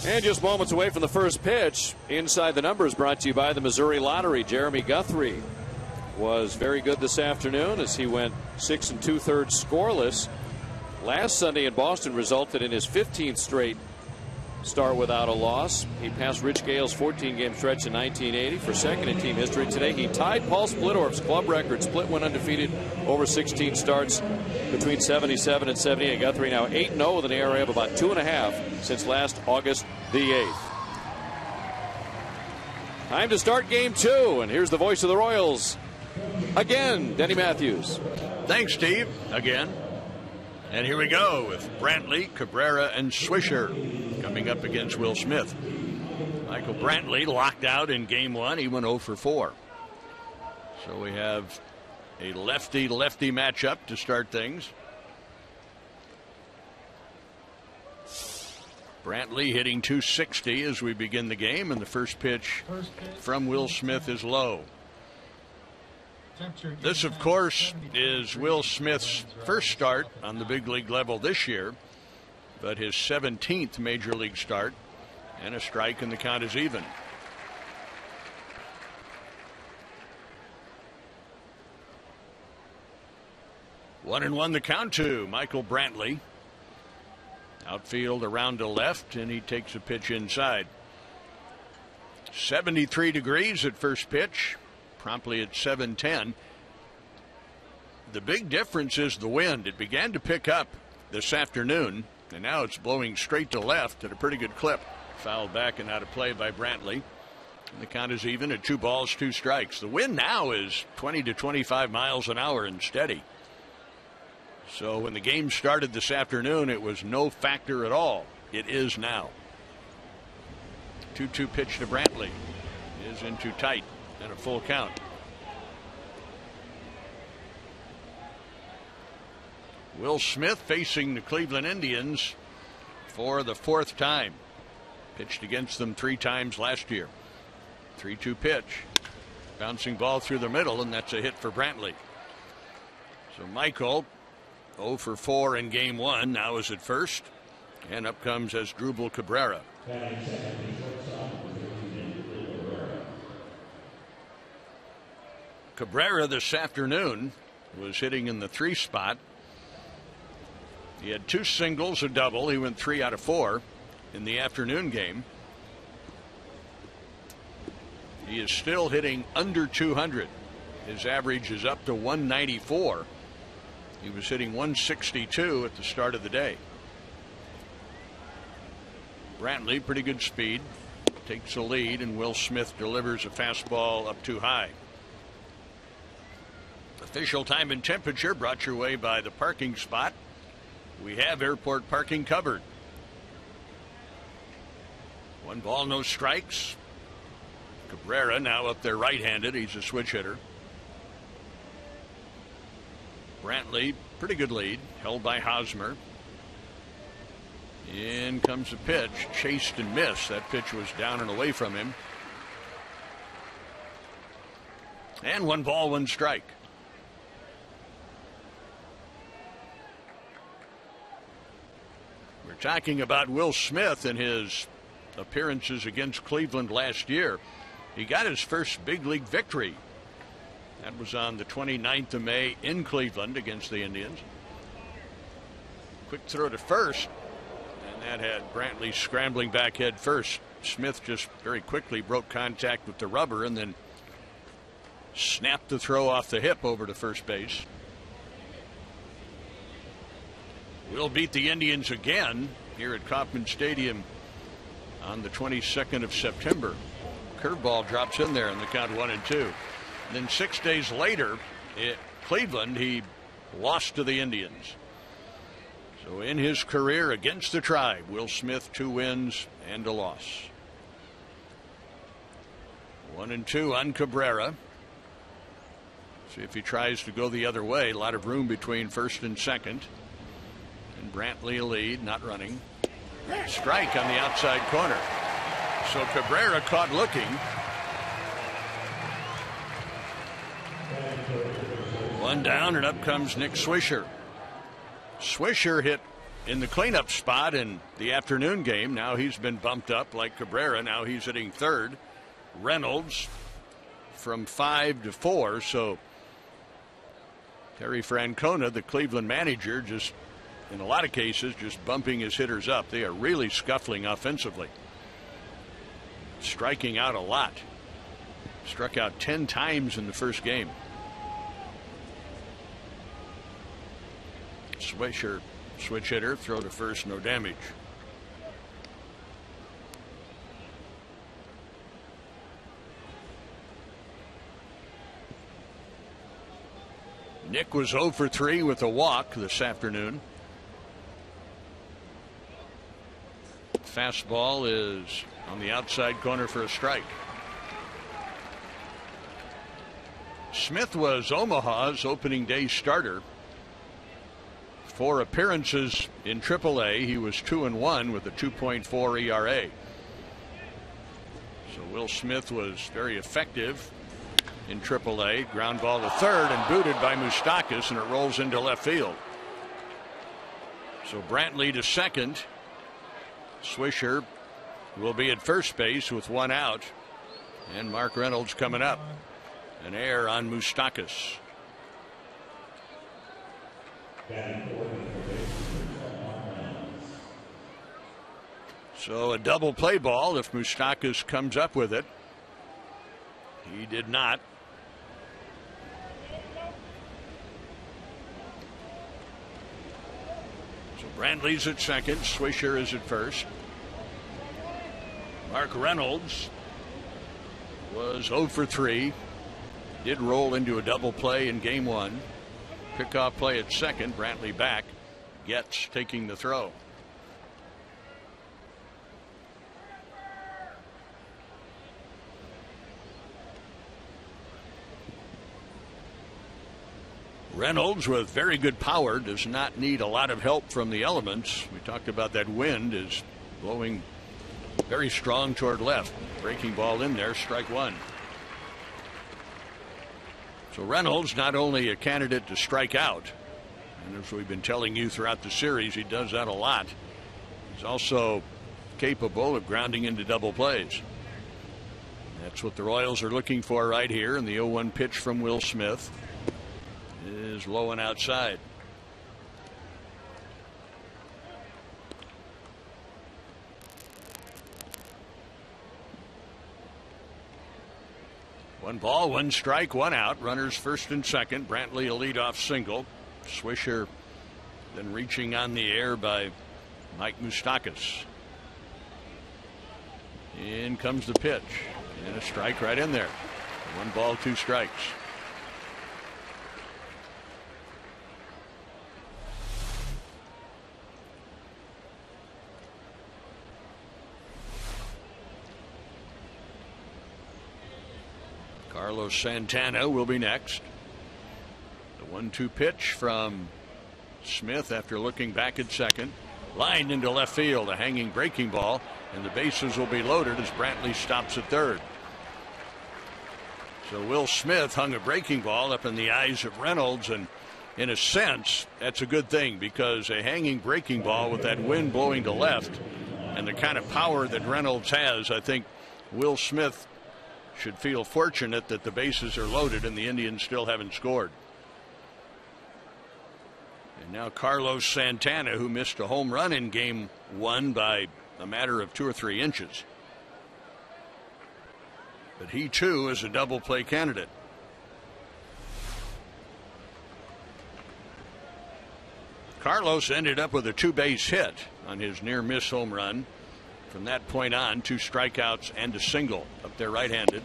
And just moments away from the first pitch, Inside the Numbers brought to you by the Missouri Lottery. Jeremy Guthrie was very good this afternoon as he went 6 2/3 scoreless. Last Sunday in Boston resulted in his 15th straight start without a loss. He passed Rich Gale's 14-game stretch in 1980 for second in team history. Today he tied Paul Splittorff's club record. Split went undefeated over 16 starts between 77 and 78. Guthrie now 8-0 with an ERA of about 2.5 since last August the 8th. Time to start game 2, and here's the voice of the Royals again, Denny Matthews. Thanks, Steve. Again. And here we go with Brantley, Cabrera, and Swisher coming up against Will Smith. Michael Brantley locked out in game 1. He went 0 for 4. So we have a lefty-lefty matchup to start things. Brantley hitting .260 as we begin the game, and the first pitch from Will Smith is low. This, of course, is Will Smith's first start on the big league level this year, but his 17th major league start, and a strike, and the count is even. One and one the count to Michael Brantley. Outfield around to left, and he takes a pitch inside. 73 degrees at first pitch. Promptly at 7:10. The big difference is the wind. It began to pick up this afternoon, and now it's blowing straight to left at a pretty good clip. Fouled back and out of play by Brantley. And the count is even at 2 balls, 2 strikes. The wind now is 20 to 25 miles an hour and steady. So when the game started this afternoon, it was no factor at all. It is now. 2-2 pitch to Brantley is in too tight. And a full count. Will Smith facing the Cleveland Indians for the 4th time. Pitched against them 3 times last year. 3-2 pitch. Bouncing ball through the middle, and that's a hit for Brantley. So Michael 0 for 4 in game 1. Now is at first. And up comes Asdrubal Cabrera. Cabrera this afternoon was hitting in the 3 spot. He had 2 singles, a double. He went 3 out of 4 in the afternoon game. He is still hitting under 200. His average is up to 194. He was hitting 162 at the start of the day. Brantley, pretty good speed, takes a lead, and Will Smith delivers a fastball up too high. Official time and temperature brought your way by the parking spot. We have airport parking covered. 1 ball, no strikes. Cabrera now up there right-handed. He's a switch hitter. Brantley, pretty good lead, held by Hosmer. In comes a pitch, chased and missed. That pitch was down and away from him. And 1 ball, 1 strike. We're talking about Will Smith and his appearances against Cleveland last year. He got his first big league victory. That was on the 29th of May in Cleveland against the Indians. Quick throw to first, and that had Brantley scrambling back head first. Smith just very quickly broke contact with the rubber and then snapped the throw off the hip over to first base. We'll beat the Indians again here at Kauffman Stadium on the 22nd of September. Curveball drops in there, and the count 1-2. Then 6 days later at Cleveland, he lost to the Indians. So in his career against the Tribe, Will Smith 2 wins and a loss. 1-2 on Cabrera. See if he tries to go the other way. A lot of room between first and second. And Brantley a lead, not running. Strike on the outside corner. So Cabrera caught looking. 1 down, and up comes Nick Swisher. Swisher hit in the cleanup spot in the afternoon game. Now he's been bumped up like Cabrera. Now he's hitting third. Reynolds from 5 to 4. So Terry Francona, the Cleveland manager, just in a lot of cases just bumping his hitters up. They are really scuffling offensively. Striking out a lot. Struck out 10 times in the first game. Swisher, switch hitter, throw to first, no damage. Nick was 0 for 3 with a walk this afternoon. Fastball is on the outside corner for a strike. Smith was Omaha's opening day starter. 4 appearances in AAA. He was 2-1 with a 2.4 ERA. So Will Smith was very effective in AAA. Ground ball to third and booted by Moustakas, and it rolls into left field. So Brantley to second. Swisher will be at first base with 1 out. And Mark Reynolds coming up. An error on Moustakas. So a double play ball if Moustakas comes up with it. He did not. So Brantley's at second. Swisher is at first. Mark Reynolds was 0 for 3. Did roll into a double play in game 1. Pickoff play at second. Brantley back. Getz taking the throw. Reynolds with very good power does not need a lot of help from the elements. We talked about that wind is blowing very strong toward left. Breaking ball in there, strike 1. So Reynolds not only a candidate to strike out, and as we've been telling you throughout the series, he does that a lot. He's also capable of grounding into double plays. That's what the Royals are looking for right here. And the 0-1 pitch from Will Smith is low and outside. One ball, 1 strike, 1 out. Runners first and second. Brantley a leadoff single. Swisher then reaching on the air by Mike Moustakas. In comes the pitch. And a strike right in there. 1 ball, 2 strikes. Carlos Santana will be next. The 1-2 pitch from Smith after looking back at second. Lined into left field, a hanging breaking ball, and the bases will be loaded as Brantley stops at third. So Will Smith hung a breaking ball up in the eyes of Reynolds, and in a sense that's a good thing, because a hanging breaking ball with that wind blowing to left and the kind of power that Reynolds has, I think Will Smith should feel fortunate that the bases are loaded and the Indians still haven't scored. And now Carlos Santana, who missed a home run in game 1 by a matter of 2 or 3 inches. But he too is a double play candidate. Carlos ended up with a 2-base hit on his near miss home run. From that point on, 2 strikeouts and a single. Up there right-handed.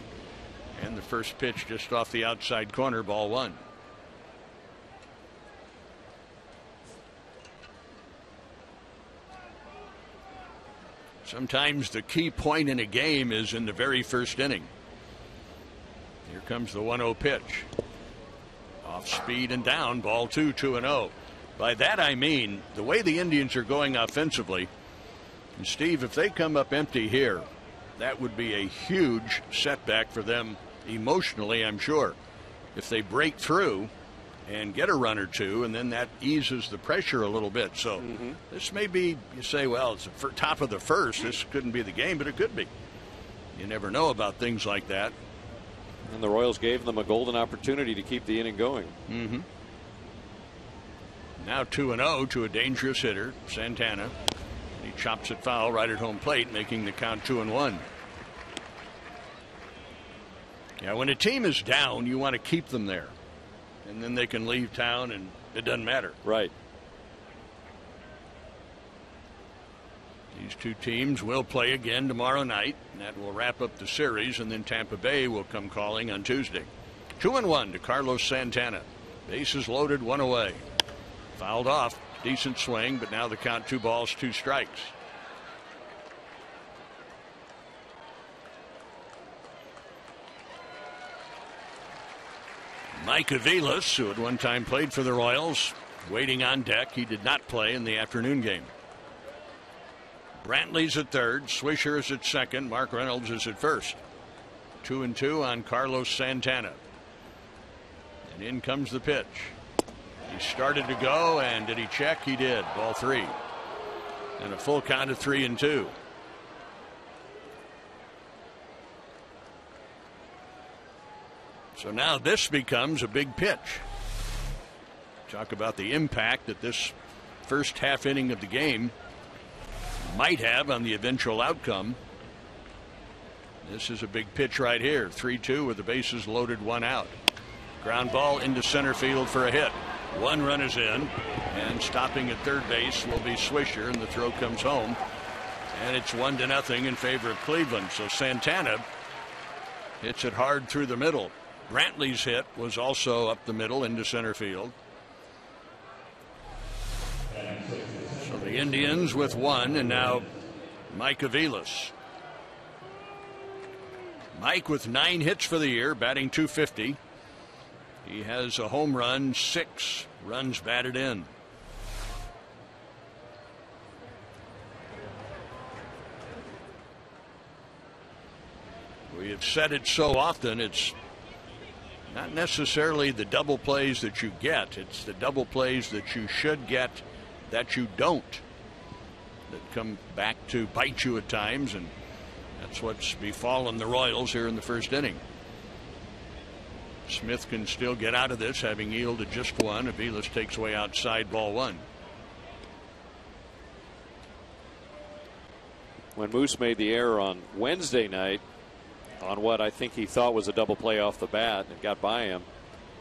And the first pitch just off the outside corner, ball 1. Sometimes the key point in a game is in the very first inning. Here comes the 1-0 pitch. Off speed and down, ball 2, 2-0. By that I mean the way the Indians are going offensively. And Steve, if they come up empty here, that would be a huge setback for them emotionally, I'm sure. If they break through and get a run or two, and then that eases the pressure a little bit. So this may be, you say, well, it's the top of the first. This couldn't be the game, but it could be. You never know about things like that. And the Royals gave them a golden opportunity to keep the inning going. Now 2-0 to a dangerous hitter, Santana. He chops it foul right at home plate, making the count 2-1. Yeah, when a team is down, you want to keep them there. And then they can leave town and it doesn't matter. Right. These two teams will play again tomorrow night. And that will wrap up the series, and then Tampa Bay will come calling on Tuesday. 2-1 to Carlos Santana. Bases loaded, one away. Fouled off. Decent swing, but now the count 2 balls, 2 strikes. Mike Aviles, who at one time played for the Royals, waiting on deck. He did not play in the afternoon game. Brantley's at third. Swisher is at second. Mark Reynolds is at first. 2-2 on Carlos Santana. And in comes the pitch. He started to go, and did he check? He did. Ball 3. And a full count of 3-2. So now this becomes a big pitch. Talk about the impact that this first half inning of the game might have on the eventual outcome. This is a big pitch right here. 3-2 with the bases loaded, 1 out. Ground ball into center field for a hit. 1 run is in, and stopping at third base will be Swisher, and the throw comes home. And it's 1-0 in favor of Cleveland. So Santana hits it hard through the middle. Brantley's hit was also up the middle into center field. So the Indians with 1, and now Mike Aviles. Mike with 9 hits for the year, batting .250. He has a home run, 6 runs batted in. We have said it so often, it's not necessarily the double plays that you get, it's the double plays that you should get that you don't, that come back to bite you at times, and that's what's befallen the Royals here in the first inning. Smith can still get out of this, having yielded just 1. Aviles takes away outside, ball 1. When Moose made the error on Wednesday night on what I think he thought was a double play off the bat and got by him,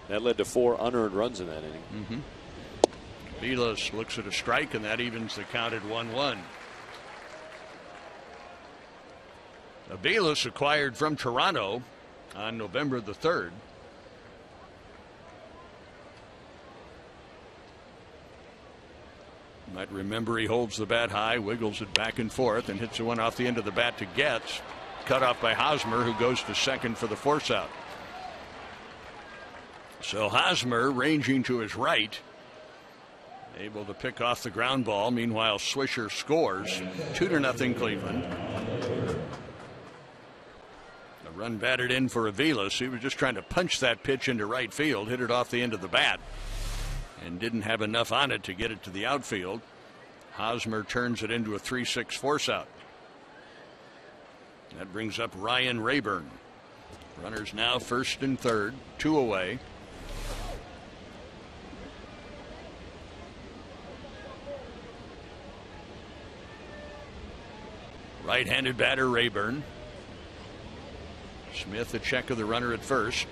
that led to 4 unearned runs in that inning. Aviles looks at a strike, and that evens the count at 1-1. Aviles acquired from Toronto on November the 3rd. You might remember he holds the bat high, wiggles it back and forth, and hits the one off the end of the bat to Getz. Cut off by Hosmer, who goes to second for the force out. So Hosmer ranging to his right, able to pick off the ground ball. Meanwhile, Swisher scores. 2-0 Cleveland. A run batted in for Aviles. He was just trying to punch that pitch into right field, hit it off the end of the bat, and didn't have enough on it to get it to the outfield. Hosmer turns it into a 3-6 force out. That brings up Ryan Rayburn. Runners now first and third, 2 away. Right-handed batter Rayburn. Smith a check of the runner at first,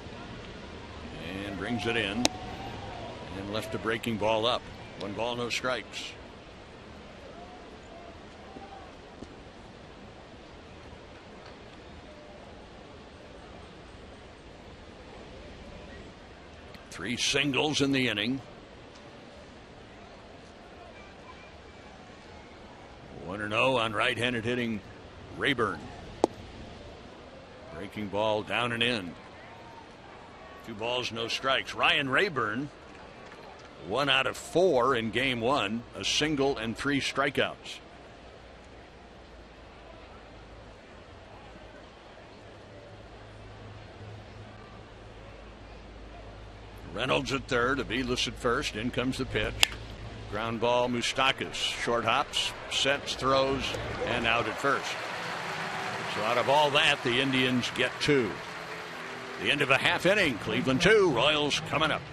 and brings it in, and left a breaking ball up. 1 ball, no strikes. Three singles in the inning. 1-0 on right-handed hitting Rayburn. Breaking ball down and in. 2 balls, no strikes. Ryan Rayburn, 1 out of 4 in game 1, a single and 3 strikeouts. Reynolds at third, Aviles at first. In comes the pitch. Ground ball, Moustakas. Short hops, sets, throws, and out at first. So out of all that, the Indians get 2. The end of a half inning. Cleveland 2, Royals coming up.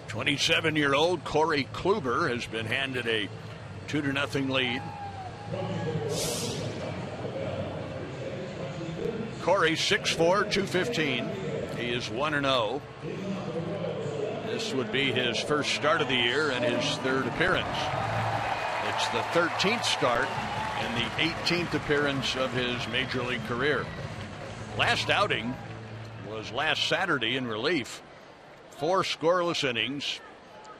"27-year-old Corey Kluber has been handed a 2-0 lead. Corey 6'4", 215. He is 1-0. This would be his first start of the year and his 3rd appearance. It's the 13th start and the 18th appearance of his major league career. Last outing was last Saturday in relief. 4 scoreless innings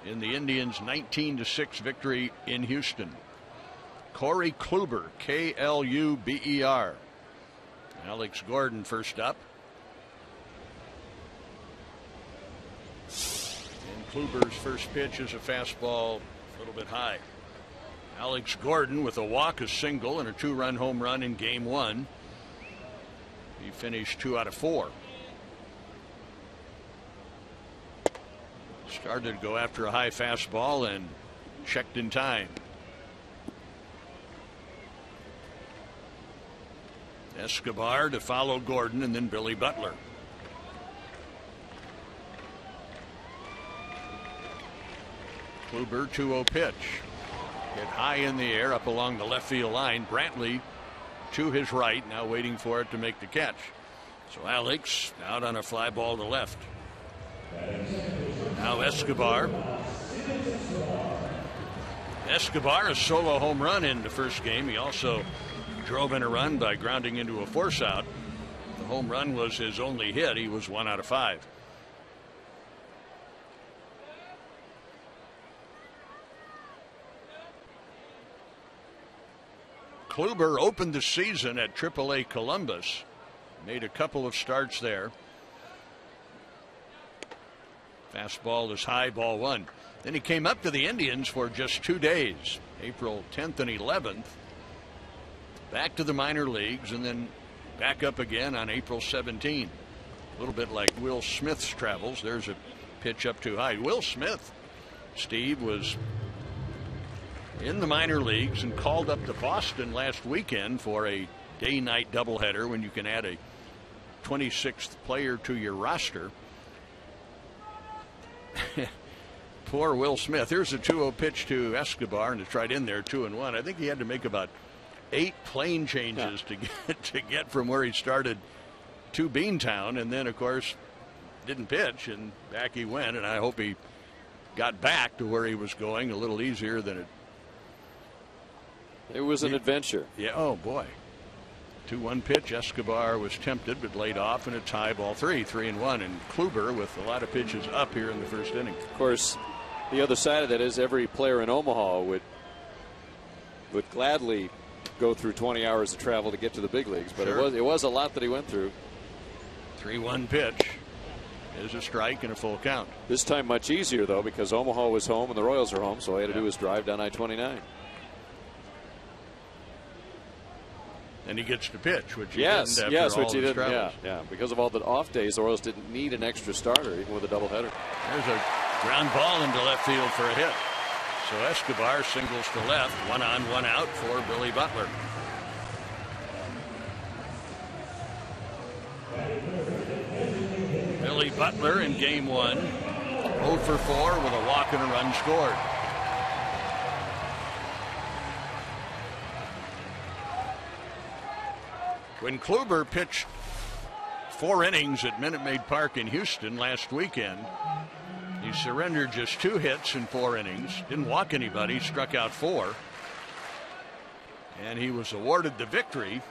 in the Indians' 19-6 victory in Houston. Corey Kluber, K-L-U-B-E-R. Alex Gordon first up. And Kluber's first pitch is a fastball a little bit high. Alex Gordon with a walk, a single, and a 2-run home run in Game 1. He finished 2 out of 4. Started to go after a high fastball and checked in time. Escobar to follow Gordon, and then Billy Butler. Kluber 2-0 pitch. Hit high in the air up along the left field line. Brantley to his right, now waiting for it to make the catch. So Alex out on a fly ball to left. Now Escobar. Escobar, a solo home run in the first game. He also drove in a run by grounding into a force out. The home run was his only hit. He was 1 out of 5. Kluber opened the season at AAA Columbus. Made a couple of starts there. Fastball is high, ball 1. Then he came up to the Indians for just 2 days, April 10th and 11th. Back to the minor leagues and then back up again on April 17th. A little bit like Will Smith's travels. There's a pitch up too high. Will Smith, Steve, was in the minor leagues and called up to Boston last weekend for a day-night doubleheader when you can add a 26th player to your roster. Poor Will Smith. Here's a 2-0 pitch to Escobar, and it's right in there, 2-1. I think he had to make about 8 plane changes to get from where he started to Beantown, and then of course didn't pitch, and back he went. And I hope he got back to where he was going a little easier than it. It was an adventure. Yeah. Oh boy. 2-1 pitch. Escobar was tempted but laid off, and a tie ball 3-1. And Kluber with a lot of pitches up here in the first inning. Of course, the other side of that is every player in Omaha would gladly go through 20 hours of travel to get to the big leagues, but sure. it was a lot that he went through. 3-1 pitch is a strike and a full count. This time much easier though, because Omaha was home and the Royals are home, so all he had to do was drive down I-29. And he gets to pitch, which he yes, didn't after all which he his didn't. travels. Yeah, because of all the off days, the Royals didn't need an extra starter, even with a doubleheader. There's a ground ball into left field for a hit. So Escobar singles to left, 1 on, 1 out for Billy Butler. Billy Butler in game 1, 0 for 4 with a walk and a run scored. When Kluber pitched 4 innings at Minute Maid Park in Houston last weekend, he surrendered just 2 hits in 4 innings, didn't walk anybody, struck out 4. And he was awarded the victory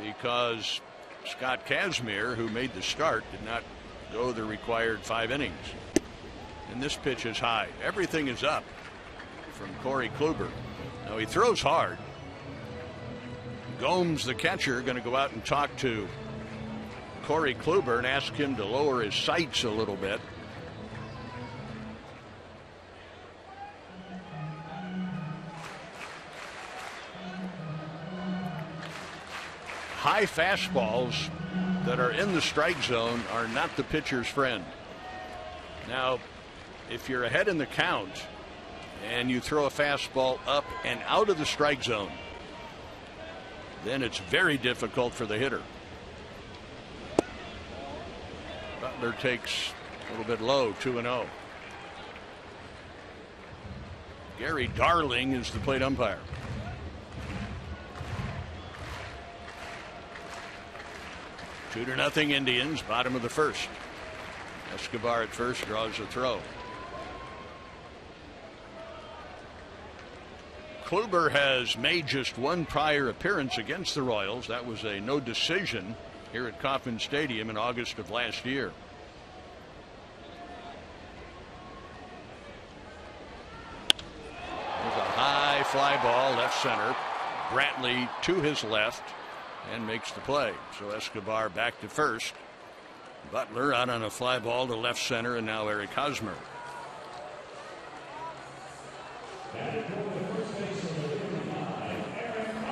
because Scott Kazmir, who made the start, did not go the required 5 innings. And this pitch is high. Everything is up from Corey Kluber. Now he throws hard. Gomes, the catcher, going to go out and talk to Corey Kluber and ask him to lower his sights a little bit. High fastballs that are in the strike zone are not the pitcher's friend. Now, if you're ahead in the count and you throw a fastball up and out of the strike zone, then it's very difficult for the hitter. Butler takes a little bit low, 2-0. Gary Darling is the plate umpire. Two to nothing Indians, bottom of the first. Escobar at first draws a throw. Kluber has made just 1 prior appearance against the Royals. That was a no decision here at Kauffman Stadium in August of last year. There's a high fly ball left center. Brantley to his left and makes the play. So Escobar back to first. Butler out on a fly ball to left center, and now Eric Hosmer.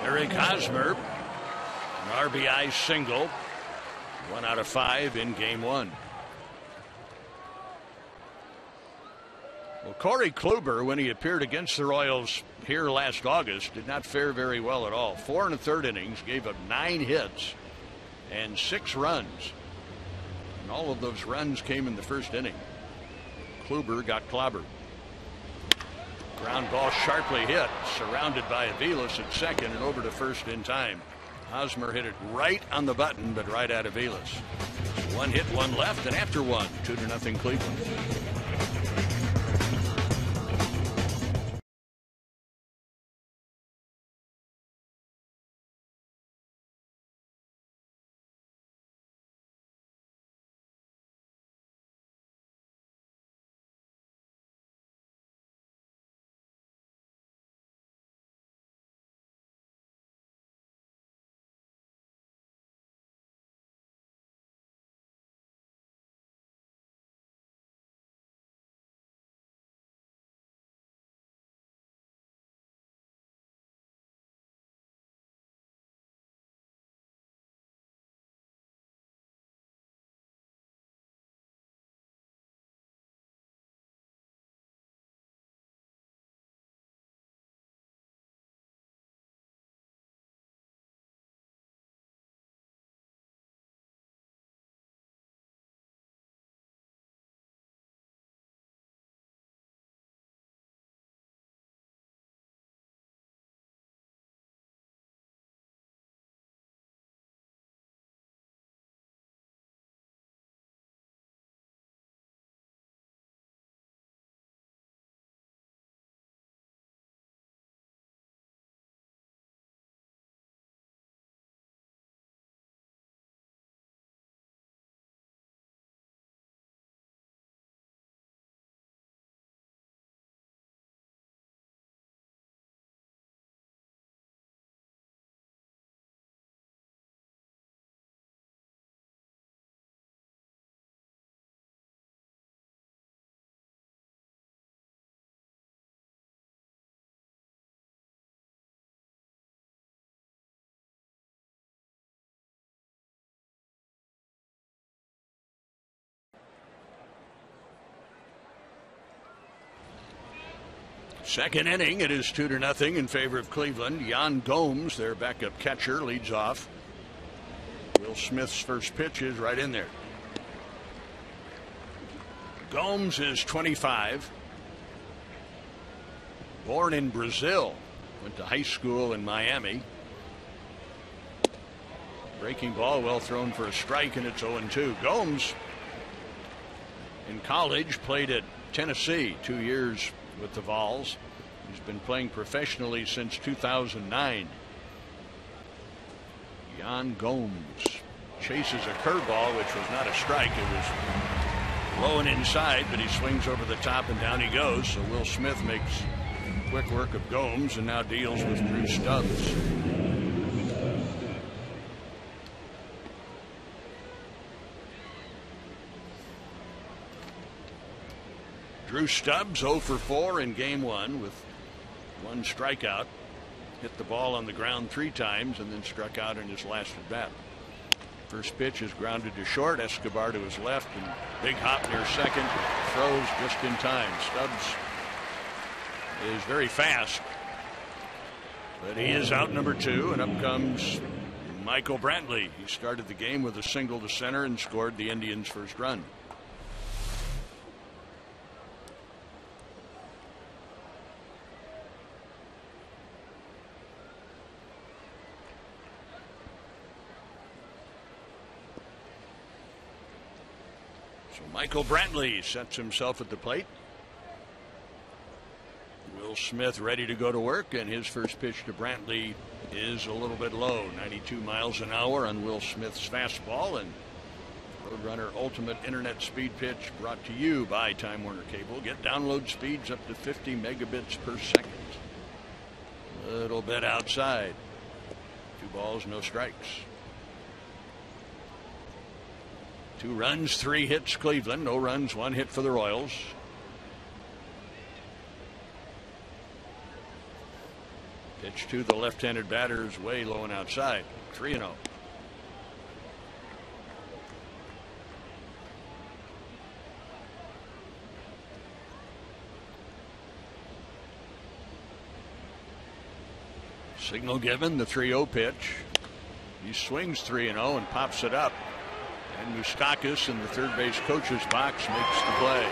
Eric Hosmer, an RBI single, 1 out of 5 in game 1. Well, Corey Kluber, when he appeared against the Royals here last August, did not fare very well at all. 4 1/3 innings, gave up 9 hits and 6 runs. And all of those runs came in the first inning. Kluber got clobbered. Ground ball sharply hit, surrounded by Aviles at second and over to first in time. Hosmer hit it right on the button, but right at Aviles. 1 hit, 1 left, and after 1, 2-0 Cleveland. Second inning, it is 2-0 in favor of Cleveland. Jan Gomes, their backup catcher, leads off. Will Smith's first pitch is right in there. Gomes is 25. Born in Brazil. Went to high school in Miami. Breaking ball, well thrown for a strike, and it's 0-2. Gomes, in college, played at Tennessee 2 years with the Vols. He's been playing professionally since 2009. Jan Gomes chases a curveball, which was not a strike. It was low and inside, but he swings over the top and down he goes. So Will Smith makes quick work of Gomes and now deals with Drew Stubbs. Drew Stubbs 0 for 4 in game 1 with 1 strikeout. Hit the ball on the ground 3 times and then struck out in his last at bat. First pitch is grounded to short. Escobar to his left, and big hop near second. Throws just in time. Stubbs is very fast, but he is out number 2, and up comes Michael Brantley. He started the game with a single to center and scored the Indians' first run. So Michael Brantley sets himself at the plate. Will Smith ready to go to work, and his first pitch to Brantley is a little bit low. 92 miles an hour on Will Smith's fastball. And Roadrunner Ultimate Internet Speed Pitch brought to you by Time Warner Cable. Get download speeds up to 50 megabits per second. A little bit outside. 2 balls, no strikes. 2 runs, 3 hits Cleveland. No runs, 1 hit for the Royals. Pitch to the left-handed batters, way low and outside. 3-0. Signal given, the 3-0 pitch. He swings 3-0 and pops it up. And Moustakis in the third base coach's box makes the play.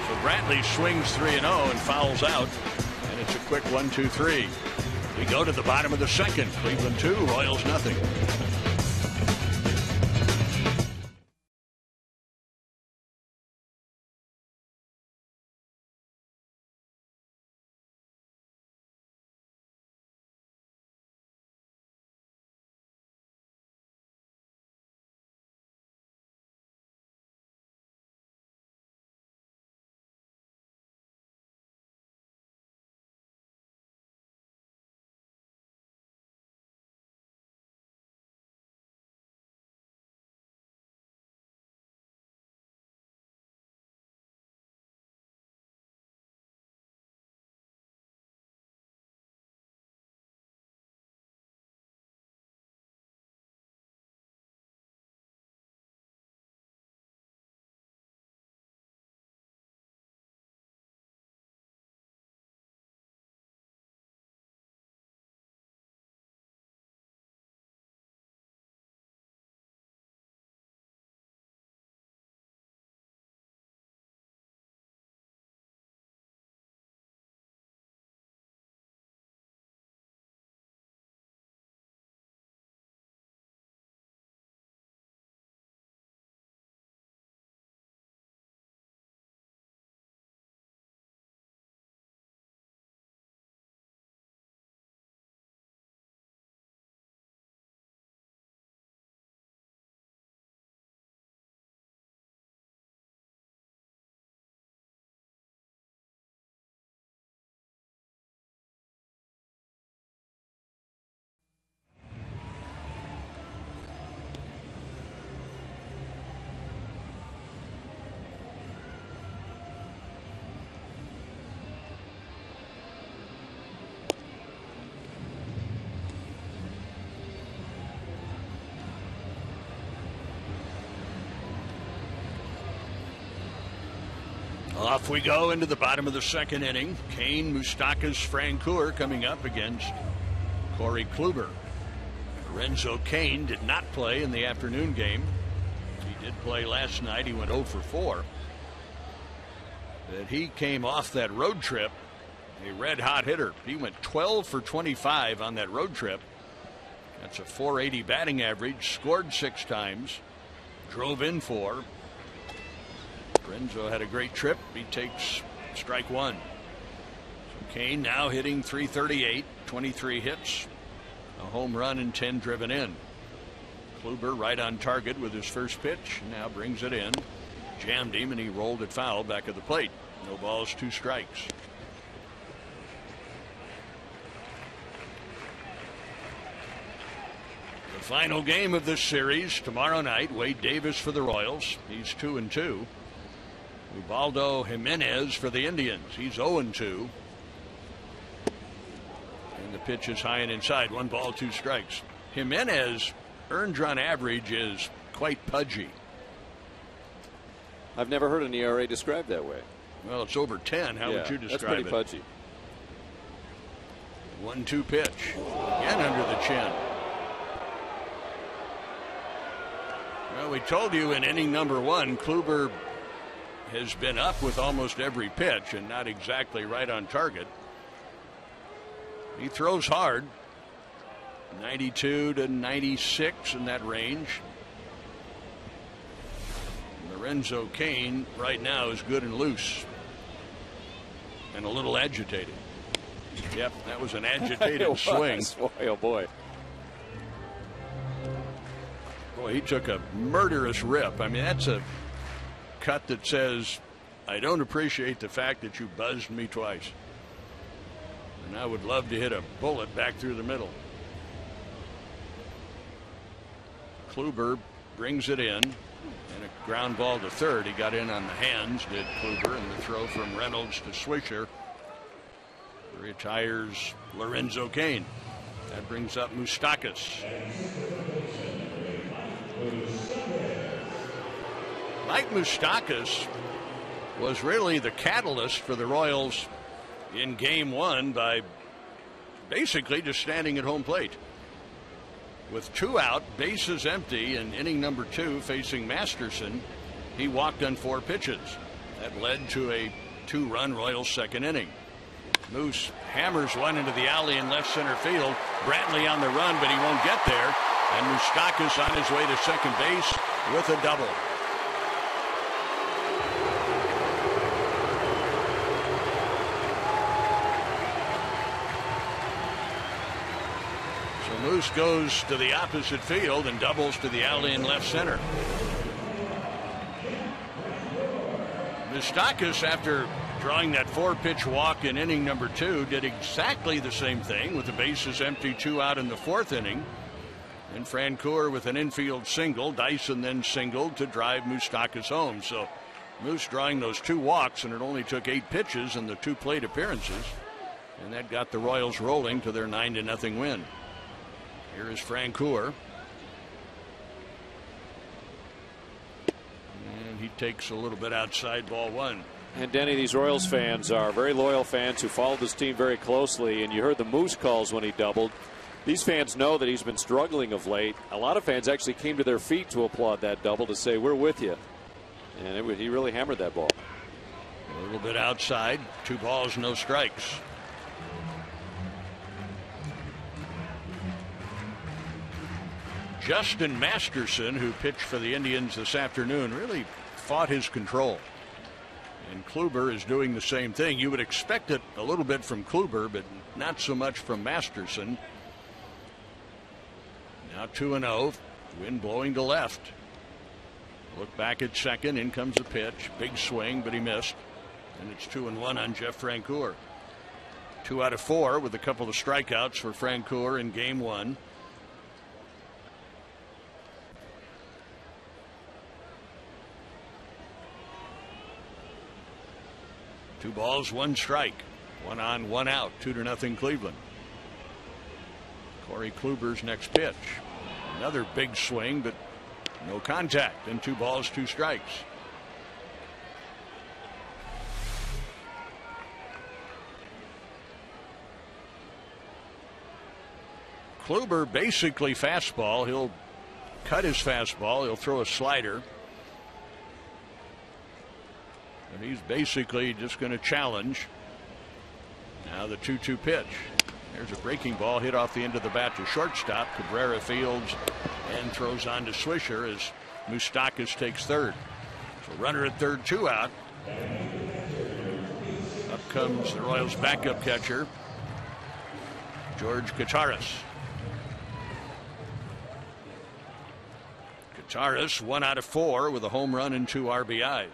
So Brantley swings 3-0 and fouls out. And it's a quick 1-2-3. We go to the bottom of the second. Cleveland 2, Royals nothing. Off we go into the bottom of the second inning. Kane, Moustakas, Francoeur coming up against Corey Kluber. Lorenzo Kane did not play in the afternoon game. He did play last night. He went 0 for 4. But he came off that road trip a red hot hitter. He went 12 for 25 on that road trip. That's a .480 batting average. Scored 6 times. Drove in 4. Lorenzo had a great trip. He takes strike 1. So Kane now hitting .338, 23 hits, a home run and 10 driven in. Kluber right on target with his first pitch. Now brings it in. Jammed him and he rolled it foul back at the plate. No balls, 2 strikes. The final game of this series tomorrow night. Wade Davis for the Royals. He's 2-2. Ubaldo Jimenez for the Indians. He's 0-2. And the pitch is high and inside. 1 ball, 2 strikes. Jimenez earned run average is quite pudgy. I've never heard an ERA described that way. Well, it's over 10. How would you describe it? That's pretty pudgy. 1-2 pitch. Again under the chin. Well, we told you in inning number 1, Kluber has been up with almost every pitch and not exactly right on target. He throws hard. 92 to 96 in that range. Lorenzo Kane right now is good and loose and a little agitated. Yep, that was an agitated swing. Boy, oh boy. Boy, he took a murderous rip. I mean, that's a cut that says, I don't appreciate the fact that you buzzed me twice. And I would love to hit a bullet back through the middle. Kluber brings it in. And a ground ball to third. He got in on the hands, did Kluber, and the throw from Reynolds to Swisher retires Lorenzo Kane. That brings up Moustakas. Mike Moustakas was really the catalyst for the Royals in game 1 by basically just standing at home plate. With 2 out, bases empty, in inning number 2 facing Masterson, he walked on 4 pitches. That led to a 2-run Royals second inning. Moose hammers one into the alley in left center field. Brantley on the run, but he won't get there. And Moustakas on his way to second base with a double. Moose goes to the opposite field and doubles to the alley in left center. Moustakas, after drawing that 4-pitch walk in inning number 2, did exactly the same thing with the bases empty, 2 out in the 4th inning. And Francoeur with an infield single. Dyson then singled to drive Moustakas home. So Moose drawing those 2 walks, and it only took 8 pitches in the 2 plate appearances. And that got the Royals rolling to their 9-0 win. Here is Francoeur. And he takes a little bit outside, ball 1. And Denny, these Royals fans are very loyal fans who followed this team very closely. And you heard the Moose calls when he doubled. These fans know that he's been struggling of late. A lot of fans actually came to their feet to applaud that double, to say, we're with you. And he really hammered that ball. A little bit outside. 2 balls, no strikes. Justin Masterson, who pitched for the Indians this afternoon, really fought his control. And Kluber is doing the same thing. You would expect it a little bit from Kluber, but not so much from Masterson. Now 2-0. Wind blowing to left. Look back at second. In comes the pitch. Big swing, but he missed. And it's 2-1 on Jeff Francoeur. 2 out of 4 with a couple of strikeouts for Francoeur in game 1. Two balls, 1 strike. 1 on, 1 out. 2-0 Cleveland. Corey Kluber's next pitch. Another big swing, but no contact. And 2 balls, 2 strikes. Kluber basically fastball. He'll cut his fastball. He'll throw a slider. And he's basically just going to challenge. Now the 2-2 pitch. There's a breaking ball hit off the end of the bat to shortstop. Cabrera fields and throws on to Swisher as Moustakas takes third. So runner at third, 2 out. Up comes the Royals' backup catcher, George Kataris. Kataris 1 out of 4 with a home run and 2 RBIs.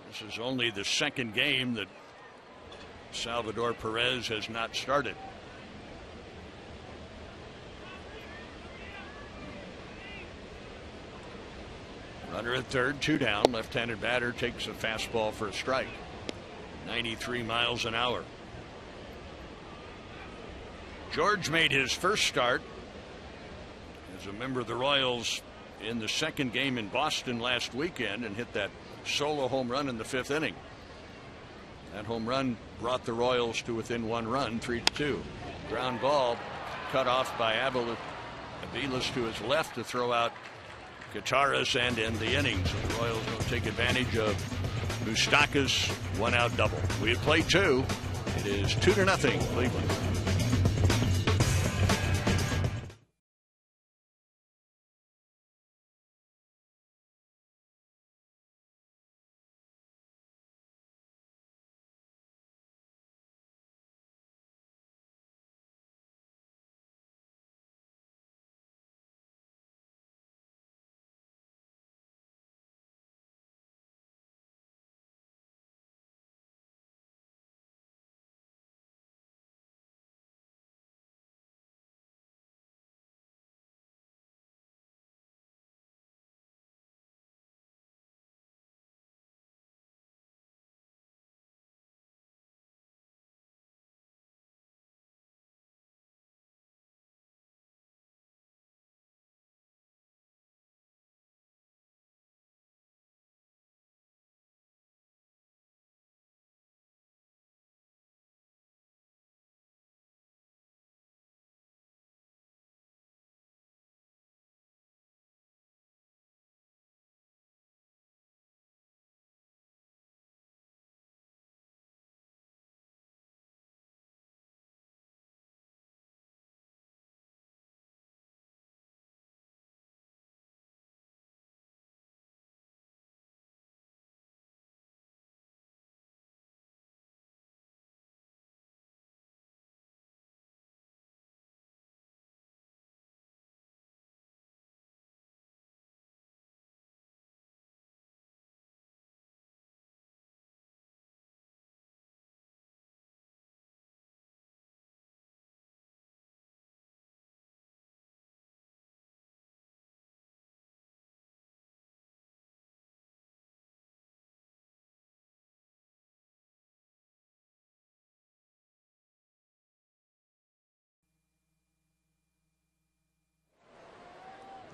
This is only the second game that Salvador Perez has not started. Runner at third, 2 down. Left-handed batter takes a fastball for a strike. 93 miles an hour. George made his first start as a member of the Royals in the second game in Boston last weekend and hit that solo home run in the 5th inning. That home run brought the Royals to within 1 run, 3-2. Ground ball cut off by Aviles to his left to throw out Kataris and end the inning. So the Royals don't take advantage of Moustakas' 1-out double. We have played 2. It is 2-0 Cleveland.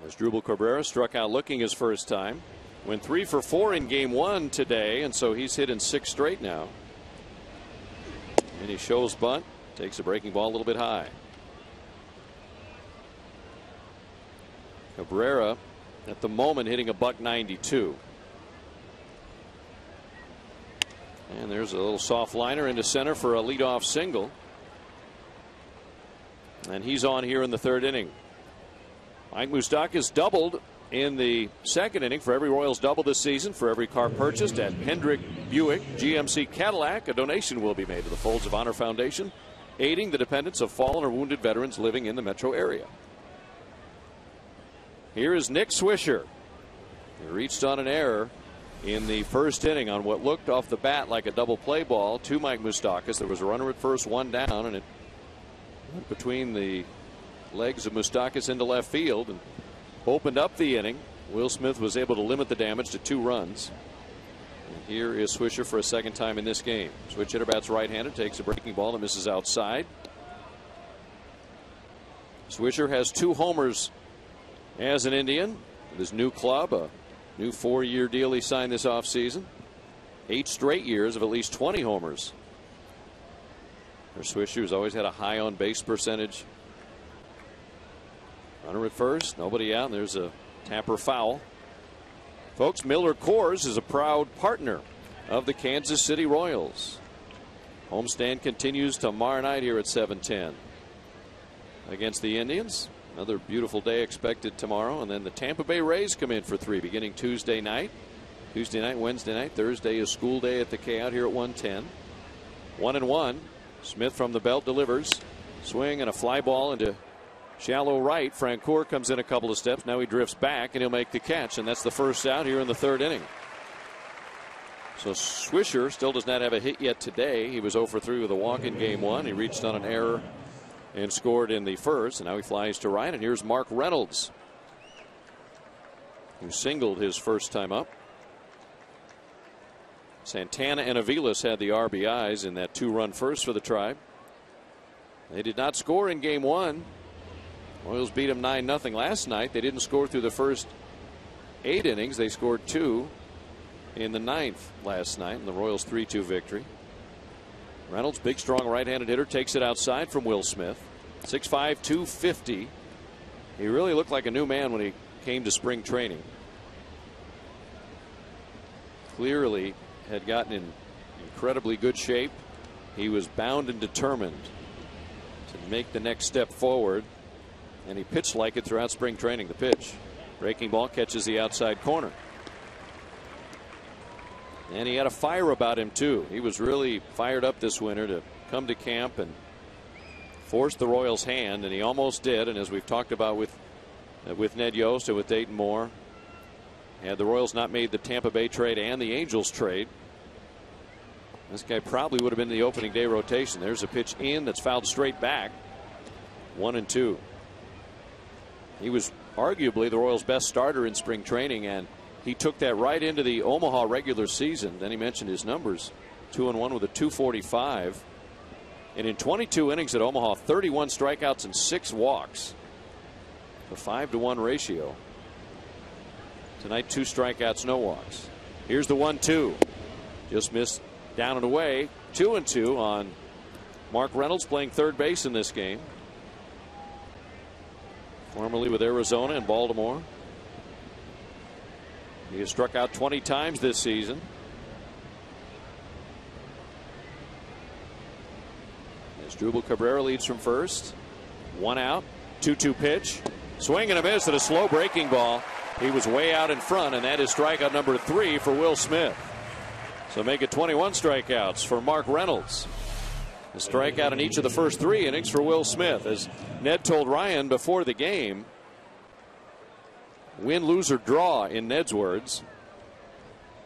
As Drupal Cabrera struck out looking his first time. Went 3 for 4 in game 1 today, and so he's hit in 6 straight now. And he shows bunt, takes a breaking ball a little bit high. Cabrera at the moment hitting a .192. And there's a little soft liner into center for a leadoff single. And he's on here in the 3rd inning. Mike Moustakas doubled in the 2nd inning. For every Royals double this season, for every car purchased at Hendrick Buick GMC Cadillac, a donation will be made to the Folds of Honor Foundation, aiding the dependents of fallen or wounded veterans living in the metro area. Here is Nick Swisher. He reached on an error in the 1st inning on what looked off the bat like a double play ball to Mike Moustakas. There was a runner at first, 1 down, and it went between the legs of Moustakas into left field and opened up the inning. Will Smith was able to limit the damage to 2 runs. And here is Swisher for a 2nd time in this game. Switch hitter bats right-handed, takes a breaking ball and misses outside. Swisher has 2 homers as an Indian with his new club, a new 4-year deal he signed this offseason. 8 straight years of at least 20 homers Swisher's always had a high on base percentage. Runner at first, nobody out, and there's a Tapper foul. Folks, Miller Coors is a proud partner of the Kansas City Royals. Homestand continues tomorrow night here at 7:10 against the Indians. Another beautiful day expected tomorrow, and then the Tampa Bay Rays come in for 3 beginning Tuesday night. Tuesday night, Wednesday night, Thursday is school day at the K out here at 1:10. 1-1. Smith from the belt delivers. Swing and a fly ball into shallow right. Francoeur comes in a couple of steps. Now he drifts back and he'll make the catch, and that's the first out here in the 3rd inning. So Swisher still does not have a hit yet today. He was 0 for 3 with a walk in game 1. He reached on an error and scored in the 1st, and now he flies to right. And here's Mark Reynolds, who singled his first time up. Santana and Aviles had the RBIs in that 2-run first for the Tribe. They did not score in game 1. Royals beat them 9-0 last night. They didn't score through the first 8 innings. They scored 2 in the 9th last night in the Royals 3-2 victory. Reynolds, big strong right-handed hitter, takes it outside from Will Smith. 6'5", 250. He really looked like a new man when he came to spring training. Clearly had gotten in incredibly good shape. He was bound and determined to make the next step forward, and he pitched like it throughout spring training. The pitch, breaking ball, catches the outside corner. And he had a fire about him too. He was really fired up this winter to come to camp and force the Royals' hand, and he almost did. And as we've talked about with Ned Yost and with Dayton Moore, had the Royals not made the Tampa Bay trade and the Angels trade, this guy probably would have been in the opening day rotation. There's a pitch in that's fouled straight back. 1-2. He was arguably the Royals' best starter in spring training, and he took that right into the Omaha regular season. Then he mentioned his numbers. 2-1 with a 245. And in 22 innings at Omaha, 31 strikeouts and 6 walks. A 5-to-1 ratio. Tonight, 2 strikeouts, no walks. Here's the 1-2. Just missed down and away. 2-2 on Mark Reynolds, playing third base in this game. Formerly with Arizona and Baltimore. He has struck out 20 times this season. As Asdrubal Cabrera leads from first. 1 out. 2-2 pitch. Swing and a miss at a slow breaking ball. He was way out in front, and that is strikeout number 3 for Will Smith. So make it 21 strikeouts for Mark Reynolds. A strikeout in each of the first 3 innings for Will Smith. As Ned told Ryan before the game, win, lose, or draw in Ned's words.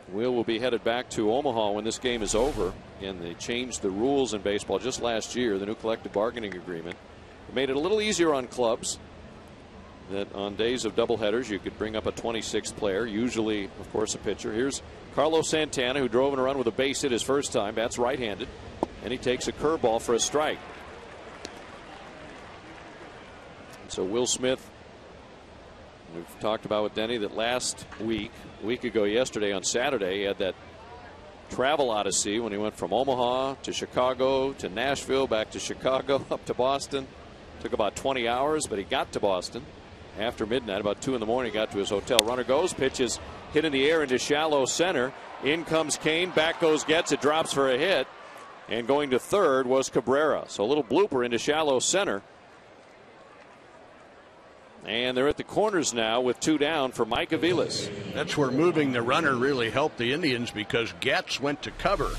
Will be headed back to Omaha when this game is over. And they changed the rules in baseball just last year, the new collective bargaining agreement. It made it a little easier on clubs, that on days of doubleheaders you could bring up a 26th player, usually of course a pitcher. Here's Carlos Santana, who drove in a run with a base hit his first time. Bats right-handed, and he takes a curveball for a strike. And so Will Smith, we've talked about with Denny that last week, a week ago yesterday on Saturday, he had that travel odyssey when he went from Omaha to Chicago to Nashville, back to Chicago, up to Boston. Took about 20 hours, but he got to Boston after midnight. About 2 in the morning, got to his hotel. Runner goes, pitches hit in the air into shallow center. In comes Kane, back goes Getz. It drops for a hit, and going to third was Cabrera. So a little blooper into shallow center. And they're at the corners now with 2 down for Mike Aviles. That's where moving the runner really helped the Indians, because Getz went to cover.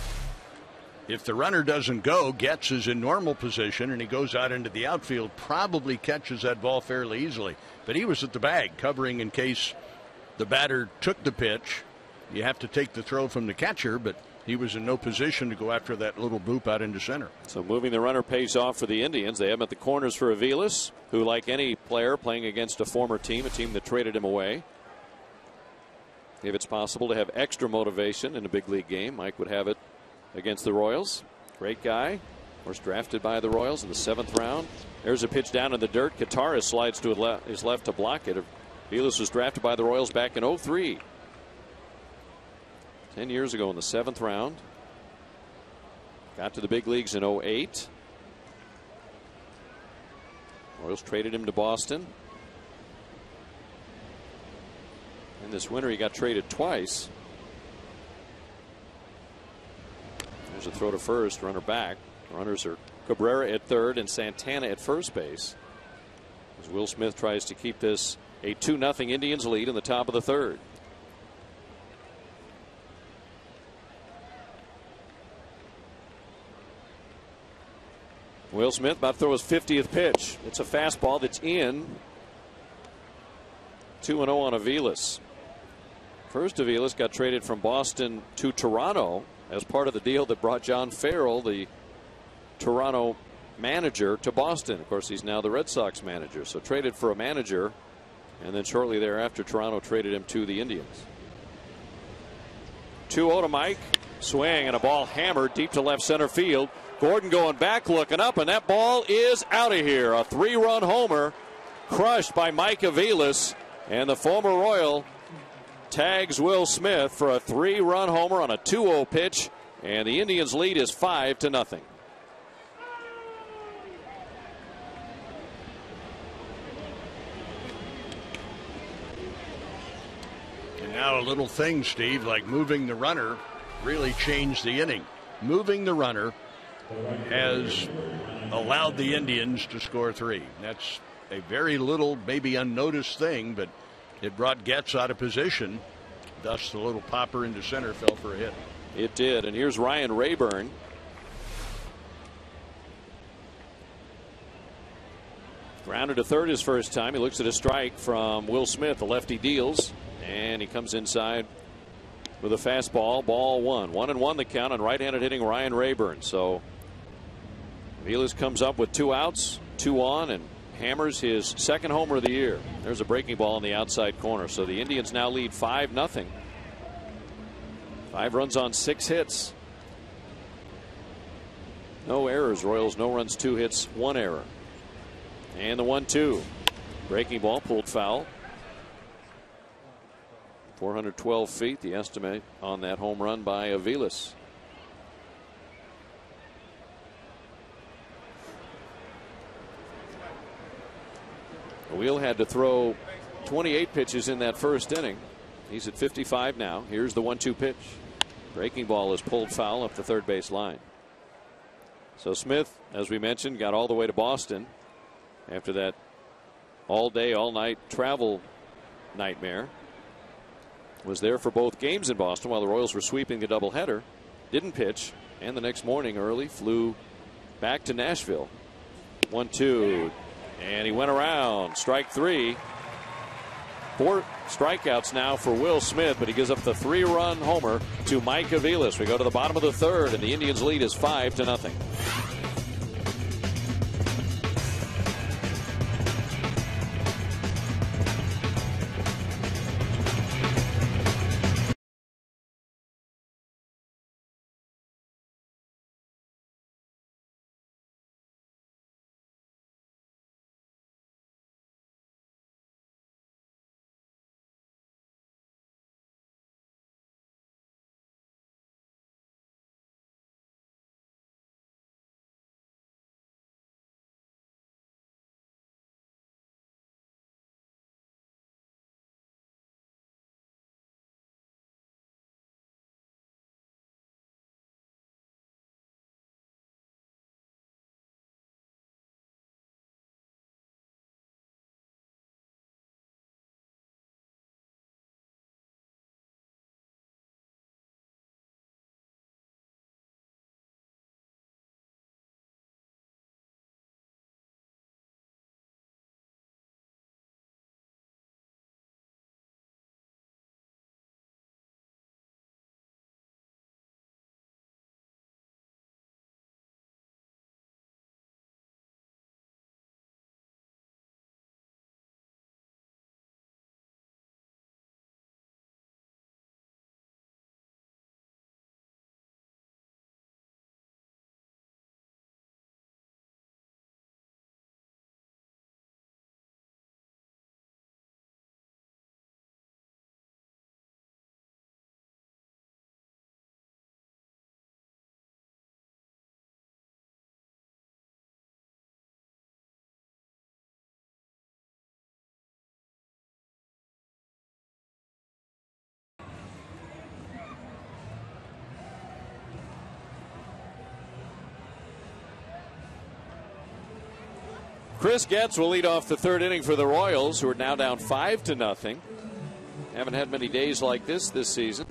If the runner doesn't go, Getz is in normal position, and he goes out into the outfield, probably catches that ball fairly easily. But he was at the bag, covering in case the batter took the pitch. You have to take the throw from the catcher, but he was in no position to go after that little bloop out into center. So moving the runner pays off for the Indians. They have him at the corners for Aviles, who, like any player playing against a former team, a team that traded him away, if it's possible to have extra motivation in a big league game, Mike would have it against the Royals. Great guy. Of course, drafted by the Royals in the 7th round. There's a pitch down in the dirt. Kataris slides to his left to block it. Aviles was drafted by the Royals back in 2003. 10 years ago in the 7th round. Got to the big leagues in 2008. Royals traded him to Boston. And this winter he got traded twice. There's a throw to first, runner back. Runners are Cabrera at third and Santana at first base. As Will Smith tries to keep this a 2-0 Indians lead in the top of the third. Will Smith about to throw his 50th pitch. It's a fastball that's in. 2-0 on Aviles. First, Aviles got traded from Boston to Toronto as part of the deal that brought John Farrell, the Toronto manager, to Boston. Of course, he's now the Red Sox manager. So traded for a manager, and then shortly thereafter, Toronto traded him to the Indians. 2-0 to Mike. Swing and a ball hammered deep to left center field. Gordon going back, looking up, and that ball is out of here. A 3-run homer crushed by Mike Aviles, and the former Royal tags Will Smith for a 3-run homer on a 2-0 pitch, and the Indians lead is 5-0. And now a little thing, Steve, like moving the runner really changed the inning. Moving the runner has allowed the Indians to score 3. That's a very little, maybe unnoticed thing, but it brought Getz out of position. Thus, the little popper into center fell for a hit. It did. And here's Ryan Rayburn. Grounded to third his first time. He looks at a strike from Will Smith. The lefty deals, and he comes inside with a fastball. Ball 1. 1-1 the count on right-handed hitting Ryan Rayburn. So Aviles comes up with 2 outs, 2 on, and hammers his second homer of the year. There's a breaking ball in the outside corner. So the Indians now lead 5-0. 5 runs on 6 hits. No errors. Royals no runs, 2 hits, 1 error. And the 1-2. Breaking ball pulled foul. 412 feet, the estimate on that home run by Aviles. Wheel had to throw 28 pitches in that first inning. He's at 55 now. Here's the 1-2 pitch. Breaking ball is pulled foul up the third base line. So Smith, as we mentioned, got all the way to Boston after that all day, all night travel nightmare. Was there for both games in Boston while the Royals were sweeping the doubleheader. Didn't pitch, and the next morning early flew back to Nashville. 1-2. And he went around. Strike 3. 4 strikeouts now for Will Smith, but he gives up the 3-run homer to Mike Aviles. We go to the bottom of the third, and the Indians lead is 5-0. Chris Getz will lead off the third inning for the Royals, who are now down 5-0. Haven't had many days like this season.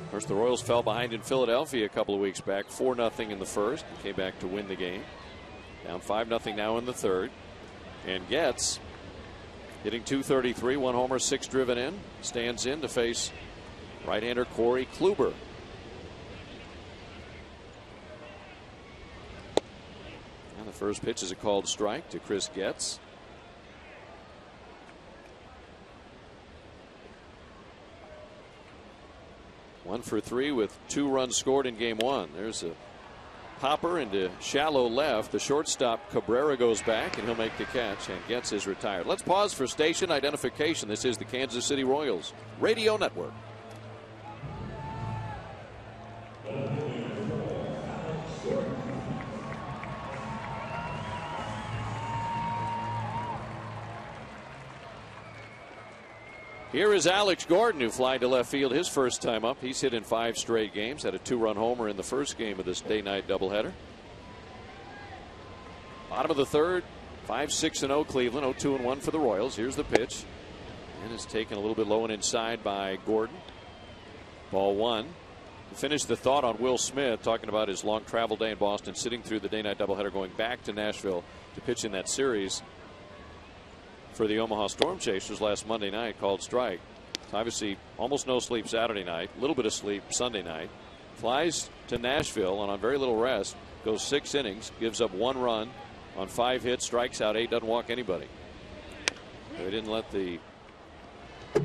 Of course, the Royals fell behind in Philadelphia a couple of weeks back, 4-0 in the first, and came back to win the game. Down 5-0 now in the third. And Getz, hitting .233, 1 homer, 6 driven in, stands in to face right-hander Corey Kluber. And the first pitch is a called strike to Chris Getz. One for 3 with 2 runs scored in game 1. There's a popper into shallow left. The shortstop Cabrera goes back, and he'll make the catch, and Getz is retired. Let's pause for station identification. This is the Kansas City Royals Radio Network. Here is Alex Gordon, who flied to left field his first time up. He's hit in 5 straight games, had a 2-run homer in the first game of this day-night doubleheader. Bottom of the third, 5-6-0 Cleveland, 0-2-1 for the Royals. Here's the pitch, and it's taken a little bit low and inside by Gordon. Ball 1. To finish the thought on Will Smith, talking about his long travel day in Boston, sitting through the day-night doubleheader, going back to Nashville to pitch in that series for the Omaha Storm Chasers last Monday night, called strike. Obviously almost no sleep Saturday night, a little bit of sleep Sunday night. Flies to Nashville and on very little rest goes 6 innings, gives up 1 run on 5 hits, strikes out 8, doesn't walk anybody. They didn't let the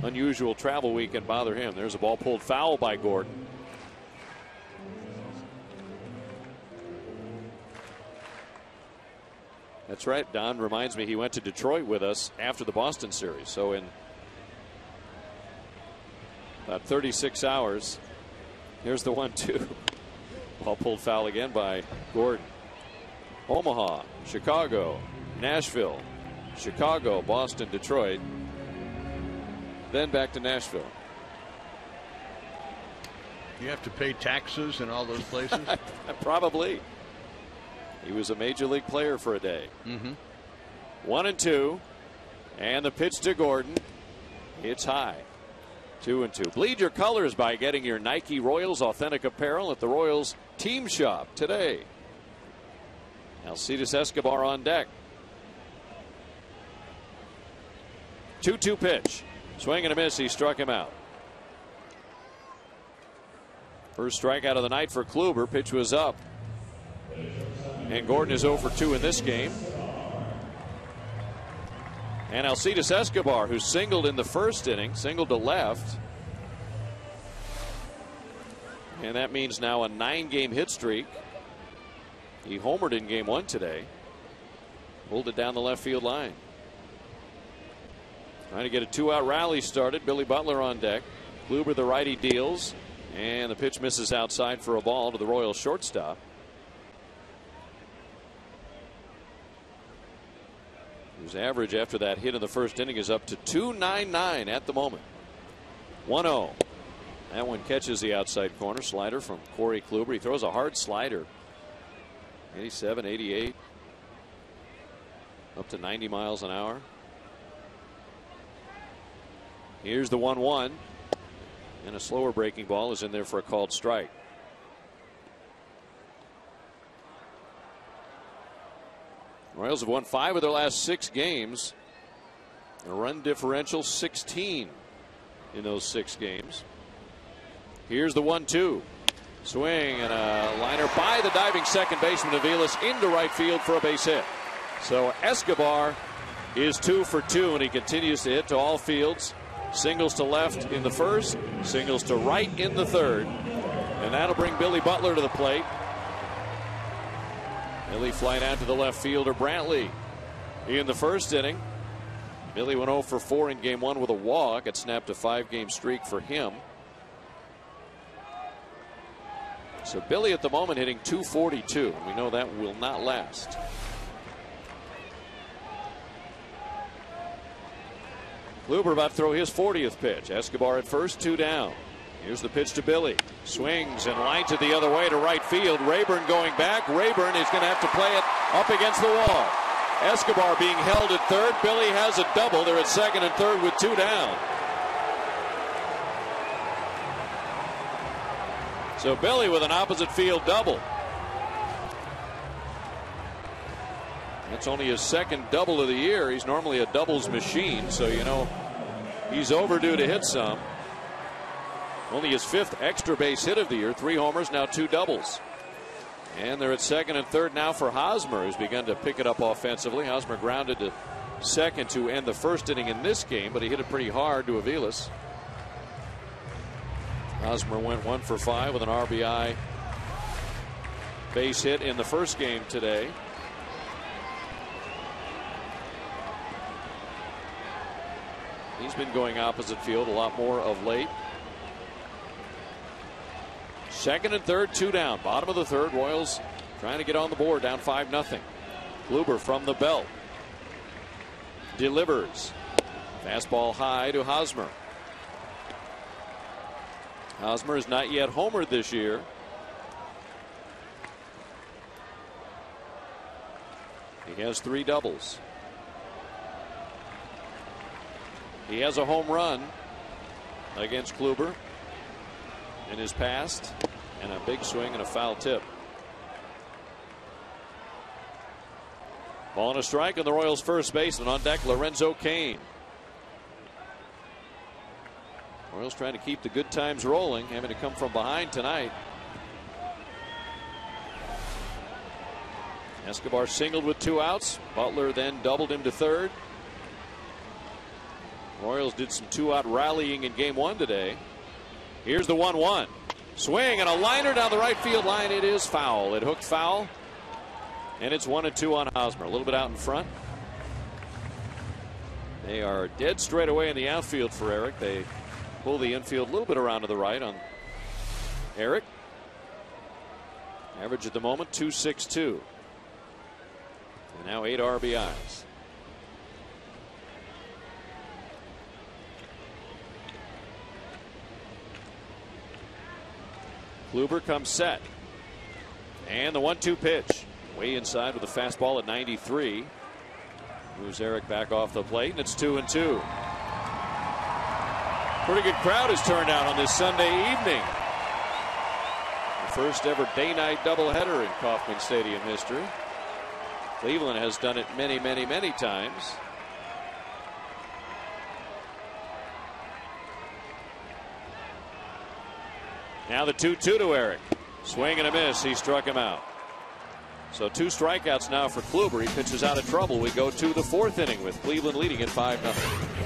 unusual travel weekend bother him. There's a ball pulled foul by Gordon. That's right. Don reminds me he went to Detroit with us after the Boston series. So in about 36 hours, here's the 1-2. Ball pulled foul again by Gordon. Omaha, Chicago, Nashville, Chicago, Boston, Detroit, then back to Nashville. You have to pay taxes in all those places? Probably. He was a major league player for a day. 1-2, and the pitch to Gordon. It's high. 2-2. Bleed your colors by getting your Nike Royals authentic apparel at the Royals Team Shop today. Alcides Escobar on deck. 2-2 pitch. Swing and a miss. He struck him out. First strikeout of the night for Kluber. Pitch was up. And Gordon is 0 for 2 in this game. And Alcides Escobar, who singled in the first inning, singled to left. And that means now a 9-game hit streak. He homered in game 1 today. Pulled it down the left field line. Trying to get a 2-out rally started. Billy Butler on deck. Kluber, the righty, deals. And the pitch misses outside for a ball to the Royals shortstop. His average after that hit in the first inning is up to .299 at the moment. 1-0. That one catches the outside corner. Slider from Corey Kluber. He throws a hard slider. 87, 88. Up to 90 miles an hour. Here's the 1-1. And a slower breaking ball is in there for a called strike. Royals have won 5 of their last 6 games. A run differential 16 in those 6 games. Here's the 1-2. Swing and a liner by the diving second baseman Aviles into right field for a base hit. So Escobar is 2 for 2, and he continues to hit to all fields. Singles to left in the first, singles to right in the third. And that'll bring Billy Butler to the plate. Billy flying out to the left fielder Brantley in the first inning. Billy went 0 for 4 in game 1 with a walk. It snapped a 5-game streak for him. So Billy at the moment hitting .242. We know that will not last. Kluber about to throw his 40th pitch. Escobar at first, 2 down. Here's the pitch to Billy. Swings and lines it the other way to right field. Rayburn going back. Rayburn is going to have to play it up against the wall. Escobar being held at third. Billy has a double. They're at second and third with 2 down. So Billy with an opposite field double. That's only his second double of the year. He's normally a doubles machine, so you know he's overdue to hit some. Only his 5th extra base hit of the year. 3 homers, now 2 doubles. And they're at second and third now for Hosmer, who's begun to pick it up offensively. Hosmer grounded to second to end the first inning in this game, but he hit it pretty hard to Aviles. Hosmer went 1 for 5 with an RBI base hit in the first game today. He's been going opposite field a lot more of late. Second and third, 2 down. Bottom of the third, Royals trying to get on the board, down 5-0. Kluber from the belt. Delivers. Fastball high to Hosmer. Hosmer has not yet homered this year. He has 3 doubles. He has a home run against Kluber in his past, and a big swing and a foul tip. Ball and a strike on the Royals' first baseman. On deck, Lorenzo Cain. Royals trying to keep the good times rolling, having to come from behind tonight. Escobar singled with 2 outs. Butler then doubled him to third. Royals did some 2-out rallying in game 1 today. Here's the 1-1. Swing and a liner down the right field line. It is foul. It hooked foul. And it's 1-2 on Hosmer. A little bit out in front. They are dead straight away in the outfield for Eric. They pull the infield a little bit around to the right on Eric. Average at the moment 2.62. And now 8 RBIs. Kluber comes set. And the 1-2 pitch. Way inside with a fastball at 93. Moves Eric back off the plate, and it's 2-2. Pretty good crowd has turned out on this Sunday evening. The first ever day-night doubleheader in Kauffman Stadium history. Cleveland has done it many, many, many times. Now the 2-2 to Eric. Swing and a miss. He struck him out. So 2 strikeouts now for Kluber. He pitches out of trouble. We go to the 4th inning with Cleveland leading at 5-0.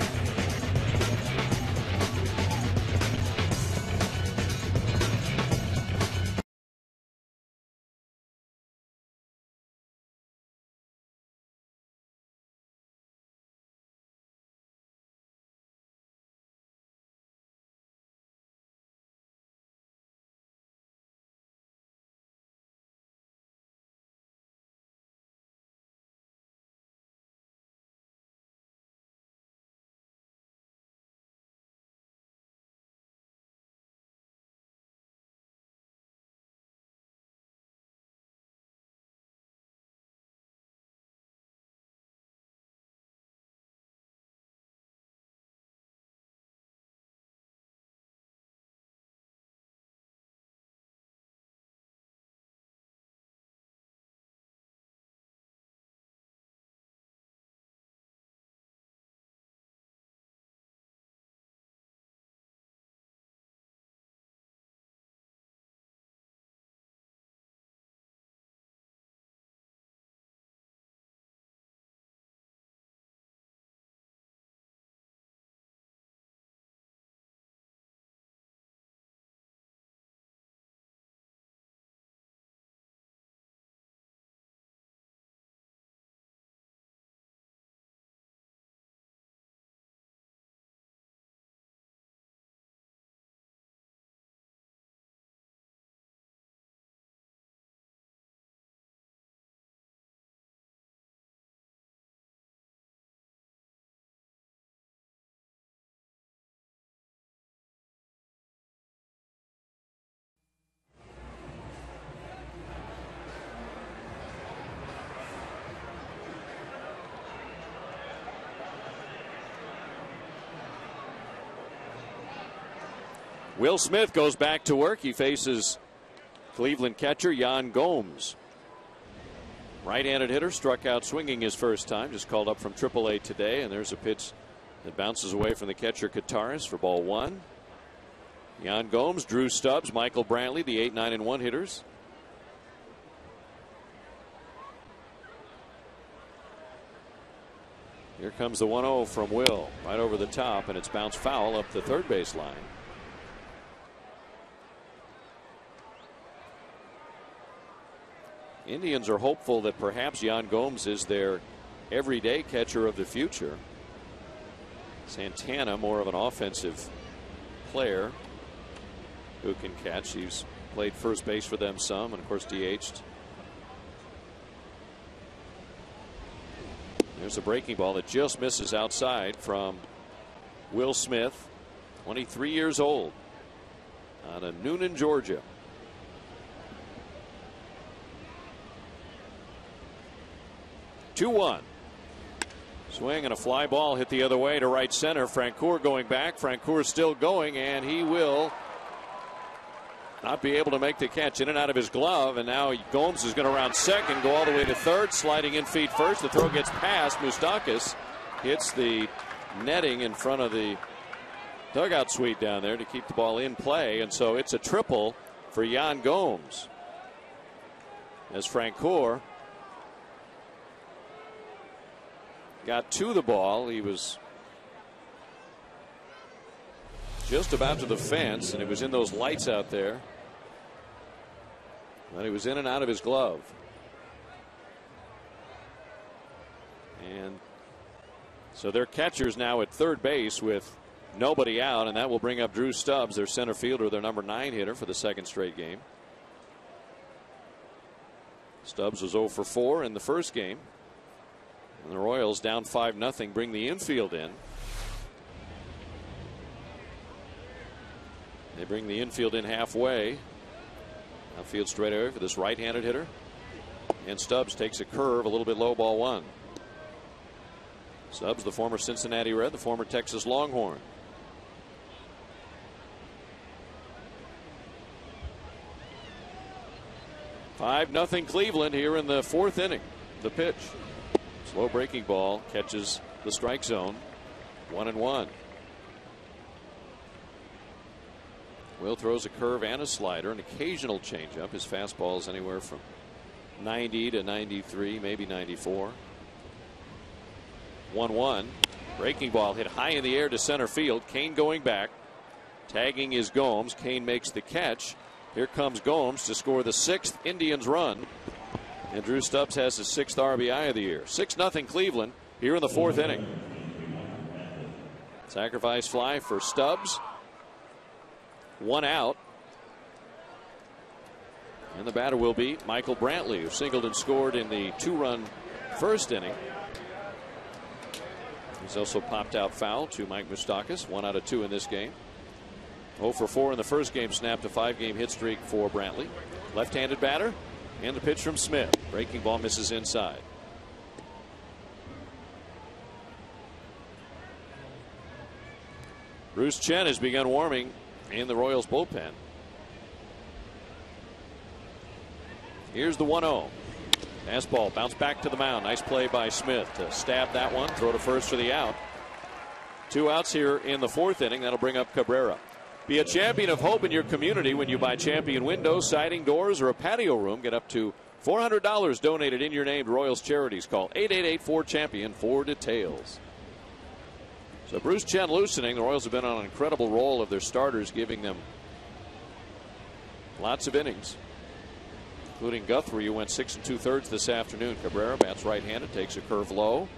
Will Smith goes back to work. He faces Cleveland catcher Yan Gomes. Right-handed hitter, struck out swinging his first time, just called up from AAA today, and there's a pitch that bounces away from the catcher Kataris for ball one. Yan Gomes, Drew Stubbs, Michael Brantley, the 8, 9, and 1 hitters. Here comes the 1-0 from Will, right over the top, and it's bounced foul up the third base line. Indians are hopeful that perhaps Yan Gomes is their everyday catcher of the future. Santana, more of an offensive player who can catch. He's played first base for them some, and of course DH'd. There's a breaking ball that just misses outside from Will Smith, 23 years old, out of Noonan, Georgia. Two one. Swing and a fly ball hit the other way to right center. Francoeur going back. Francoeur still going, and he will not be able to make the catch. In and out of his glove, and now Gomes is going to round second, go all the way to third, sliding in feet first. The throw gets past Moustakas, hits the netting in front of the dugout suite down there to keep the ball in play, and so it's a triple for Yan Gomes. As Francoeur got to the ball, he was just about to the fence, and it was in those lights out there. But he was in and out of his glove. And so their catcher's now at third base with nobody out, and that will bring up Drew Stubbs, their center fielder, their number 9 hitter for the second straight game. Stubbs was 0 for 4 in the first game. And the Royals down 5-0 bring the infield in. They bring the infield in halfway. Outfield straightaway for this right-handed hitter. And Stubbs takes a curve a little bit low, ball one. Stubbs, the former Cincinnati Red, the former Texas Longhorn. "5-0 Cleveland here in the fourth inning. The pitch. Slow breaking ball catches the strike zone. 1-1. Will throws a curve and a slider, an occasional changeup. His fastball is anywhere from 90 to 93, maybe 94. 1-1. Breaking ball hit high in the air to center field. Kane going back. Tagging is Gomes. Kane makes the catch. Here comes Gomes to score the 6th Indians run. And Drew Stubbs has his 6th RBI of the year. 6-0 Cleveland here in the fourth inning. Sacrifice fly for Stubbs. 1 out. And the batter will be Michael Brantley, who singled and scored in the 2-run first inning. He's also popped out foul to Mike Moustakas. 1 out of 2 in this game. 0 for 4 in the first game, snapped a 5-game hit streak for Brantley. Left-handed batter. And the pitch from Smith. Breaking ball misses inside. Bruce Chen has begun warming in the Royals bullpen. Here's the 1-0. Fastball bounced back to the mound. Nice play by Smith to stab that one. Throw to first for the out. 2 outs here in the fourth inning. That'll bring up Cabrera. Be a champion of hope in your community when you buy Champion windows, siding, doors, or a patio room. Get up to $400 donated in your name to Royals charities. Call 888-4CHAMPION for details. So Bruce Chen loosening. The Royals have been on an incredible roll of their starters, giving them lots of innings, including Guthrie, who went 6 2/3 this afternoon. Cabrera bats right-handed, takes a curve low.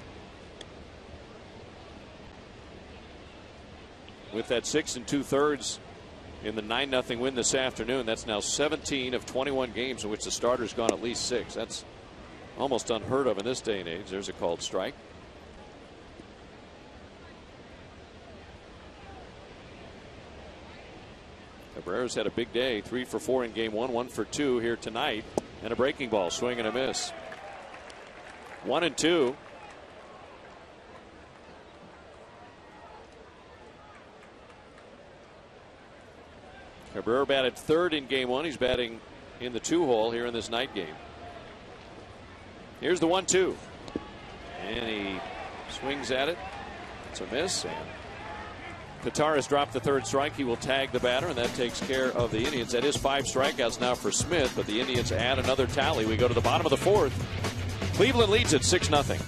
With that 6 2/3 in the 9-0 win this afternoon, that's now 17 of 21 games in which the starter's gone at least 6. That's almost unheard of in this day and age. There's a called strike. Cabrera's had a big day. 3 for 4 in game 1, 1 for 2 here tonight, and a breaking ball, swing and a miss. 1-2. Cabrera batted third in game one. He's batting in the 2-hole here in this night game. Here's the 1-2. And he swings at it. It's a miss. And Tatar has dropped the third strike. He will tag the batter, and that takes care of the Indians. That is 5 strikeouts now for Smith, but the Indians add another tally. We go to the bottom of the 4th. Cleveland leads at 6-0.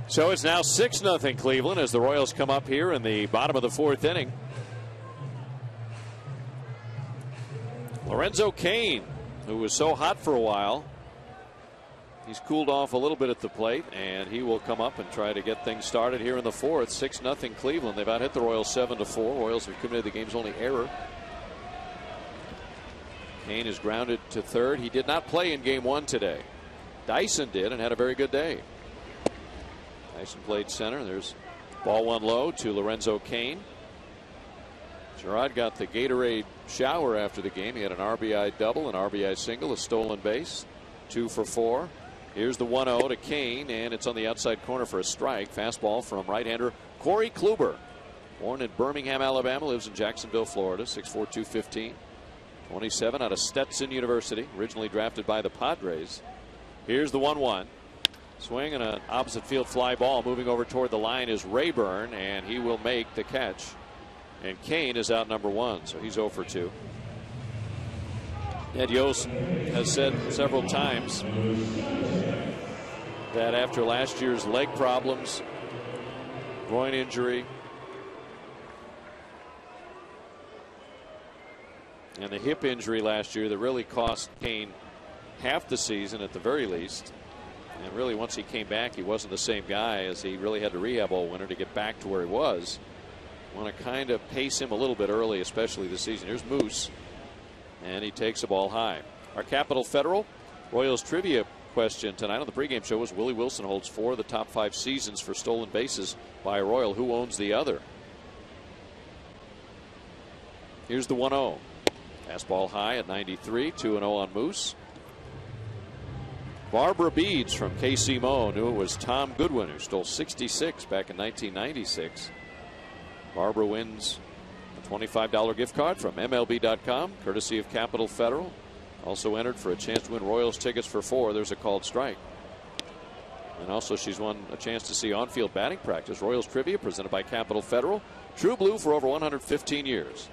So it's now 6-0 Cleveland as the Royals come up here in the bottom of the 4th inning. Lorenzo Cain, who was so hot for a while, he's cooled off a little bit at the plate, and he will come up and try to get things started here in the 4th. 6-0 Cleveland. They've out hit the Royals 7-4. Royals have committed the game's only error. Cain is grounded to third. He did not play in game 1 today. Dyson did and had a very good day. Dyson played center. There's ball 1 low to Lorenzo Cain. Gerard got the Gatorade shower after the game. He had an RBI double, an RBI single, a stolen base. 2 for 4. Here's the 1-0 to Cain, and it's on the outside corner for a strike. Fastball from right-hander Corey Kluber. Born in Birmingham, Alabama, lives in Jacksonville, Florida. 6'4", 215. 27 out of Stetson University. Originally drafted by the Padres. Here's the 1-1. Swing and an opposite field fly ball. Moving over toward the line is Rayburn, and he will make the catch. And Cain is out number 1, so he's 0 for 2. Ed Yost has said several times that after last year's leg problems, groin injury, and the hip injury last year that really cost Cain half the season at the very least. And really, once he came back, he wasn't the same guy, as he really had to rehab all winter to get back to where he was. Want to kind of pace him a little bit early, especially this season. Here's Moose, and he takes the ball high. Our Capital Federal Royals trivia question tonight on the pregame show was: Willie Wilson holds 4 of the top 5 seasons for stolen bases by a Royal. Who owns the other? Here's the 1-0. Fastball high at 93. 2-0 on Moose. Barbara Beads from KC Mo knew it was Tom Goodwin who stole 66 back in 1996. Barbara wins a $25 gift card from MLB.com, courtesy of Capital Federal. Also entered for a chance to win Royals tickets for 4. There's a called strike. And also she's won a chance to see on-field batting practice. Royals trivia presented by Capital Federal. True Blue for over 115 years.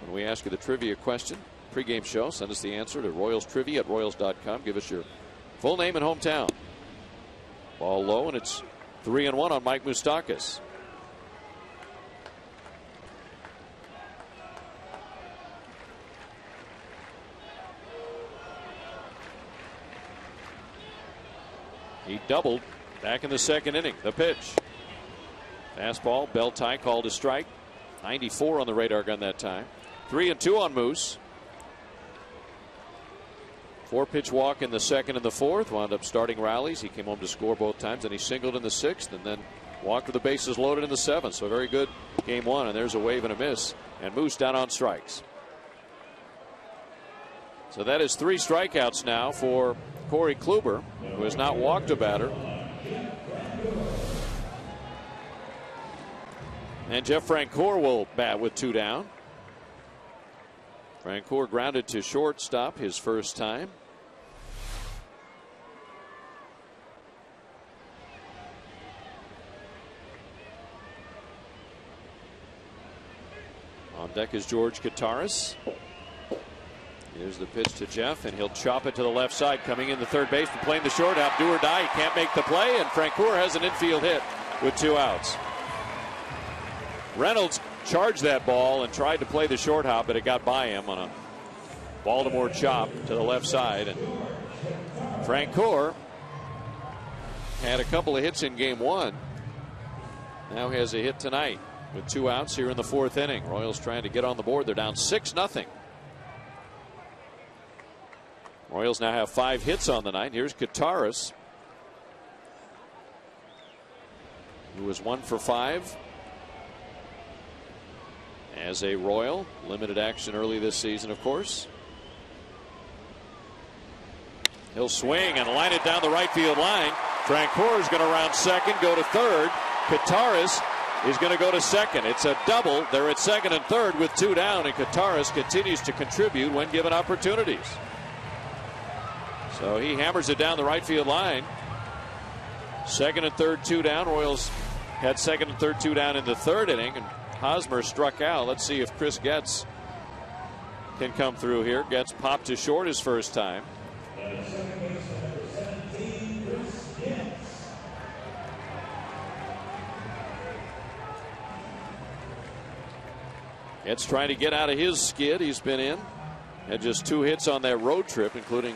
When we ask you the trivia question, pregame show, send us the answer to royalstrivia@royals.com. Give us your full name and hometown. Ball low, and it's 3-1 on Mike Moustakas. He doubled back in the second inning. The pitch. Fastball, belt tie, called a strike. 94 on the radar gun that time. 3-2 on Moose. 4-pitch walk in the second and the fourth. Wound up starting rallies. He came home to score both times, and he singled in the sixth, and then walked with the bases loaded in the seventh. So a very good game one, and there's a wave and a miss. And Moose down on strikes. So that is 3 strikeouts now for Corey Kluber, who has not walked a batter. And Jeff Francoeur will bat with 2 down. Francoeur grounded to shortstop his first time. On deck is George Kataris. Here's the pitch to Jeff, and he'll chop it to the left side. Coming in the third baseman, playing the shortstop, do or die. He can't make the play, and Francoeur has an infield hit with 2 outs. Reynolds charged that ball and tried to play the short hop, but it got by him on a Baltimore chop to the left side. And Francoeur had a couple of hits in game one. Now has a hit tonight with 2 outs here in the 4th inning. Royals trying to get on the board. They're down 6-0. Royals now have 5 hits on the night. Here's Kataris, who was 1 for 5 as a Royal. Limited action early this season, of course. He'll swing and line it down the right field line. Francoeur is going to round second, go to third. Kataris is going to go to second. It's a double. They're at second and third with 2 down, and Kataris continues to contribute when given opportunities. So he hammers it down the right field line. Second and third, 2 down. Royals had second and third, 2 down in the 3rd inning, and Hosmer struck out. Let's see if Chris Getz can come through here. Getz popped to short his first time. Getz trying to get out of his skid. He's been in. Had just 2 hits on that road trip, including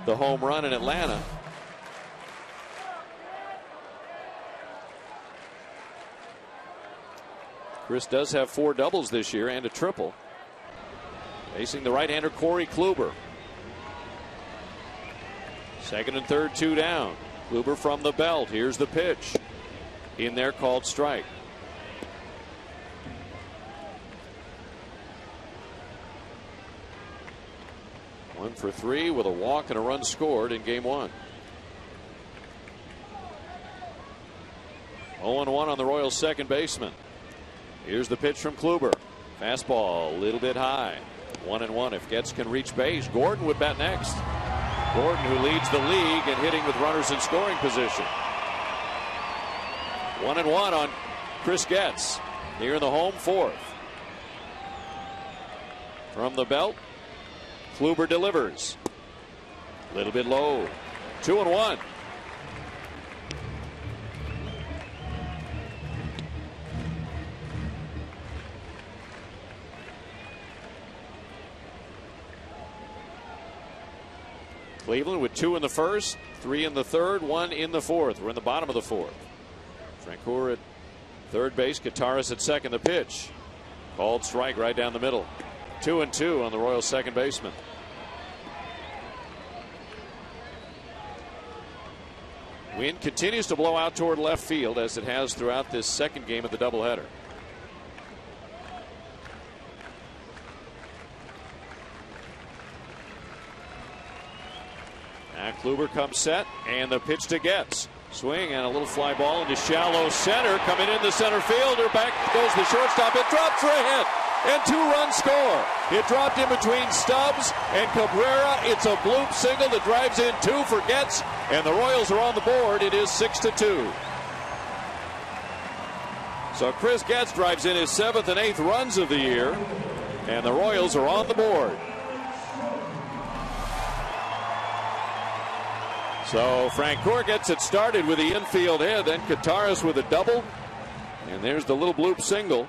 the home run in Atlanta. Chris does have 4 doubles this year and a triple. Facing the right-hander Corey Kluber. Second and third, 2 down. Kluber from the belt. Here's the pitch. In there, called strike. One for 3 with a walk and a run scored in game 1. 0-1 on the Royals' second baseman. Here's the pitch from Kluber. Fastball a little bit high. 1-1. If Getz can reach base, Gordon would bat next. Gordon, who leads the league in hitting with runners in scoring position. 1-1 on Chris Getz here in the home 4th. From the belt, Kluber delivers. A little bit low. 2-1. Cleveland with 2 in the first, 3 in the third, 1 in the fourth. We're in the bottom of the 4th. Francoeur at third base, Kataris at second. The pitch. Called strike right down the middle. 2-2 on the Royals' second baseman. Wind continues to blow out toward left field, as it has throughout this second game of the doubleheader. Now Kluber comes set, and the pitch to Getz. Swing and a little fly ball into shallow center. Coming into center fielder. Back goes the shortstop. It drops for a hit. And 2-run score. It dropped in between Stubbs and Cabrera. It's a bloop single that drives in 2 for Getz. And the Royals are on the board. It is 6-2. So Chris Getz drives in his 7th and 8th runs of the year. And the Royals are on the board. So Francoeur gets it started with the infield hit, then Kataris with a double, and there's the little bloop single.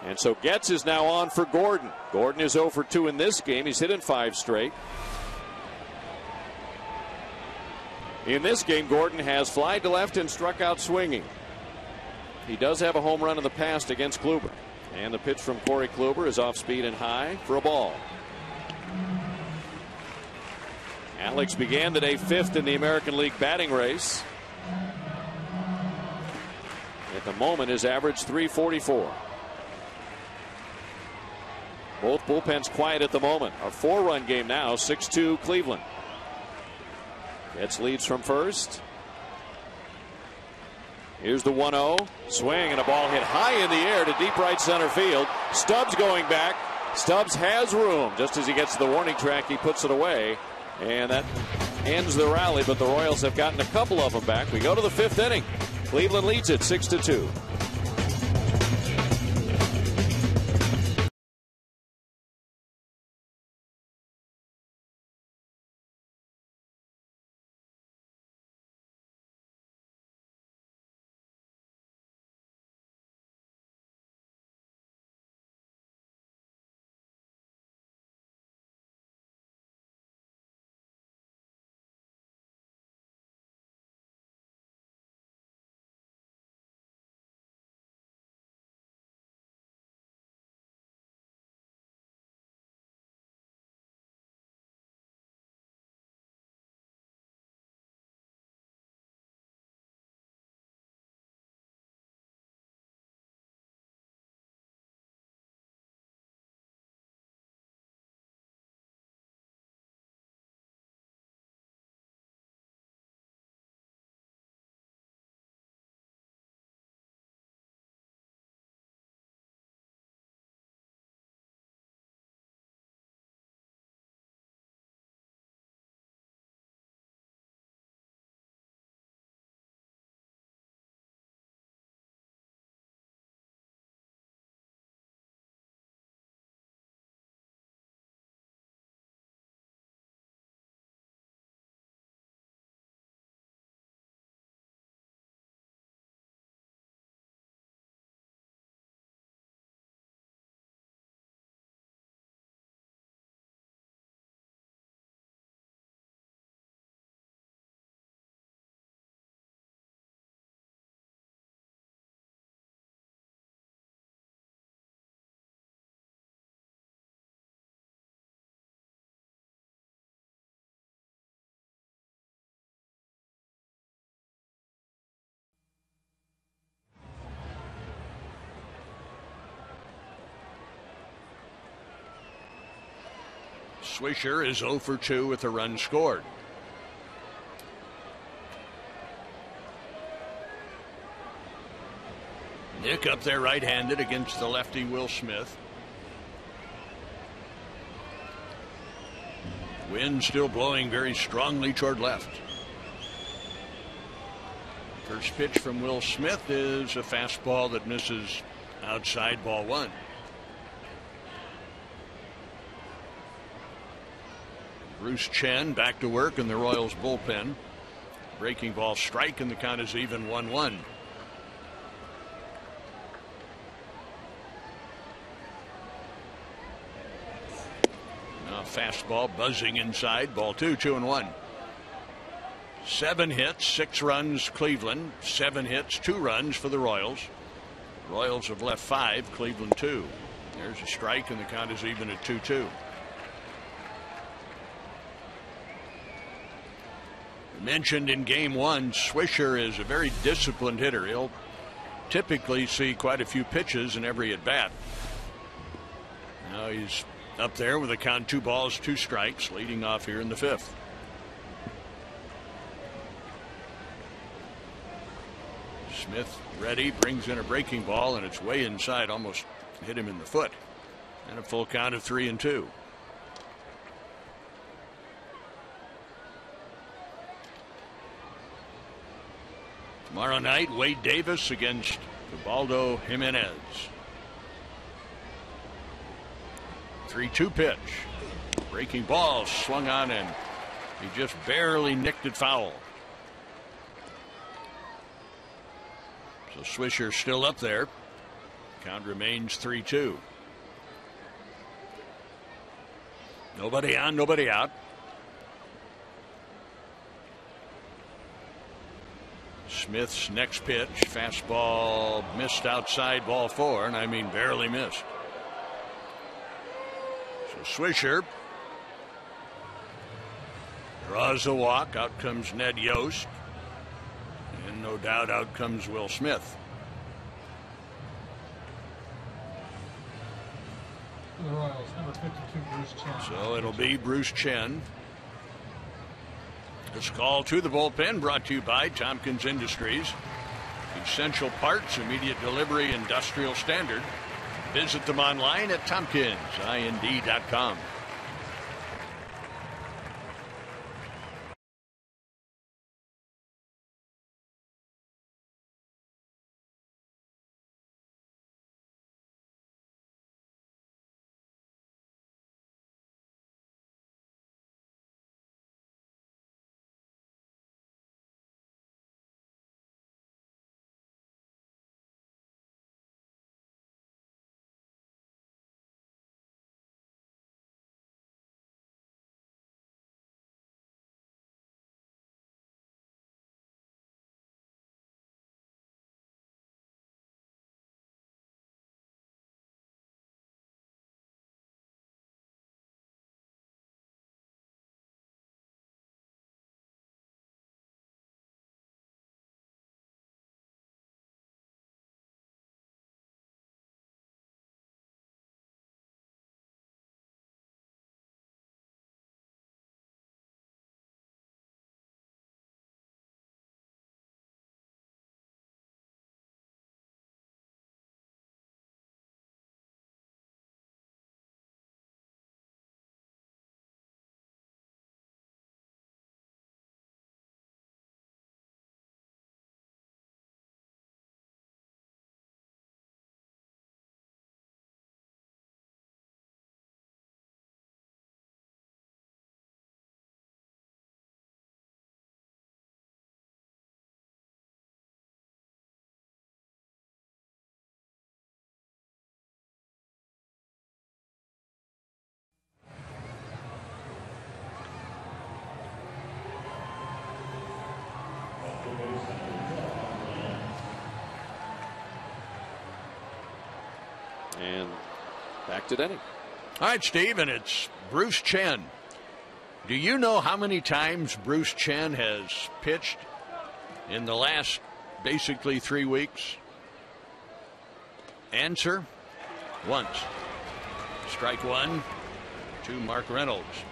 And so Getz is now on for Gordon. Gordon is 0 for 2 in this game. He's hit in 5 straight. In this game, Gordon has flied to left and struck out swinging. He does have a home run in the past against Kluber. And the pitch from Corey Kluber is off speed and high for a ball. Alex began the day 5th in the American League batting race. At the moment, his average .344. Both bullpens quiet at the moment. A 4-run game now, 6-2 Cleveland. Betts leads from first. Here's the 1-0. Swing and a ball hit high in the air to deep right center field. Stubbs going back. Stubbs has room. Just as he gets to the warning track, he puts it away. And that ends the rally, but the Royals have gotten a couple of them back. We go to the 5th inning. Cleveland leads it 6-2. Swisher is 0 for 2 with a run scored. Nick up there right-handed against the lefty Will Smith. Wind still blowing very strongly toward left. First pitch from Will Smith is a fastball that misses outside, ball 1. Bruce Chen back to work in the Royals bullpen. Breaking ball strike, and the count is even 1-1. Now fastball buzzing inside, ball 2, 2-1. 7 hits, 6 runs Cleveland, 7 hits, 2 runs for the Royals. Royals have left 5, Cleveland 2. There's a strike, and the count is even at 2-2. Mentioned in game 1, Swisher is a very disciplined hitter. He'll typically see quite a few pitches in every at bat. Now he's up there with a count 2 balls, 2 strikes, leading off here in the 5th. Smith ready, brings in a breaking ball, and it's way inside, almost hit him in the foot. And a full count of 3-2. Tomorrow night, Wade Davis against Ubaldo Jimenez. 3-2 pitch. Breaking ball swung on, and he just barely nicked it foul. So Swisher still up there. Count remains 3-2. Nobody on, nobody out. Smith's next pitch, fastball missed outside, ball 4, and I mean barely missed. So Swisher draws a walk. Out comes Ned Yost, and no doubt out comes Will Smith. The Royals, number 52, Bruce Chen. So it'll be Bruce Chen. This call to the bullpen brought to you by Tompkins Industries. Essential parts, immediate delivery, industrial standard. Visit them online at tompkinsind.com. And back to Denny. All right, Steve, and it's Bruce Chen. Do you know how many times Bruce Chen has pitched in the last basically 3 weeks? Answer: once. Strike one to Mark Reynolds.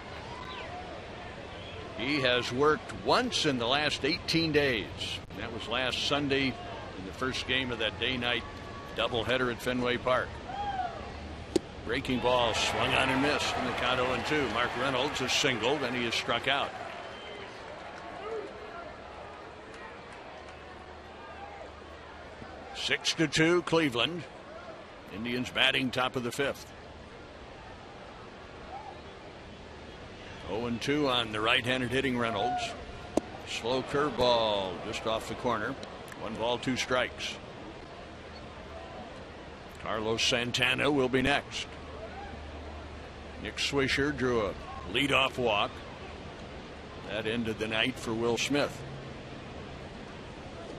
He has worked once in the last 18 days. That was last Sunday in the first game of that day-night doubleheader at Fenway Park. Breaking ball swung on and missed in the count 0-2. Mark Reynolds has singled and he has struck out. Six to 2 Cleveland. Indians batting top of the 5th. 0-2 on the right-handed hitting Reynolds. Slow curveball just off the corner. 1 ball, 2 strikes. Carlos Santana will be next. Nick Swisher drew a leadoff walk. That ended the night for Will Smith.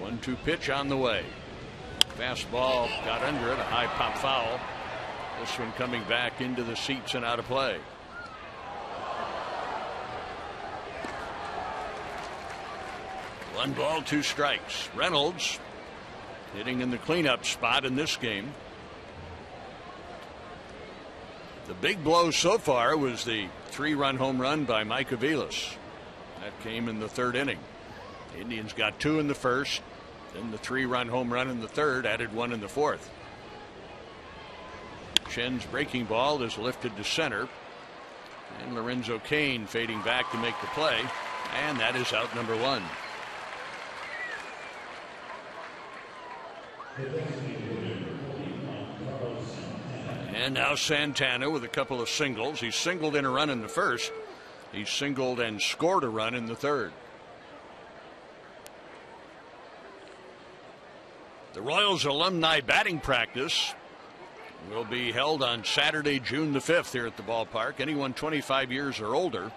1-2 pitch on the way. Fastball got under it, a high pop foul. This one coming back into the seats and out of play. One ball, 2 strikes. Reynolds hitting in the cleanup spot in this game. The big blow so far was the 3-run home run by Mike Aviles. That came in the 3rd inning. The Indians got 2 in the 1st. Then the 3-run home run in the 3rd, added 1 in the 4th. Chen's breaking ball is lifted to center. And Lorenzo Cain fading back to make the play. And that is out number 1. And now Santana with a couple of singles. He singled in a run in the 1st. He singled and scored a run in the 3rd. The Royals alumni batting practice will be held on Saturday, June the 5th here at the ballpark. Anyone 25 years or older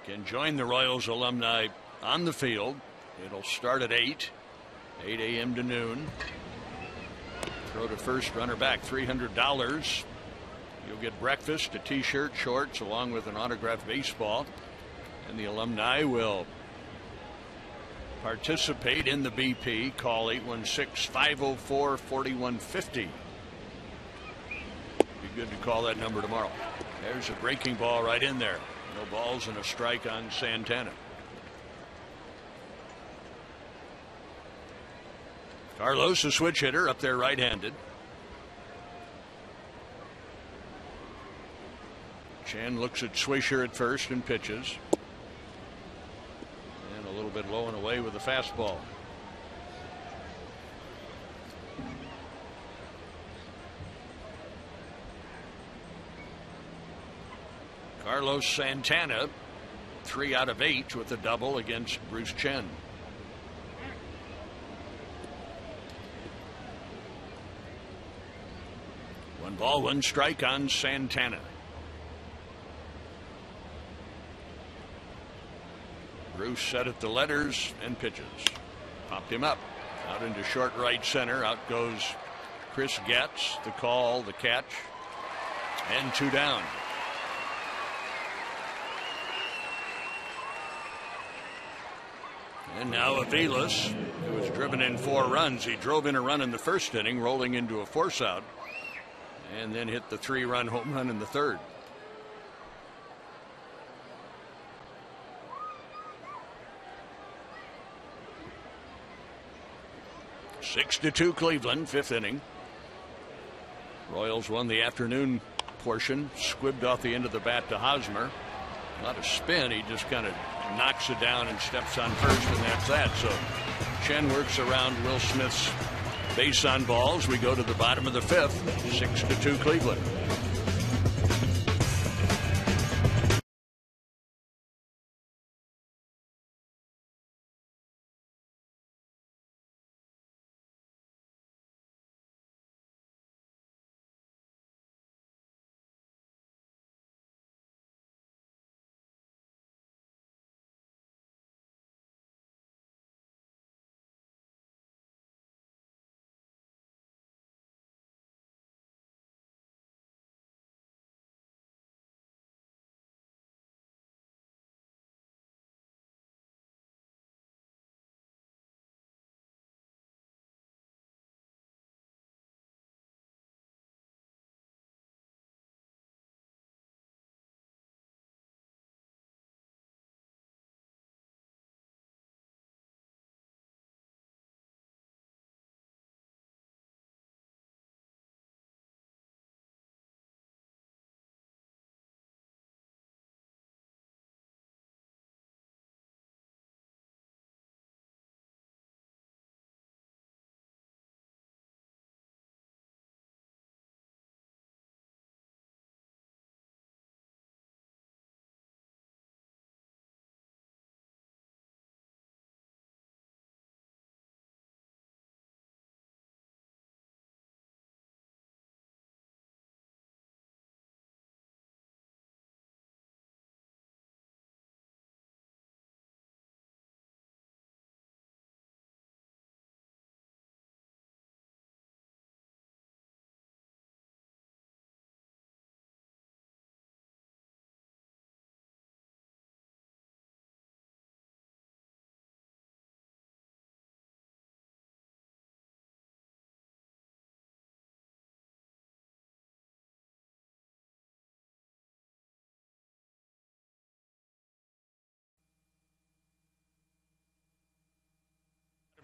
can join the Royals alumni on the field. It'll start at 8 a.m. to noon. Throw to first, runner back, $300. You'll get breakfast, a t-shirt, shorts, along with an autographed baseball. And the alumni will participate in the BP. Call 816-504-4150. Be good to call that number tomorrow. There's a breaking ball right in there. No balls and a strike on Santana. Carlos, a switch hitter, up there right-handed. Chen looks at Swisher at first and pitches. And a little bit low and away with the fastball. Carlos Santana, 3 out of 8 with a double against Bruce Chen. One ball, one strike on Santana. Bruce set at the letters and pitches. Popped him up. Out into short right center. Out goes Chris Getz. The call, the catch. And 2 down. And now Aviles, who has driven in 4 runs. He drove in a run in the first inning, rolling into a force out. And then hit the 3-run home run in the third. Six to 2 Cleveland, 5th inning. Royals won the afternoon portion. Squibbed off the end of the bat to Hosmer. Not a spin. He just kind of knocks it down and steps on first, and that's that. So Chen works around Will Smith's base on balls. We go to the bottom of the 5th. 6 to 2 Cleveland.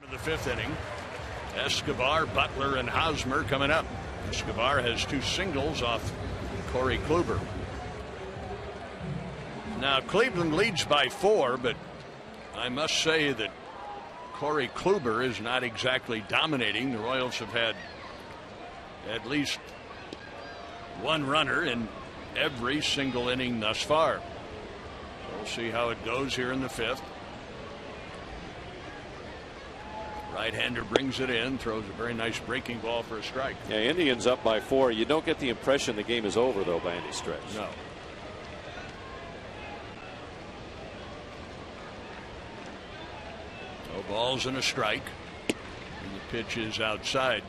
The 5th inning. Escobar, Butler, and Hosmer coming up. Escobar has 2 singles off Corey Kluber. Now Cleveland leads by 4, but I must say that Corey Kluber is not exactly dominating. The Royals have had at least 1 runner in every single inning thus far. So we'll see how it goes here in the 5th. Right-hander brings it in, throws a very nice breaking ball for a strike. Yeah, Indians up by 4. You don't get the impression the game is over, though, by any stretch. No. balls and a strike. And the pitch is outside.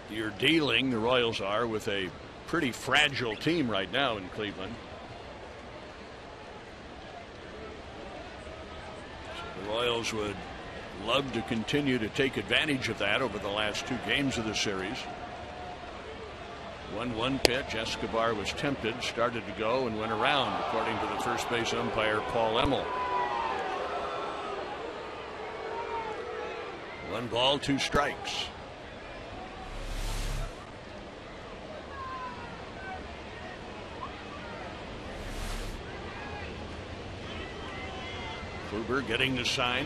You're dealing, the Royals are, with a pretty fragile team right now in Cleveland. So the Royals would love to continue to take advantage of that over the last 2 games of the series. 1-1 pitch. Escobar was tempted, started to go, and went around, according to the first base umpire, Paul Emmel. 1 ball, 2 strikes. Kluber getting the sign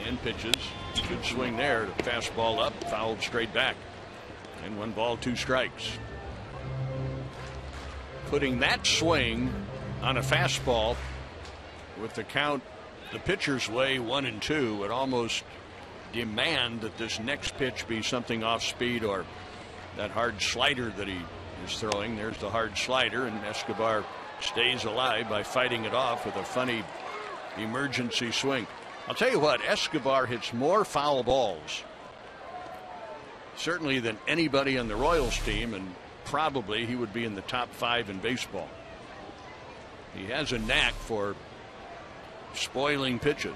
and pitches. Good swing there. Fastball up, fouled straight back. And 1 ball, 2 strikes. Putting that swing on a fastball with the count the pitcher's way 1-2 would almost demand that this next pitch be something off speed or that hard slider that he is throwing. There's the hard slider, and Escobar stays alive by fighting it off with a funny emergency swing. I'll tell you what, Escobar hits more foul balls certainly than anybody on the Royals team, and probably he would be in the top 5 in baseball. He has a knack for spoiling pitches,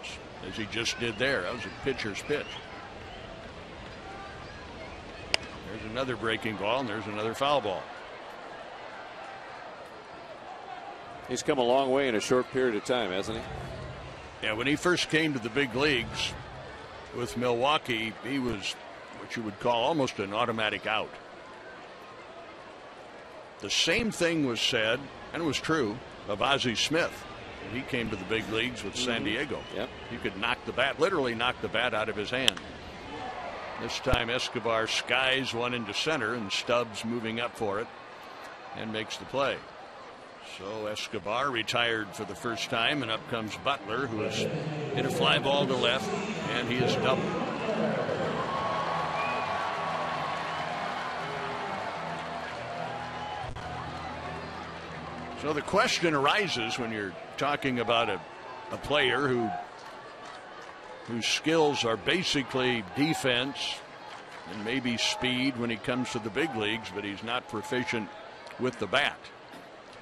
as he just did there. That was a pitcher's pitch. There's another breaking ball, and there's another foul ball. He's come a long way in a short period of time, hasn't he? Yeah, when he first came to the big leagues with Milwaukee, he was what you would call almost an automatic out. The same thing was said, and it was true, of Ozzie Smith when he came to the big leagues with San Diego. Yep. He could knock the bat, literally knock the bat out of his hand. This time Escobar skies one into center, and Stubbs moving up for it and makes the play. So Escobar retired for the first time, and up comes Butler, who has hit a fly ball to left, and he is doubled. So the question arises when you're talking about a player whose skills are basically defense and maybe speed when he comes to the big leagues, but he's not proficient with the bat.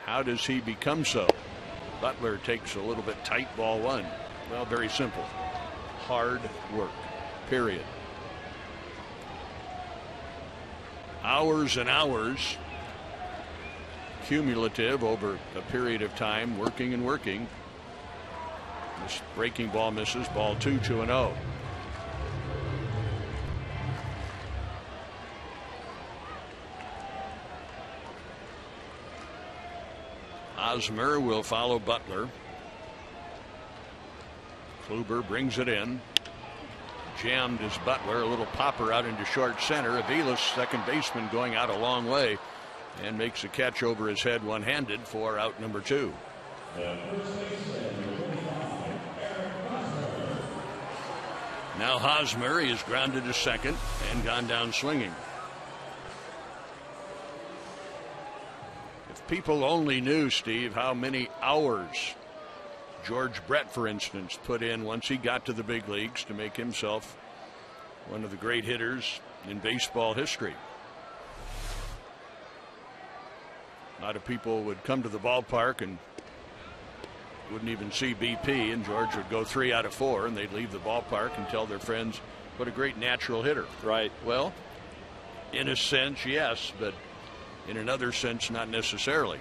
How does he become so? Butler takes a little bit tight, ball 1. Well, very simple. Hard work, period. Hours and hours, cumulative over a period of time, working and working. This breaking ball misses, ball 2, 2-0. Hosmer will follow Butler. Kluber brings it in. Jammed is Butler. A little popper out into short center. Aviles, second baseman, going out a long way and makes a catch over his head one-handed for out number 2. Now Hosmer, he is grounded to second and gone down swinging. People only knew, Steve, how many hours George Brett, for instance, put in once he got to the big leagues to make himself one of the great hitters in baseball history. A lot of people would come to the ballpark and wouldn't even see BP, and George would go 3 out of 4, and they'd leave the ballpark and tell their friends what a great natural hitter. Right. Well, in a sense, yes, but in another sense, not necessarily.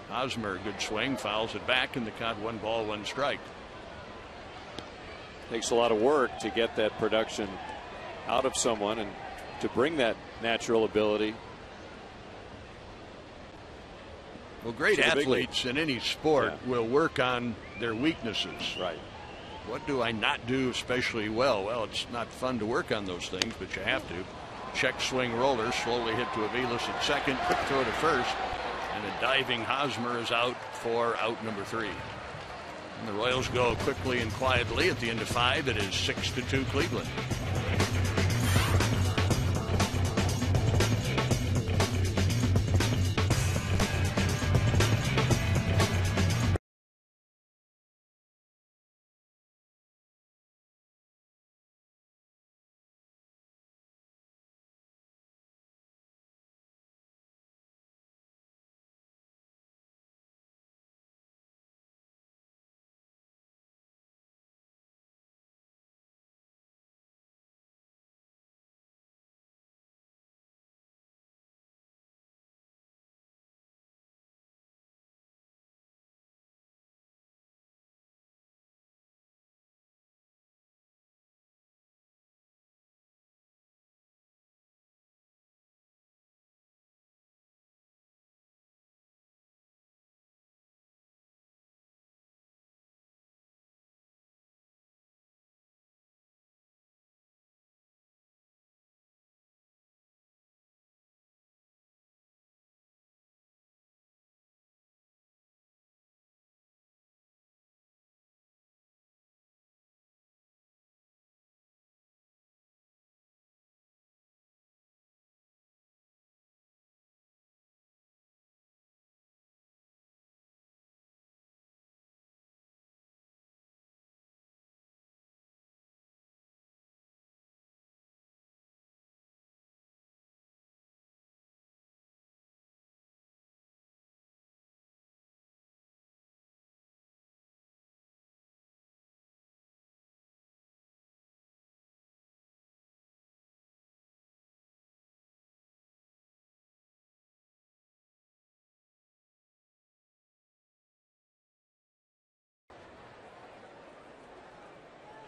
Hosmer, good swing, fouls it back, and the count 1 ball, 1 strike. Takes a lot of work to get that production out of someone and to bring that natural ability. Well, great athletes in any sport will work on their weaknesses. Right. What do I not do especially well? Well, it's not fun to work on those things, but you have to. Check swing roller, slowly hit to Aviles at second, quick throw to first, and a diving Hosmer is out for out number 3. And the Royals go quickly and quietly at the end of 5. It is 6-2 Cleveland.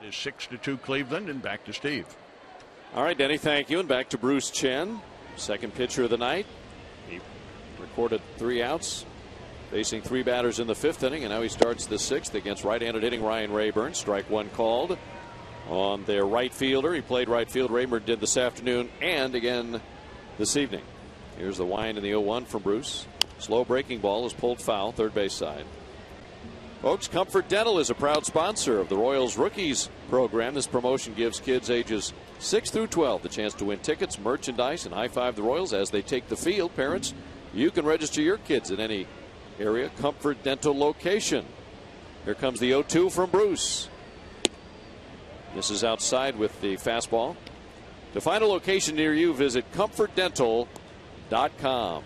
is 6-2 Cleveland, and back to Steve. All right, Denny, thank you. And back to Bruce Chen, second pitcher of the night. He recorded 3 outs, facing 3 batters in the 5th inning, and now he starts the 6th against right-handed hitting Ryan Rayburn. Strike 1 called on their right fielder. He played right field. Rayburn did this afternoon and again this evening. Here's the wind in the 0-1 from Bruce. Slow breaking ball is pulled foul, third base side. Folks, Comfort Dental is a proud sponsor of the Royals Rookies program. This promotion gives kids ages 6 through 12 the chance to win tickets, merchandise, and high-five the Royals as they take the field. Parents, you can register your kids in any area Comfort Dental location. Here comes the 0-2 from Bruce. This is outside with the fastball. To find a location near you, visit comfortdental.com.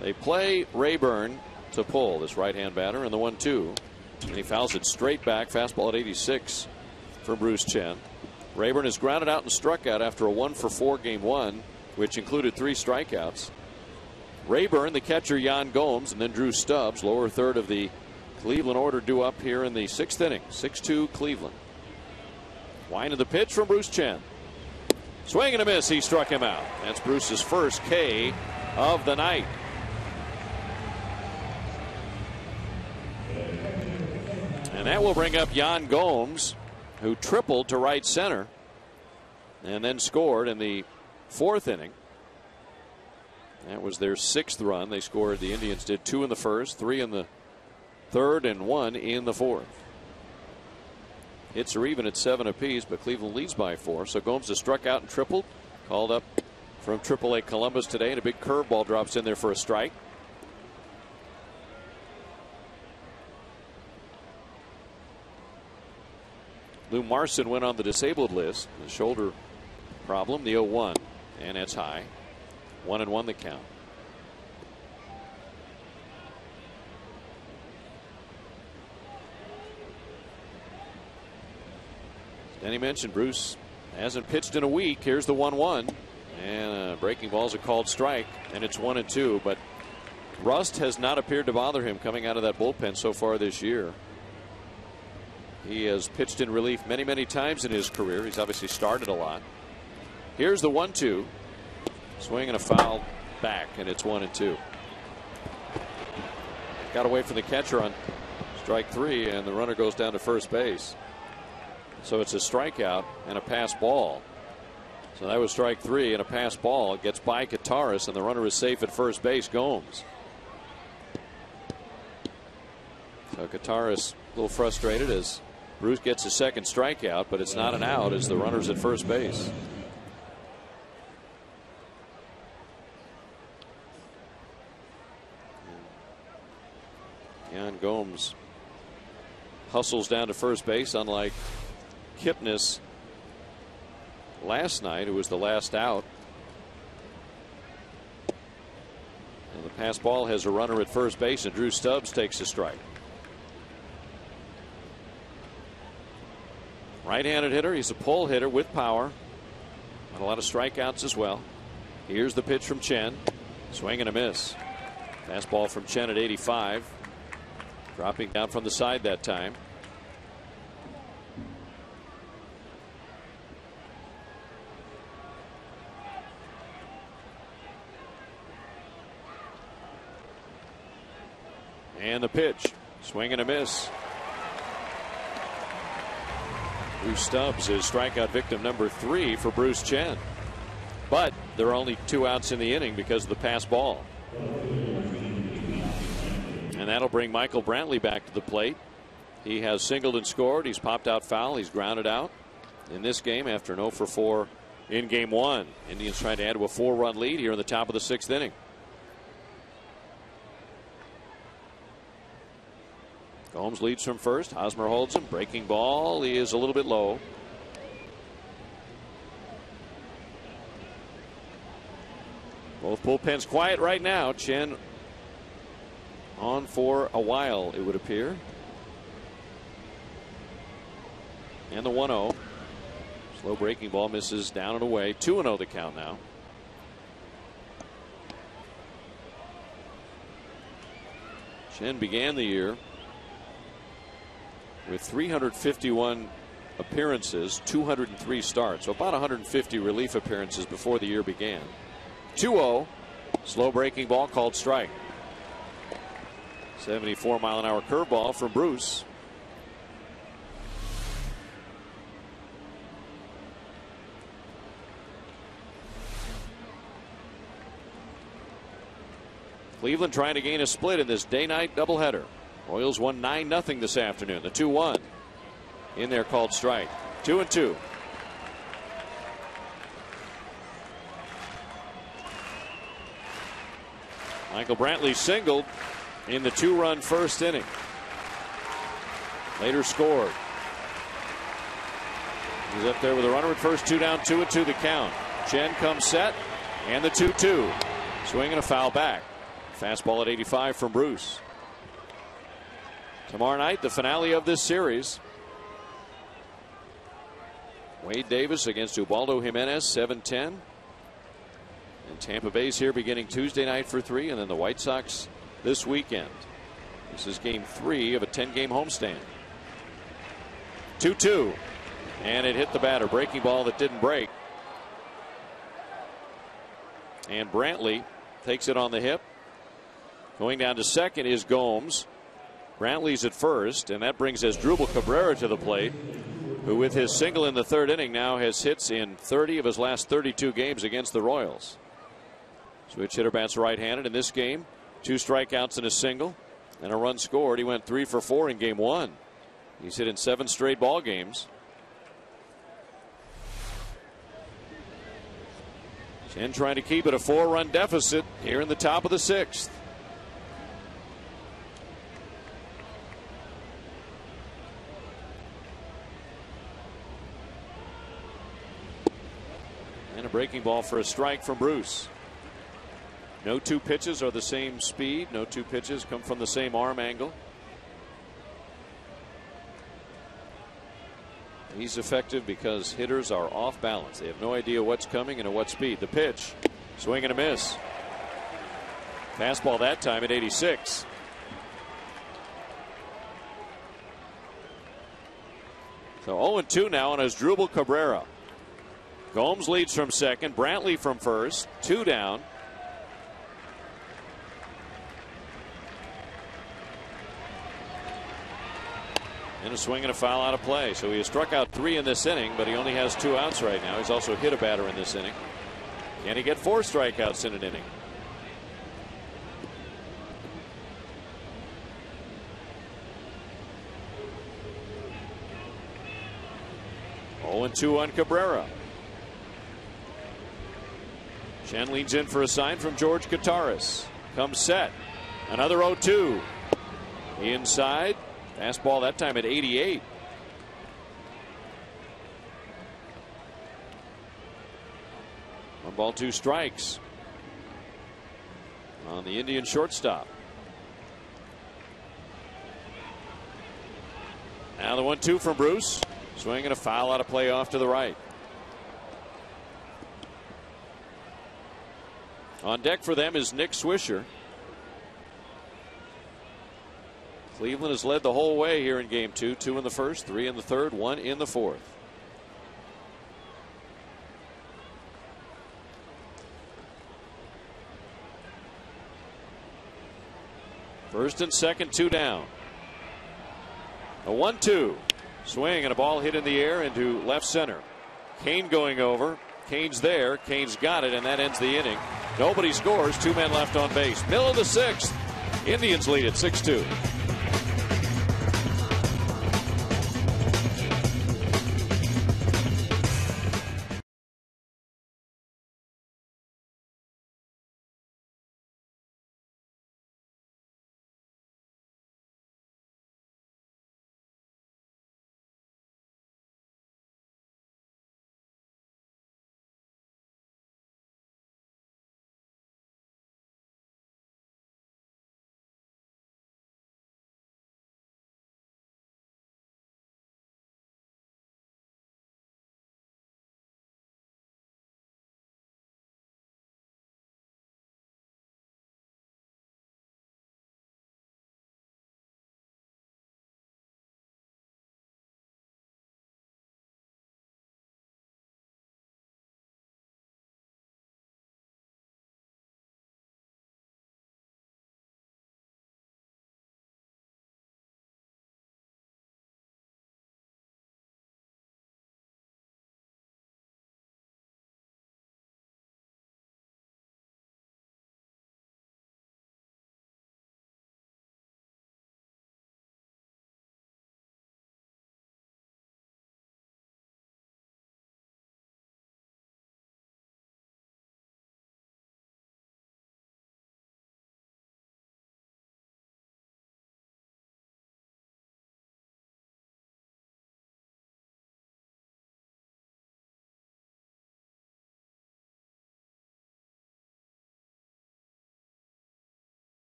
They play Rayburn to pull, this right-hand batter, and the 1-2. And he fouls it straight back. Fastball at 86 for Bruce Chen. Rayburn is grounded out and struck out after a 1-for-4 game 1, which included 3 strikeouts. Rayburn, the catcher Jan Gomes, and then Drew Stubbs, lower third of the Cleveland order, due up here in the 6th inning. 6-2 Cleveland. Wind of the pitch from Bruce Chen. Swing and a miss. He struck him out. That's Bruce's first K of the night. And that will bring up Jan Gomes, who tripled to right center and then scored in the 4th inning. That was their 6th run. They scored, the Indians did 2 in the 1st, 3 in the 3rd, and 1 in the 4th. Hits are even at 7 apiece, but Cleveland leads by 4. So Gomes has struck out and tripled. Called up from AAA Columbus today, and a big curveball drops in there for a strike. Lou Marson went on the disabled list. The shoulder problem, the 0-1, and it's high. 1-1 the count. As Denny mentioned, Bruce hasn't pitched in a week. Here's the 1-1, and breaking ball's a called strike, and it's 1-2. But rust has not appeared to bother him coming out of that bullpen so far this year. He has pitched in relief many, many times in his career. He's obviously started a lot. Here's the 1-2. Swing and a foul back, and it's 1-2. Got away from the catcher on strike 3, and the runner goes down to first base. So it's a strikeout and a pass ball. So that was strike 3 and a pass ball. It gets by Kataris, and the runner is safe at first base, Gomes. So Kataris a little frustrated as Bruce gets his 2nd strikeout, but it's not an out as the runner's at first base. Jan Gomes hustles down to first base, unlike Kipnis last night, who was the last out. And the pass ball has a runner at first base, and Drew Stubbs takes a strike. Right-handed hitter. He's a pull hitter with power. And a lot of strikeouts as well. Here's the pitch from Chen. Swing and a miss. Fastball from Chen at 85. Dropping down from the side that time. And the pitch. Swing and a miss. Drew Stubbs is strikeout victim number 3 for Bruce Chen. But there are only 2 outs in the inning because of the pass ball. And that'll bring Michael Brantley back to the plate. He has singled and scored. He's popped out foul. He's grounded out in this game after an 0-for-4 in game 1. Indians trying to add to a 4-run lead here in the top of the 6th inning. Gomes leads from first. Hosmer holds him. Breaking ball. He is a little bit low. Both bullpens quiet right now. Chen on for a while, it would appear. And the 1-0. Slow breaking ball misses down and away. 2-0 the count now. Chen began the year with 351 appearances, 203 starts, so about 150 relief appearances before the year began. 2-0, slow breaking ball called strike. 74-mile-an-hour curveball from Bruce. Cleveland trying to gain a split in this day-night doubleheader. Royals won 9-0 this afternoon. The 2-1 in there called strike. 2-2. Michael Brantley singled in the 2-run first inning. Later scored. He's up there with a runner at first, 2 down, 2-2 the count. Chen comes set, and the 2-2. Swing and a foul back. Fastball at 85 from Bruce. Tomorrow night, the finale of this series. Wade Davis against Ubaldo Jimenez, 7-10. And Tampa Bay's here beginning Tuesday night for 3, and then the White Sox this weekend. This is game 3 of a 10-game homestand. 2-2. And it hit the batter. Breaking ball that didn't break. And Brantley takes it on the hip. Going down to second is Gomes. Brantley's at first, and that brings Asdrubal Cabrera to the plate, who with his single in the 3rd inning now has hits in 30 of his last 32 games against the Royals. Switch hitter bats right-handed in this game. 2 strikeouts and a single and a run scored. He went 3 for 4 in game 1. He's hit in 7 straight ball games. Chen trying to keep it a 4-run deficit here in the top of the 6th. And a breaking ball for a strike from Bruce. No 2 pitches are the same speed. No 2 pitches come from the same arm angle. He's effective because hitters are off balance. They have no idea what's coming and at what speed. The pitch, swing and a miss. Fastball that time at 86. So 0-2 now on Asdrubal Cabrera. Gomes leads from second. Brantley from first. 2 down. And a swing and a foul out of play. So he has struck out 3 in this inning, but he only has 2 outs right now. He's also hit a batter in this inning. Can he get 4 strikeouts in an inning? Oh, 2 on Cabrera. Chen leans in for a sign from George Kataris. Comes set. Another 0-2. Inside. Fastball that time at 88. One ball, 2 strikes on the Indian shortstop. Now the 1-2 from Bruce. Swing and a foul out of play off to the right. On deck for them is Nick Swisher. Cleveland has led the whole way here in game 2. 2 in the first, 3 in the third, 1 in the fourth. First and second, 2 down. A 1-2. Swing and a ball hit in the air into left center. Kane going over. Kane's there. Kane's got it, and that ends the inning. Nobody scores. 2 men left on base. Middle of the 6th. Indians lead at 6-2.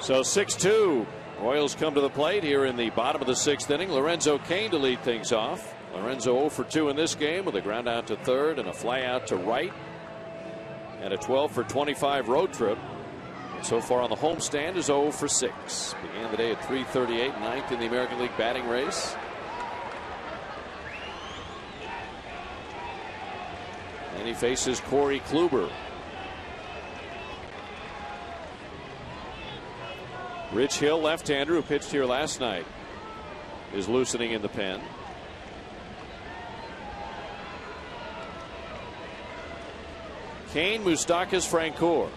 So 6-2. Royals come to the plate here in the bottom of the 6th inning. Lorenzo Cain to lead things off. Lorenzo 0 for 2 in this game with a ground out to third and a fly out to right. And a 12 for 25 road trip. And so far on the homestand is 0 for 6. Began the day at 338, ninth in the American League batting race. And he faces Corey Kluber. Rich Hill, left-hander, who pitched here last night, is loosening in the pen. Cain, Moustakas, Francoeur.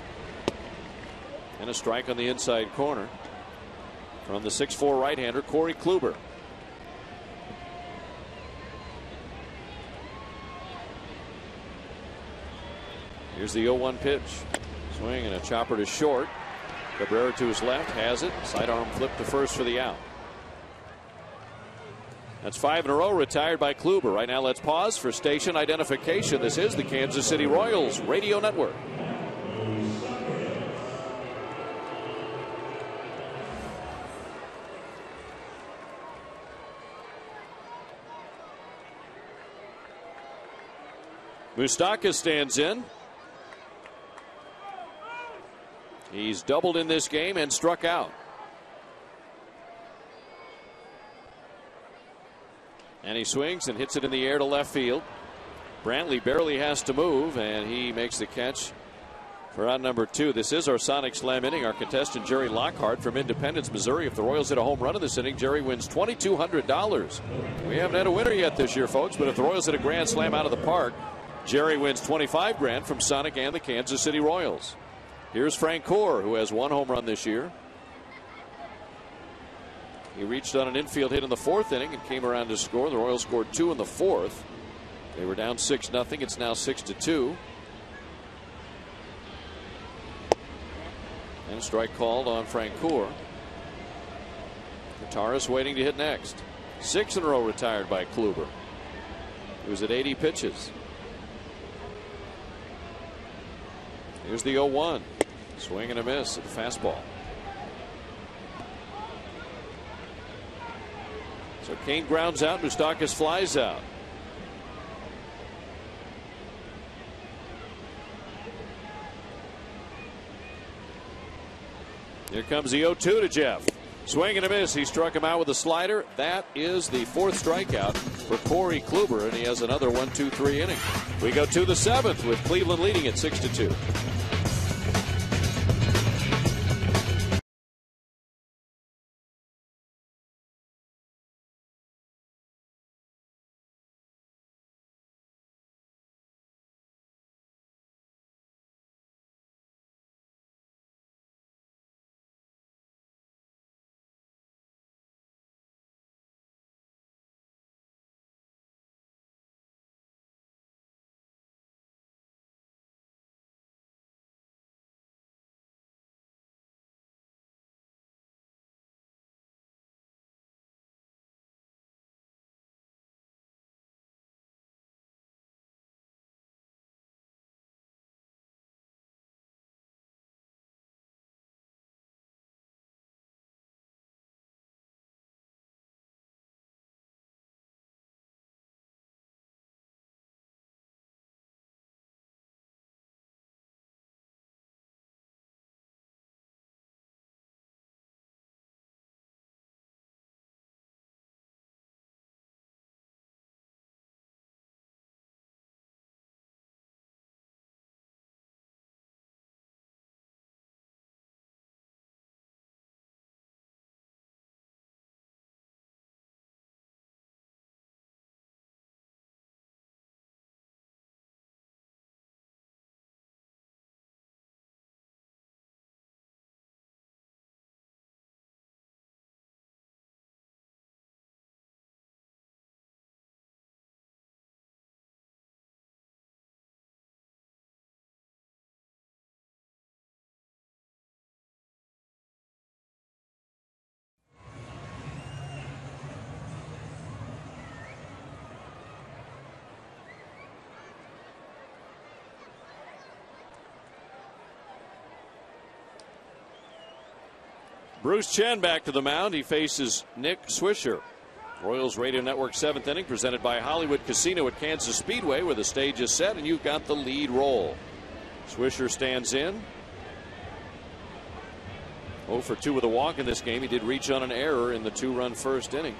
And a strike on the inside corner from the 6'4" right-hander, Corey Kluber. Here's the 0-1 pitch. Swing and a chopper to short. Cabrera to his left, has it. Sidearm flip to first for the out. That's 5 in a row retired by Kluber. Right now, let's pause for station identification. This is the Kansas City Royals Radio Network. Moustakas stands in. He's doubled in this game and struck out. And he swings and hits it in the air to left field. Brantley barely has to move, and he makes the catch for out number 2. This is our Sonic Slam inning. Our contestant, Jerry Lockhart from Independence, Missouri. If the Royals hit a home run in this inning, Jerry wins $2,200. We haven't had a winner yet this year, folks, but if the Royals hit a grand slam out of the park, Jerry wins $25 grand from Sonic and the Kansas City Royals. Here's Francoeur, who has 1 home run this year. He reached on an infield hit in the 4th inning and came around to score. The Royals scored 2 in the 4th. They were down 6-0. It's now 6-2. And a strike called on Francoeur. Guitarist waiting to hit next. 6 in a row retired by Kluber. He was at 80 pitches. Here's the 0-1. Swing and a miss at the fastball. So Cain grounds out. Moustakas flies out. Here comes the 0-2 to Jeff. Swing and a miss. He struck him out with a slider. That is the 4th strikeout for Corey Kluber, and he has another 1-2-3 inning. We go to the 7th with Cleveland leading at 6-2. Bruce Chen back to the mound. He faces Nick Swisher. Royals Radio Network 7th inning presented by Hollywood Casino at Kansas Speedway, where the stage is set and you've got the lead role. Swisher stands in. 0 for 2 with a walk in this game. He did reach on an error in the 2-run first inning.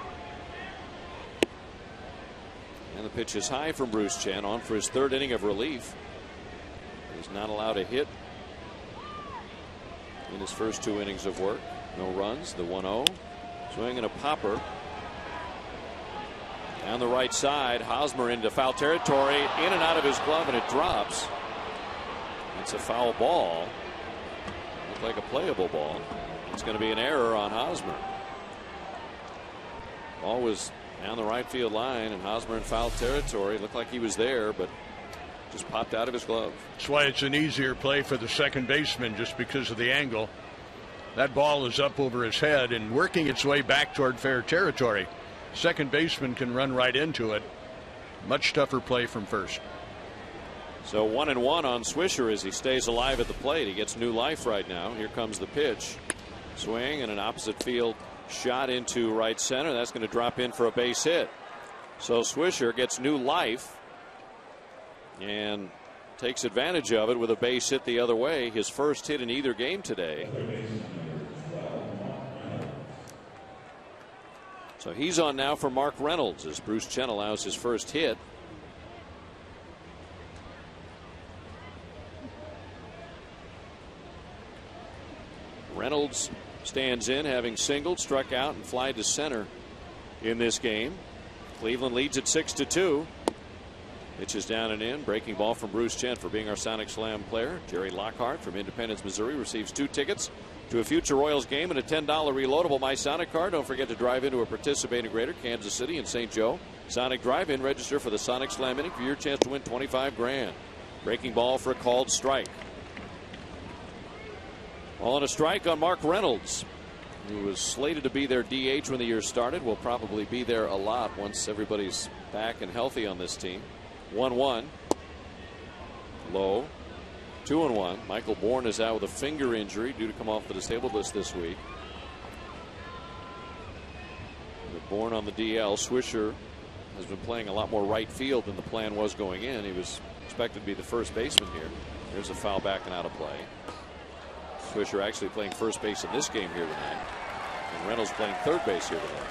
And the pitch is high from Bruce Chen, on for his 3rd inning of relief. He's not allowed a hit in his first 2 innings of work. No runs. The 1-0. Swing and a popper. Down the right side, Hosmer into foul territory, in and out of his glove, and it drops. It's a foul ball. Looked like a playable ball. It's going to be an error on Hosmer. Ball was down the right field line, and Hosmer in foul territory. Looked like he was there, but just popped out of his glove. That's why it's an easier play for the second baseman, just because of the angle. That ball is up over his head and working its way back toward fair territory. Second baseman can run right into it. Much tougher play from first. So 1-1 on Swisher as he stays alive at the plate. He gets new life right now. Here comes the pitch. Swing and an opposite field shot into right center. That's going to drop in for a base hit. So Swisher gets new life and takes advantage of it with a base hit the other way. His first hit in either game today. So he's on now for Mark Reynolds as Bruce Chen allows his first hit. Reynolds stands in, having singled, struck out, and fly to center in this game. Cleveland leads at 6-2. Pitch is down and in. Breaking ball from Bruce Chen for being our Sonic Slam player. Jerry Lockhart from Independence, Missouri receives 2 tickets to a future Royals game and a $10 reloadable My Sonic card. Don't forget to drive into a participating Greater Kansas City and St. Joe Sonic Drive-In. Register for the Sonic Slam inning for your chance to win $25 grand. Breaking ball for a called strike. Ball and a strike on Mark Reynolds, who was slated to be their DH when the year started. Will probably be there a lot once everybody's back and healthy on this team. 1-1. Low. 2-1. Michael Bourne is out with a finger injury due to come off the disabled list this week. With Bourne on the DL, Swisher has been playing a lot more right field than the plan was going in. He was expected to be the first baseman here. There's a foul back and out of play. Swisher actually playing first base in this game here tonight. And Reynolds playing third base here tonight.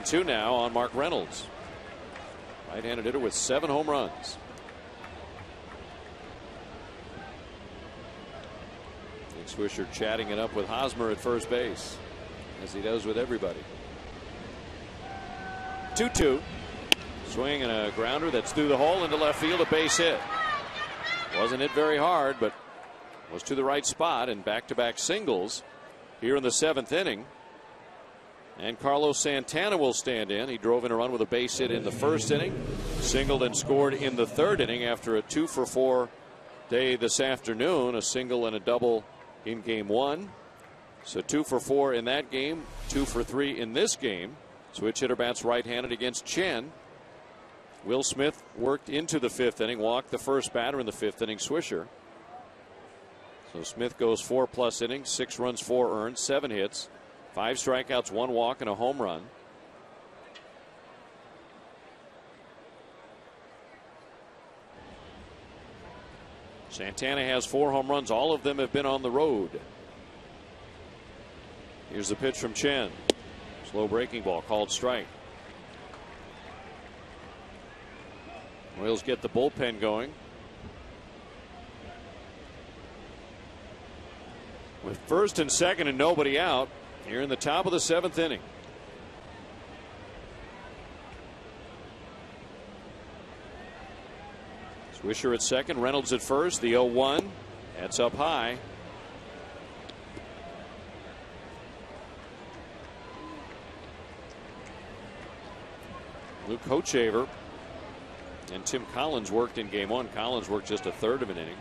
2-2 now on Mark Reynolds. Right-handed hitter with 7 home runs. Nick Swisher chatting it up with Hosmer at first base, as he does with everybody. 2-2. Swing and a grounder that's through the hole into left field, a base hit. Wasn't hit very hard, but was to the right spot, and back-to-back singles here in the 7th inning. And Carlos Santana will stand in. He drove in a run with a base hit in the 1st inning, singled and scored in the 3rd inning after a 2-for-4 day this afternoon, a single and a double in game 1. So 2-for-4 in that game, 2-for-3 in this game. Switch hitter bats right-handed against Chen. Will Smith worked into the 5th inning, walked the first batter in the 5th inning, Swisher. So Smith goes 4+ innings, 6 runs, 4 earned, 7 hits, 5 strikeouts, 1 walk, and a home run. Santana has 4 home runs. All of them have been on the road. Here's the pitch from Chen. Slow breaking ball, called strike. Royals get the bullpen going. With first and second and nobody out here in the top of the 7th inning. Swisher at second, Reynolds at first. The 0-1. That's up high. Luke Hochevar and Tim Collins worked in game 1. Collins worked just a 1/3 of an inning.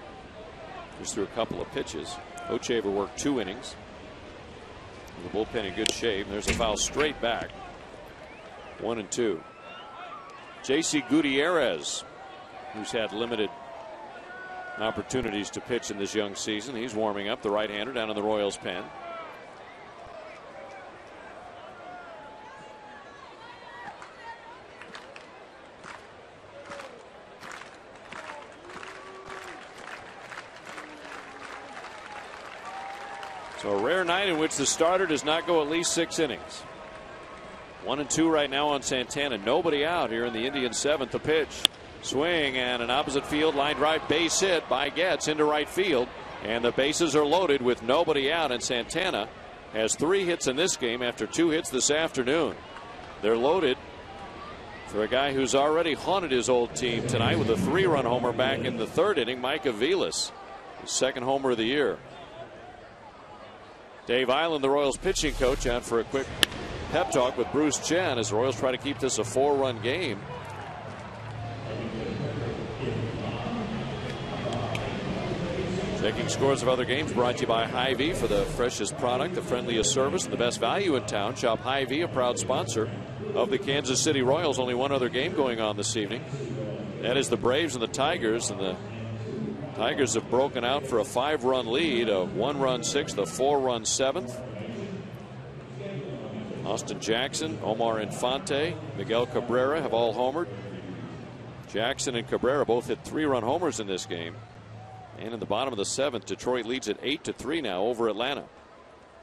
Just threw a couple of pitches. Hochevar worked 2 innings. The bullpen in good shape. There's a foul straight back. 1-2. J.C. Gutierrez, who's had limited opportunities to pitch in this young season. He's warming up, the right-hander down in the Royals pen. So a rare night in which the starter does not go at least 6 innings. 1-2 right now on Santana. Nobody out here in the Indians' 7th. The pitch. Swing and an opposite field line drive, base hit by Getz into right field. And the bases are loaded with nobody out. And Santana has 3 hits in this game after 2 hits this afternoon. They're loaded for a guy who's already haunted his old team tonight with a 3-run homer back in the 3rd inning, Mike Aviles, his 2nd homer of the year. Dave Island, the Royals pitching coach, out for a quick pep talk with Bruce Chen as the Royals try to keep this a 4-run game. Checking scores of other games brought to you by Hy-Vee. For the freshest product, the friendliest service, and the best value in town, shop Hy-Vee, a proud sponsor of the Kansas City Royals. Only one other game going on this evening. That is the Braves and the Tigers. And the Tigers have broken out for a 5-run lead, a 1-run 6th, a 4-run 7th. Austin Jackson, Omar Infante, Miguel Cabrera have all homered. Jackson and Cabrera both hit 3-run homers in this game. And in the bottom of the 7th, Detroit leads at 8-3 now over Atlanta.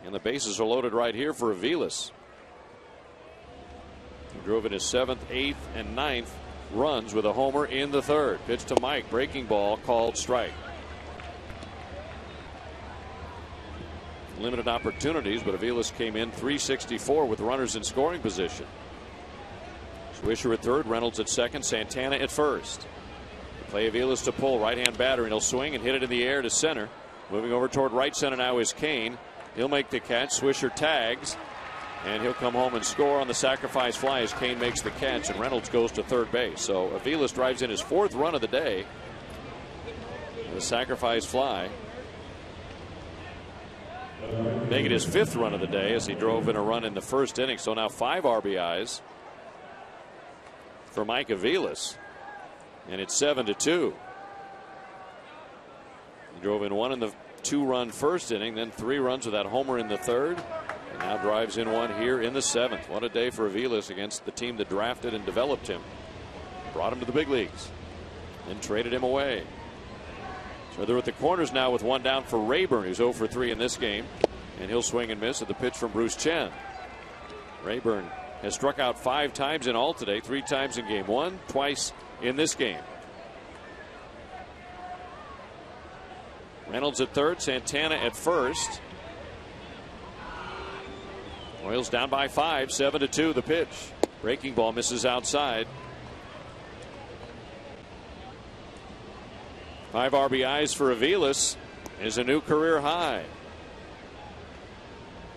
And the bases are loaded right here for Aviles. He drove in his 7th, 8th, and 9th runs with a homer in the 3rd. Pitch to Mike, breaking ball, called strike. Limited opportunities, but Aviles came in .364 with runners in scoring position. Swisher at 3rd, Reynolds at 2nd, Santana at 1st. Play Aviles to pull, right-hand batter, and he'll swing and hit it in the air to center. Moving over toward right center now is Kane. He'll make the catch. Swisher tags, and he'll come home and score on the sacrifice fly as Kane makes the catch, and Reynolds goes to 3rd base. So Aviles drives in his 4th run of the day. The sacrifice fly, making it his 5th run of the day as he drove in a run in the 1st inning. So now 5 RBIs for Mike Aviles. And it's 7-2. He drove in 1 in the 2-run 1st inning, then 3 runs with that homer in the 3rd, and now drives in 1 here in the 7th. What a day for Aviles against the team that drafted and developed him, brought him to the big leagues, and traded him away. So they're at the corners now with 1 down for Rayburn, who's 0 for 3 in this game, and he'll swing and miss at the pitch from Bruce Chen. Rayburn has struck out 5 times in all today, 3 times in game 1, twice in this game. Reynolds at 3rd, Santana at 1st. Royals down by 5, 7-2 the pitch. Breaking ball misses outside. 5 RBIs for Aviles is a new career high.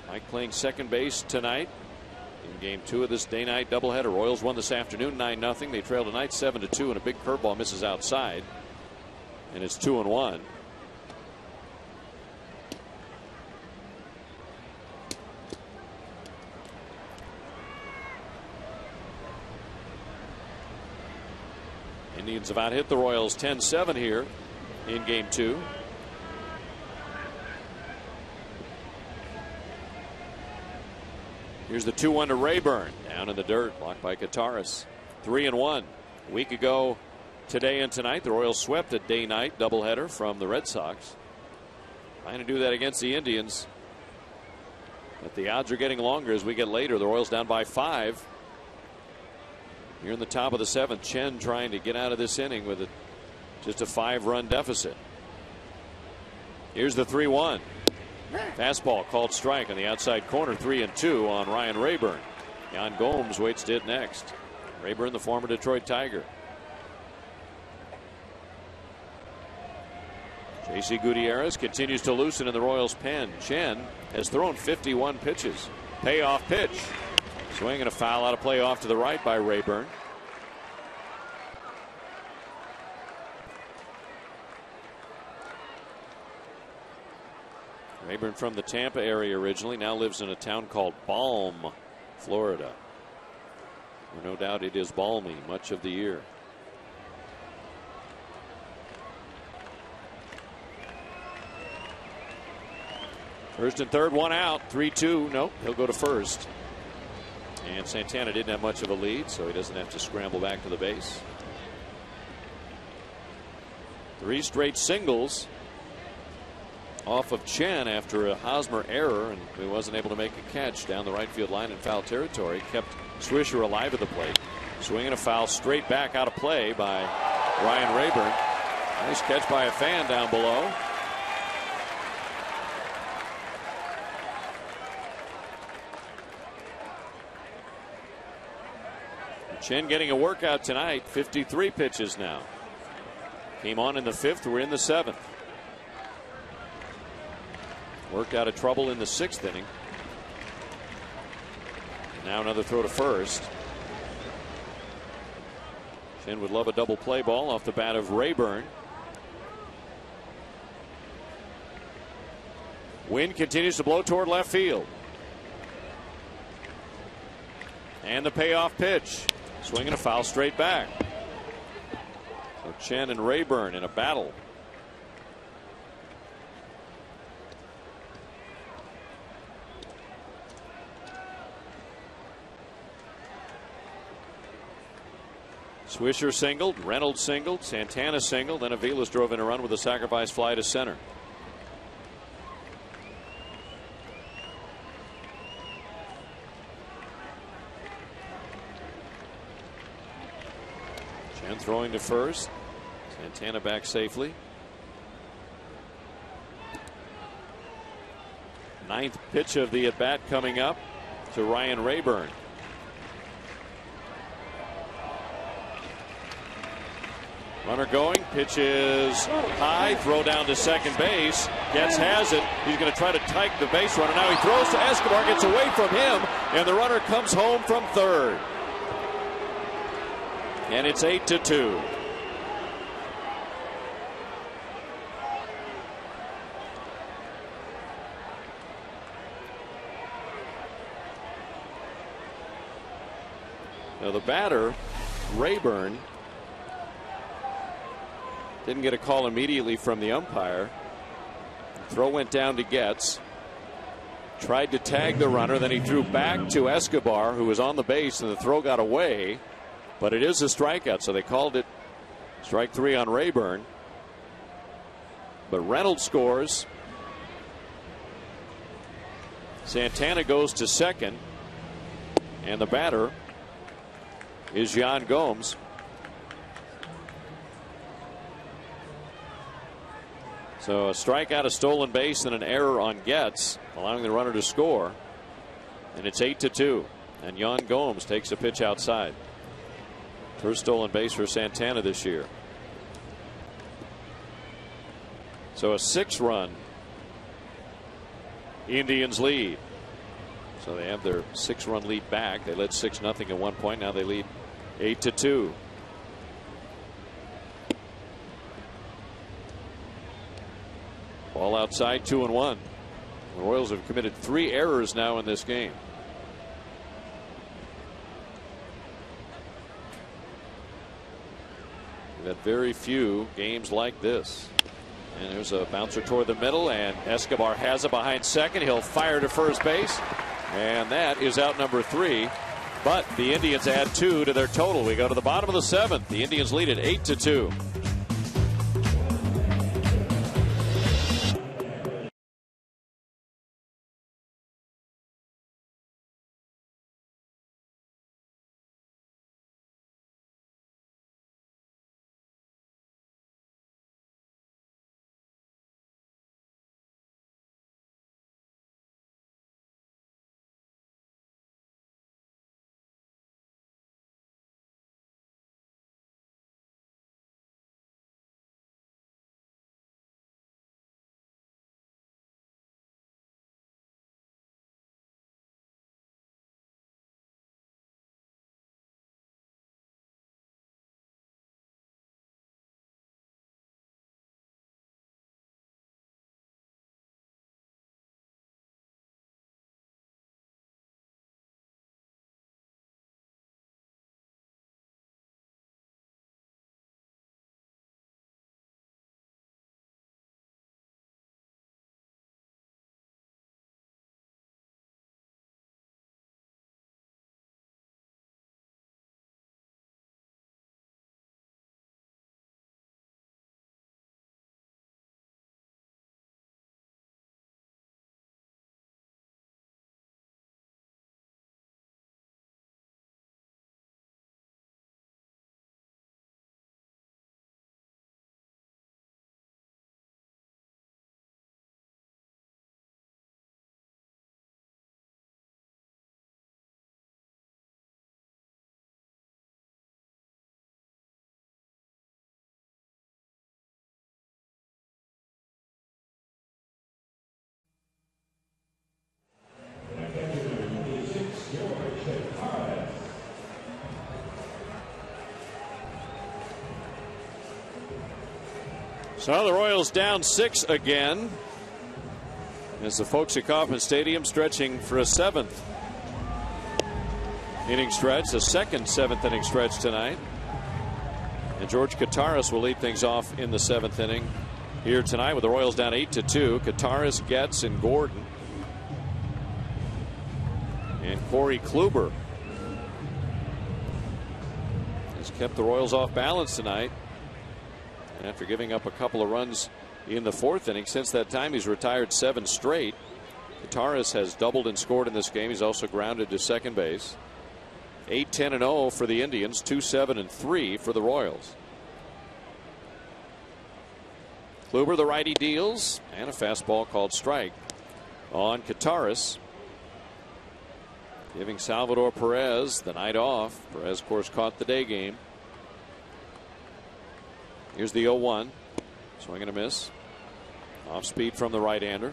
Mike playing second base tonight in game 2 of this day-night doubleheader. Royals won this afternoon 9-0. They trail tonight 7-2, and a big curveball misses outside, and it's 2-1. Indians have out-hit the Royals 10-7 here in game 2. Here's the 2-1 to Rayburn, down in the dirt, blocked by Kataris. 3-1. A week ago today and tonight, the Royals swept a day-night doubleheader from the Red Sox. Trying to do that against the Indians, but the odds are getting longer as we get later. The Royals down by 5 here in the top of the 7th. Chen trying to get out of this inning with just a 5-run deficit. Here's the 3-1. Fastball called strike on the outside corner. 3-2 on Ryan Rayburn. Jan Gomes waits to hit next. Rayburn, the former Detroit Tiger. J.C. Gutierrez continues to loosen in the Royals' pen. Chen has thrown 51 pitches. Payoff pitch. Swing and a foul out of play off to the right by Rayburn. Rayburn from the Tampa area originally, now lives in a town called Balm, Florida, where no doubt it is balmy much of the year. First and third, one out. 3-2. Nope, he'll go to first. And Santana didn't have much of a lead, so he doesn't have to scramble back to the base. 3 straight singles off of Chen after a Hosmer error, and he wasn't able to make a catch down the right field line in foul territory. Kept Swisher alive at the plate. Swinging a foul straight back out of play by Ryan Rayburn. Nice catch by a fan down below. Chen getting a workout tonight. 53 pitches now. Came on in the 5th. We're in the 7th. Worked out of trouble in the 6th inning. Now another throw to first. Chen would love a double play ball off the bat of Rayburn. Wind continues to blow toward left field. And the payoff pitch. Swinging a foul straight back. So Chen and Rayburn in a battle. Swisher singled, Reynolds singled, Santana singled, then Aviles drove in a run with a sacrifice fly to center. Chen throwing to first. Santana back safely. 9th pitch of the at bat coming up to Ryan Rayburn. Runner going, pitches high, throw down to second base. Getz has it. He's going to try to tike the base runner. Now he throws to Escobar, gets away from him, and the runner comes home from third. And it's 8-2. Now the batter, Rayburn, didn't get a call immediately from the umpire. Throw went down to Getz. Tried to tag the runner, then he threw back to Escobar, who was on the base, and the throw got away. But it is a strikeout, so they called it strike 3 on Rayburn. But Reynolds scores. Santana goes to second. And the batter is Yan Gomes. So a strikeout, a stolen base, and an error on Getz, allowing the runner to score. And it's 8-2. And Yan Gomes takes a pitch outside. First stolen base for Santana this year. So a 6-run Indians lead. So they have their 6-run lead back. They led 6-0 at one point. Now they lead 8-2. Ball outside, 2-1. The Royals have committed 3 errors now in this game. We've had very few games like this. And there's a bouncer toward the middle, and Escobar has it behind second. He'll fire to first base, and that is out number 3. But the Indians add 2 to their total. We go to the bottom of the 7th. The Indians lead at 8-2. So the Royals down 6 again as the folks at Kauffman Stadium stretching for a 7th inning stretch, the second 7th inning stretch tonight. And George Kataris will lead things off in the 7th inning here tonight with the Royals down 8-2. Kataris, Getz, and Gordon. And Corey Kluber has kept the Royals off balance tonight. And after giving up a couple of runs in the 4th inning, since that time he's retired 7 straight. Kataris has doubled and scored in this game. He's also grounded to second base. 8-10-0 for the Indians, 2-7-3 for the Royals. Kluber, the righty, deals, and a fastball called strike on Kataris, giving Salvador Perez the night off. Perez, of course, caught the day game. Here's the 0-1. Swing and a miss. Off speed from the right-hander.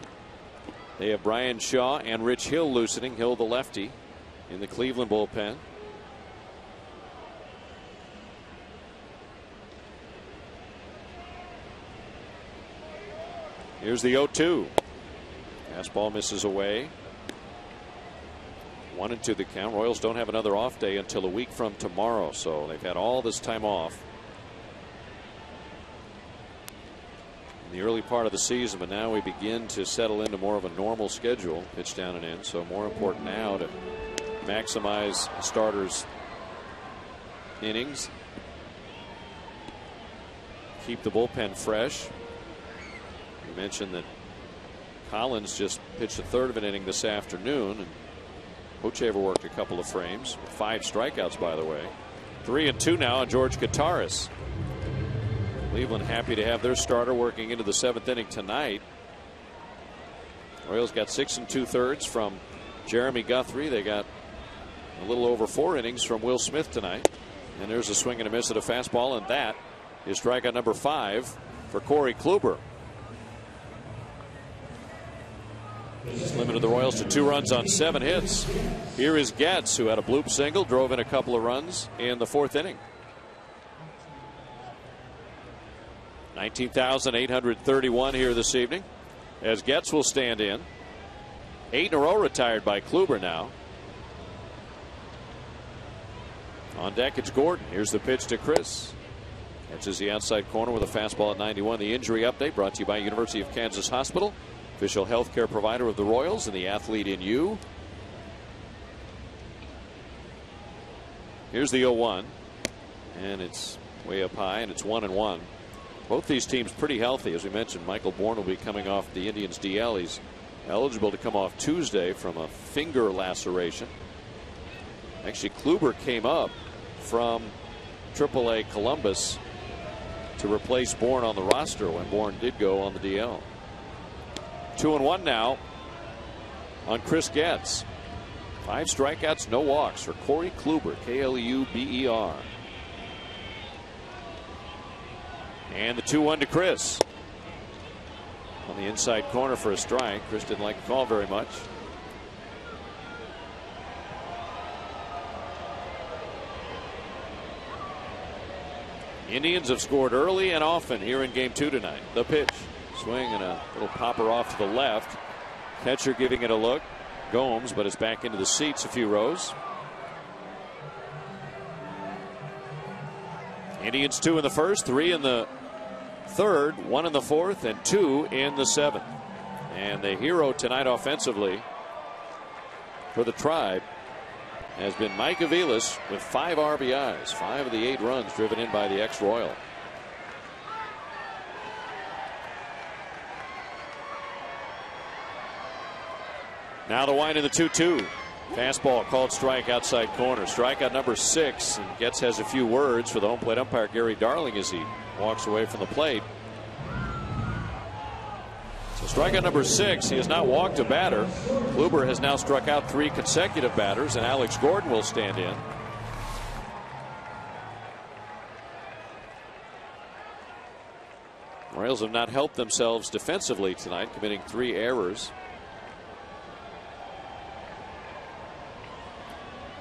They have Brian Shaw and Rich Hill loosening. Hill, the lefty, in the Cleveland bullpen. Here's the 0-2. Fastball misses away. 1-2 the count. Royals don't have another off day until a week from tomorrow, so they've had all this time off in the early part of the season, but now we begin to settle into more of a normal schedule, pitch down and in. So more important now to maximize starters' innings, keep the bullpen fresh. You mentioned that Collins just pitched a third of an inning this afternoon, and Hochevar worked a couple of frames. 5 strikeouts, by the way. 3-2 now on George Kataris. Cleveland happy to have their starter working into the 7th inning tonight. Royals got 6 2/3 from Jeremy Guthrie. They got a little over 4 innings from Will Smith tonight. And there's a swing and a miss at a fastball, and that is strikeout number 5 for Corey Kluber. He's limited the Royals to 2 runs on 7 hits. Here is Getz, who had a bloop single, drove in a couple of runs in the 4th inning. 19,831 here this evening as Getz will stand in. 8 in a row retired by Kluber now. On deck, it's Gordon. Here's the pitch to Chris. Catches the outside corner with a fastball at 91. The injury update brought to you by University of Kansas Hospital, official health care provider of the Royals and the athlete in you. Here's the 0-1, and it's way up high, and it's 1-1. Both these teams pretty healthy. As we mentioned, Michael Bourne will be coming off the Indians DL. He's eligible to come off Tuesday from a finger laceration. Actually, Kluber came up from AAA Columbus to replace Bourne on the roster when Bourne did go on the DL. 2-1 now on Chris Getz. 5 strikeouts, no walks for Corey Kluber, Kluber. And the 2-1 to Chris. On the inside corner for a strike. Chris didn't like the call very much. Indians have scored early and often here in game 2 tonight. The pitch. Swing and a little popper off to the left. Catcher giving it a look. Gomes, but it's back into the seats a few rows. Indians 2 in the first, 3 in the third, 1 in the fourth, and 2 in the 7th. And the hero tonight offensively for the Tribe has been Mike Aviles with 5 RBIs. 5 of the 8 runs driven in by the ex-Royal. Now the wind in the 2-2. Fastball called strike outside corner. Strikeout number 6. And Getz has a few words for the home plate umpire Gary Darling as he walks away from the plate. So strikeout number 6. He has not walked a batter. Kluber has now struck out 3 consecutive batters, and Alex Gordon will stand in. Royals have not helped themselves defensively tonight, committing 3 errors.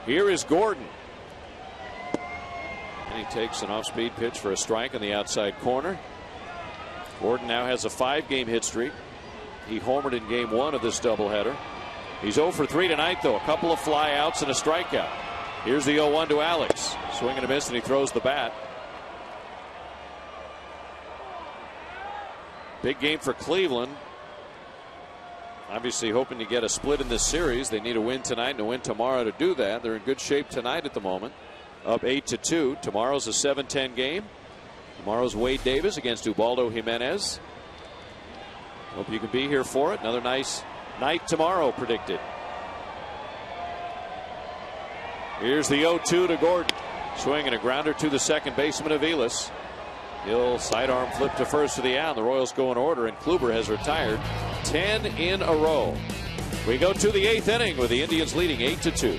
Here is Gordon. And he takes an off-speed pitch for a strike on the outside corner. Gordon now has a 5-game hit streak. He homered in game 1 of this doubleheader. He's 0 for 3 tonight, though. A couple of flyouts and a strikeout. Here's the 0-1 to Alex. Swing and a miss, and he throws the bat. Big game for Cleveland. Obviously hoping to get a split in this series. They need a win tonight and a win tomorrow to do that. They're in good shape tonight at the moment. Up 8-2. Tomorrow's a 7-10 game. Tomorrow's Wade Davis against Ubaldo Jimenez. Hope you can be here for it. Another nice night tomorrow predicted. Here's the 0-2 to Gordon. Swing and a grounder to the second baseman, Aviles. He'll sidearm flip to first for the out. The Royals go in order, and Kluber has retired 10 in a row. We go to the 8th inning with the Indians leading 8-2.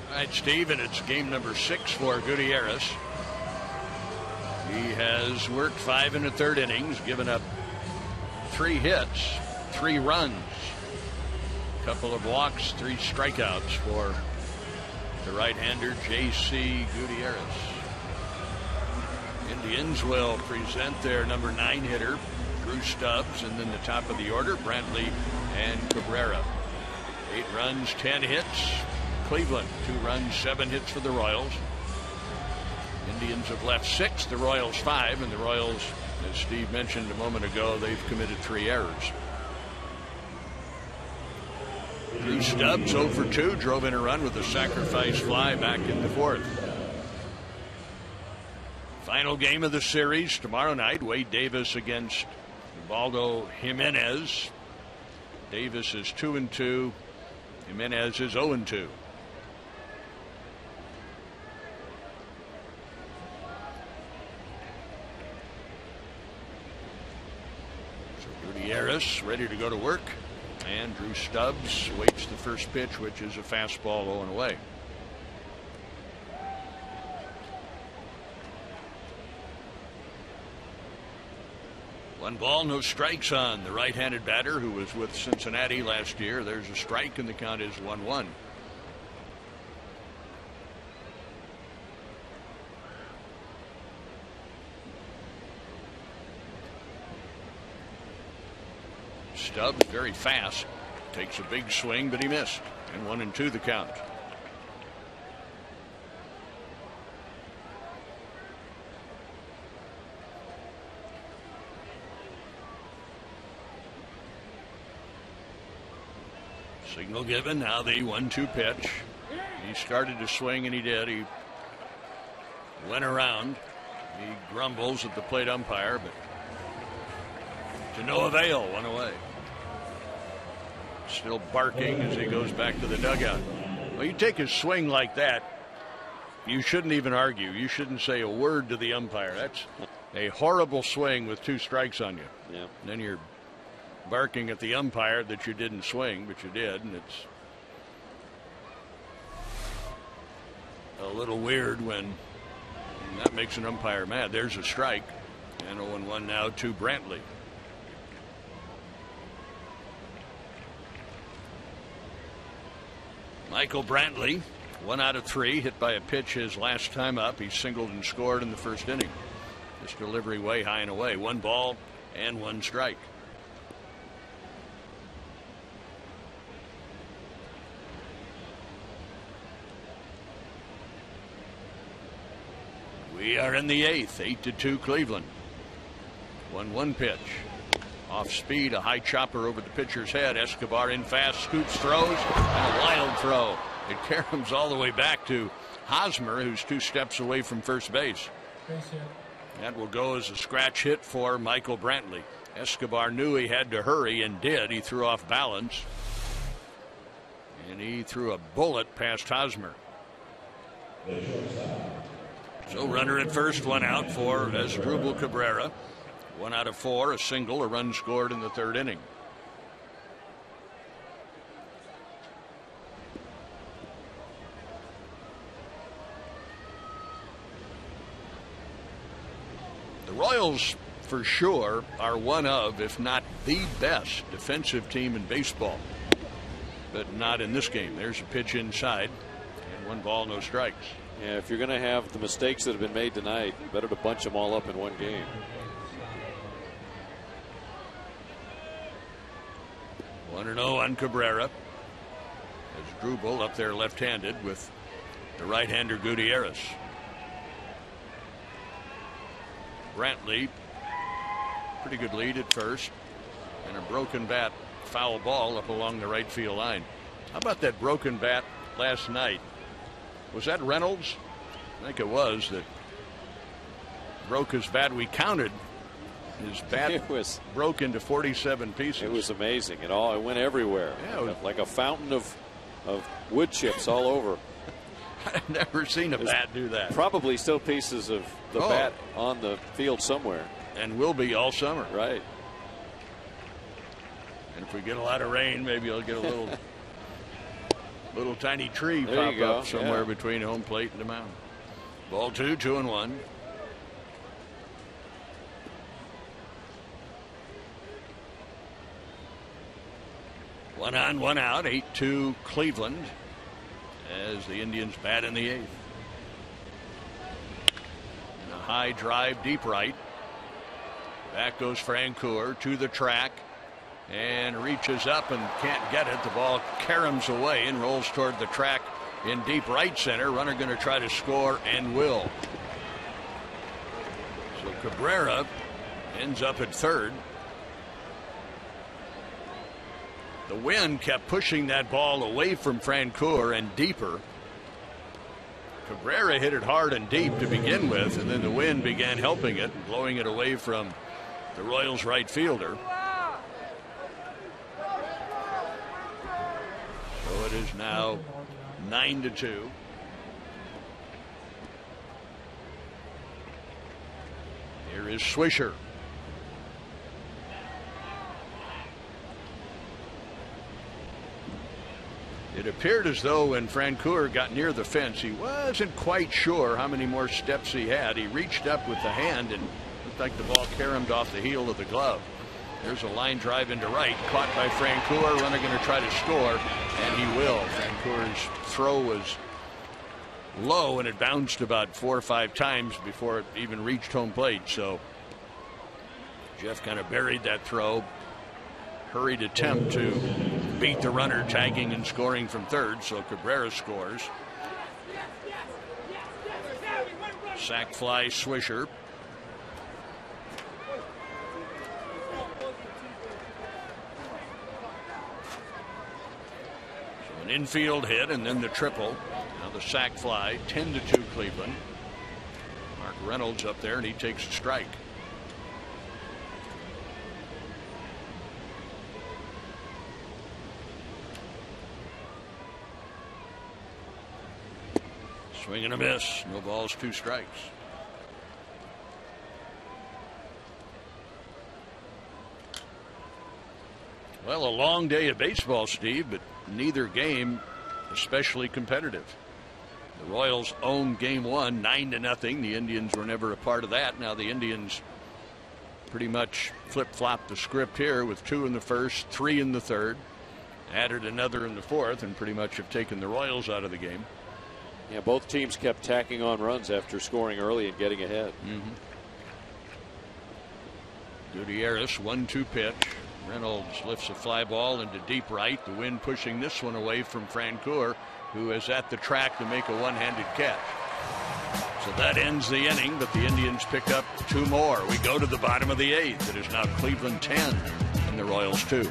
All right, Steve, and it's game number 6 for Gutierrez. He has worked 5 1/3 innings, given up 3 hits, 3 runs, a couple of walks, 3 strikeouts for the right-hander J.C. Gutierrez. Indians will present their number 9 hitter, Drew Stubbs, and then the top of the order, Brantley and Cabrera. 8 runs, 10 hits. Cleveland, 2 runs, 7 hits for the Royals. Indians have left 6, the Royals 5, and the Royals, as Steve mentioned a moment ago, they've committed 3 errors. Drew Stubbs 0 for 2, drove in a run with a sacrifice fly back in the 4th. Final game of the series tomorrow night, Wade Davis against Ubaldo Jimenez. Davis is 2-2. Jimenez is 0-2. Gutierrez ready to go to work, and Drew Stubbs waits the first pitch, which is a fastball low and away. One ball, no strikes on the right-handed batter who was with Cincinnati last year. There's a strike, and the count is 1-1. Stubbs very fast, takes a big swing, but he missed, and 1-2 the count. Signal given. Now the 1-2 pitch He started to swing, and he did. He went around. He grumbles at the plate umpire, but to no avail. One away. Still barking as he goes back to the dugout. Well, you take a swing like that, you shouldn't even argue. You shouldn't say a word to the umpire. That's a horrible swing with 2 strikes on you. Yeah. And then you're barking at the umpire that you didn't swing, but you did, and it's a little weird when that makes an umpire mad. There's a strike, and 0-1 now to Brantley. Michael Brantley, 1 out of 3, hit by a pitch his last time up. He singled and scored in the first inning. This delivery way high and away. 1 ball and 1 strike. We are in the 8th, 8-2 Cleveland. 1-1 pitch. Off speed, a high chopper over the pitcher's head. Escobar in fast, scoops, throws, and a wild throw. It caroms all the way back to Hosmer, who's 2 steps away from first base. That will go as a scratch hit for Michael Brantley. Escobar knew he had to hurry and did. He threw off balance. And he threw a bullet past Hosmer. So runner at first, 1 out for Asdrubal Cabrera. 1 out of 4, a single, a run scored in the 3rd inning. The Royals, for sure, are one of, if not the best defensive team in baseball. But not in this game. There's a pitch inside, and 1 ball, no strikes. Yeah, if you're going to have the mistakes that have been made tonight, better to bunch them all up in one game. One and 0 on Cabrera. As Asdrubal up there left-handed with the right-hander Gutierrez. Brantley, pretty good lead at first, and a broken bat foul ball up along the right field line. How about that broken bat last night? Was that Reynolds? I think it was that broke his bat. We counted his bat broke into 47 pieces. It was amazing. It went everywhere. Yeah, it was like a fountain of wood chips all over. I've never seen a bat do that. Probably still pieces of the bat on the field somewhere. And will be all summer. Right. And if we get a lot of rain, maybe I'll get a little tiny tree there pop up somewhere between home plate and the mound. Ball 2, 2-1. One on, 1 out, 8-2 Cleveland as the Indians bat in the 8th. And a high drive deep right. Back goes Francoeur to the track and reaches up and can't get it. The ball caroms away and rolls toward the track in deep right center. Runner going to try to score and will. So Cabrera ends up at third. The wind kept pushing that ball away from Francoeur and deeper. Cabrera hit it hard and deep to begin with, and then the wind began helping it, blowing it away from the Royals right fielder. So it is now 9-2. Here is Swisher. It appeared as though when Francoeur got near the fence, he wasn't quite sure how many more steps he had. He reached up with the hand and looked like the ball caromed off the heel of the glove. There's a line drive into right, caught by Francoeur. Runner going to try to score, and he will. Francoeur's throw was low, and it bounced about 4 or 5 times before it even reached home plate. So Jeff kind of buried that throw. Hurried attempt to beat the runner, tagging and scoring from third. So Cabrera scores. Sac fly Swisher. So an infield hit and then the triple the sac fly. 10-2 Cleveland. Mark Reynolds up there, and he takes a strike. Swing and a miss. No balls, 2 strikes. Well, a long day of baseball, Steve, but neither game especially competitive. The Royals own game 1, 9-0. The Indians were never a part of that. Now the Indians pretty much flip-flopped the script here with 2 in the first, 3 in the third, added another in the fourth, and pretty much have taken the Royals out of the game. Yeah, both teams kept tacking on runs after scoring early and getting ahead. Gutierrez, 1-2 pitch. Reynolds lifts a fly ball into deep right. The wind pushing this one away from Francoeur, who is at the track to make a one-handed catch. So that ends the inning, but the Indians pick up 2 more. We go to the bottom of the 8th. It is now Cleveland 10 and the Royals 2.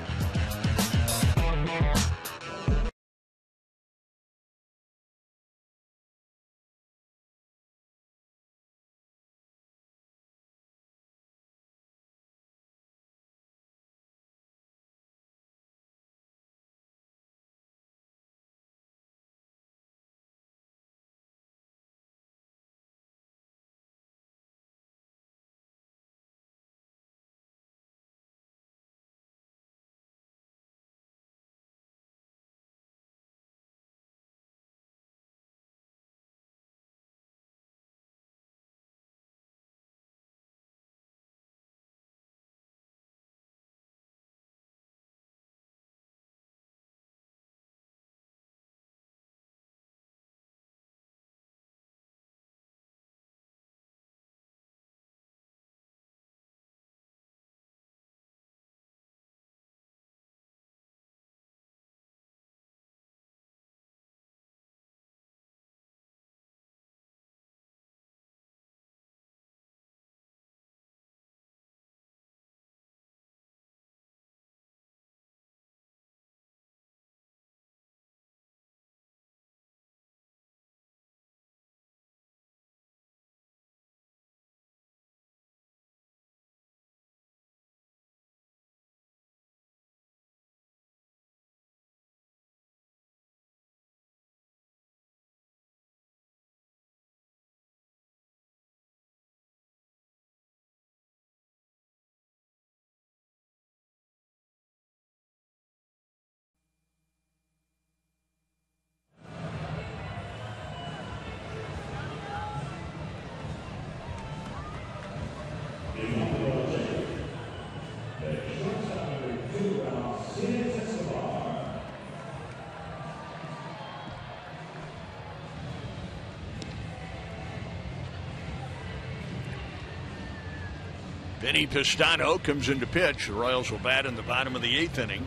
Vinny Pistano comes into pitch. The Royals will bat in the bottom of the 8th inning.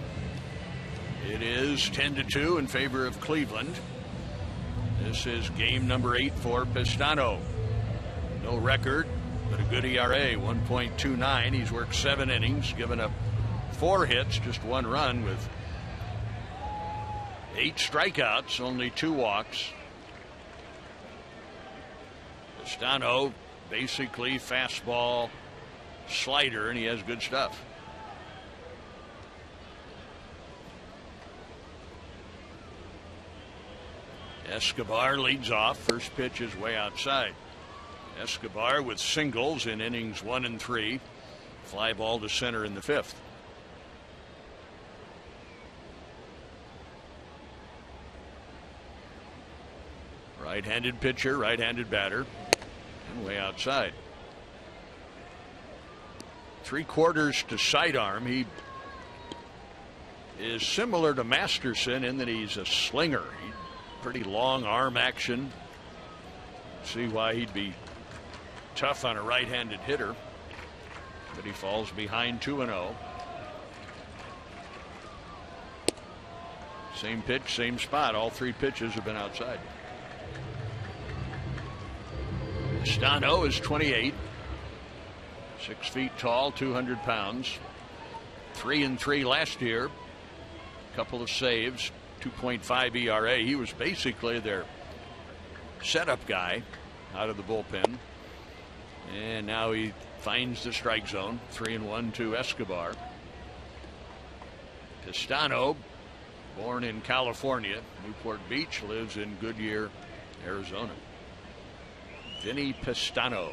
It is 10-2 in favor of Cleveland. This is game number 8 for Pistano. No record, but a good ERA, 1.29. He's worked 7 innings, given up 4 hits, just 1 run with 8 strikeouts, only 2 walks. Pistano, basically fastball, slider, and he has good stuff. Escobar leads off. First pitch is way outside. Escobar with singles in innings 1 and 3. Fly ball to center in the 5th. Right-handed pitcher, right-handed batter, and way outside. 3/4 to sidearm. He is similar to Masterson in that he's a slinger. Pretty long arm action. See why he'd be tough on a right-handed hitter. But he falls behind 2-0. Same pitch, same spot. All 3 pitches have been outside. Stano is 28. 6 feet tall, 200 pounds. 3 and 3 last year. Couple of saves, 2.5 ERA. He was basically their setup guy out of the bullpen. And now he finds the strike zone. 3-1 to Escobar. Pistano, born in California, Newport Beach, lives in Goodyear, Arizona. Vinny Pistano.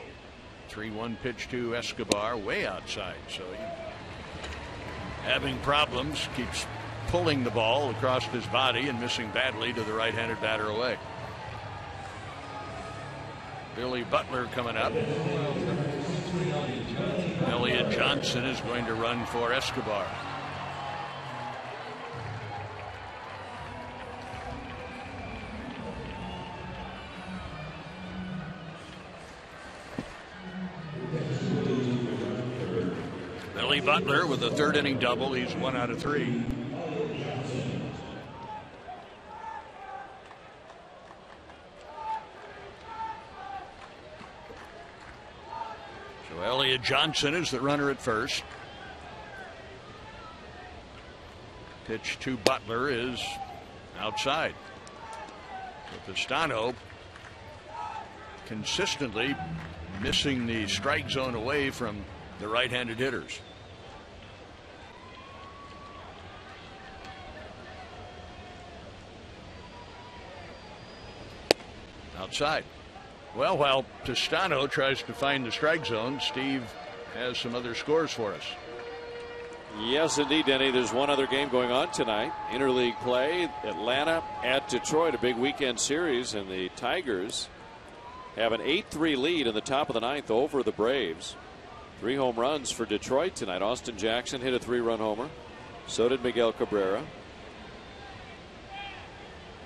3-1 pitch to Escobar, way outside. So he having problems, keeps pulling the ball across his body and missing badly to the right-handed batter away. Billy Butler coming up. Elliott Johnson is going to run for Escobar. Billy Butler with a third inning double. He's 1 out of 3. So Elliott Johnson is the runner at first. Pitch to Butler is outside. So Pistano consistently missing the strike zone away from the right-handed hitters. Outside. Well, while Pistano tries to find the strike zone, Steve has some other scores for us. Yes, indeed, Denny. There's one other game going on tonight. Interleague play. Atlanta at Detroit, a big weekend series, and the Tigers have an 8-3 lead in the top of the ninth over the Braves. 3 home runs for Detroit tonight. Austin Jackson hit a 3-run homer. So did Miguel Cabrera.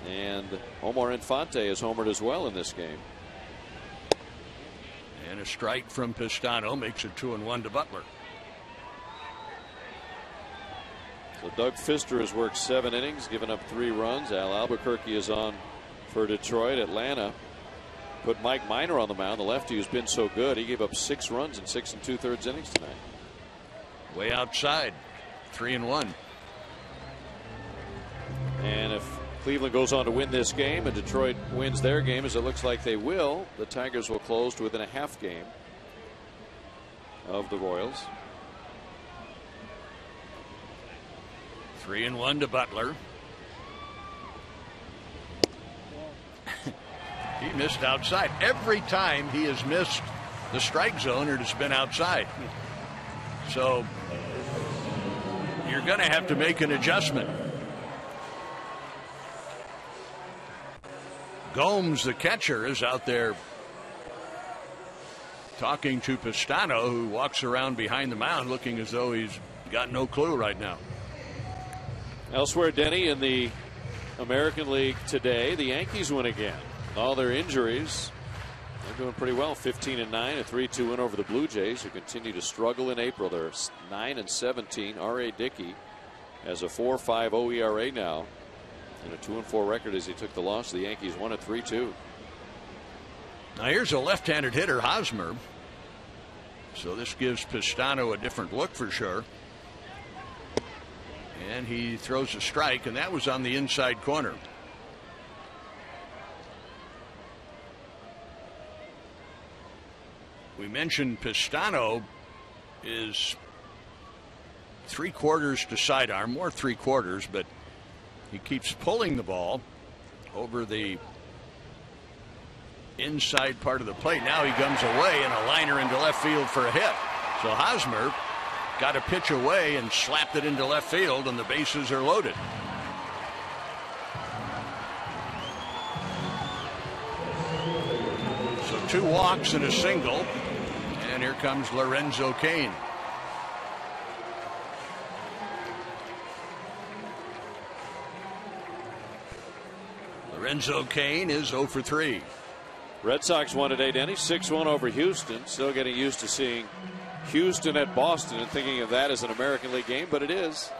And Omar Infante has homered as well in this game. And a strike from Pistano makes it 2-1 to Butler. So Doug Fister has worked 7 innings, given up 3 runs. Al Albuquerque is on for Detroit. Atlanta put Mike Minor on the mound, the lefty who's been so good. He gave up 6 runs in 6 2/3 innings tonight. Way outside. 3-1. And if Cleveland goes on to win this game and Detroit wins their game, as it looks like they will, the Tigers will close to within a half game of the Royals. 3-1 to Butler. He missed outside. Every time he has missed the strike zone, it has been outside. So you're going to have to make an adjustment. Gomes, the catcher, is out there talking to Pistano, who walks around behind the mound looking as though he's got no clue right now. Elsewhere, Denny, in the American League today, the Yankees win again. All their injuries, they're doing pretty well. 15-9, a 3-2 win over the Blue Jays, who continue to struggle in April. They're 9-17. R.A. Dickey has a 4.50 ERA now, and a 2-4 record as he took the loss to the Yankees. Won at 3-2. Now here's a left-handed hitter, Hosmer. So this gives Pistano a different look for sure. And he throws a strike, and that was on the inside corner. We mentioned Pistano is 3/4 to sidearm, more 3/4, but he keeps pulling the ball over the inside part of the plate. Now he comes away and a liner into left field for a hit. So Hosmer got a pitch away and slapped it into left field, and the bases are loaded. So 2 walks and a single, and here comes Lorenzo Cain. Lorenzo Cain is 0 for 3. Red Sox won today, Denny. 6-1 over Houston. Still getting used to seeing Houston at Boston and thinking of that as an American League game, but it is.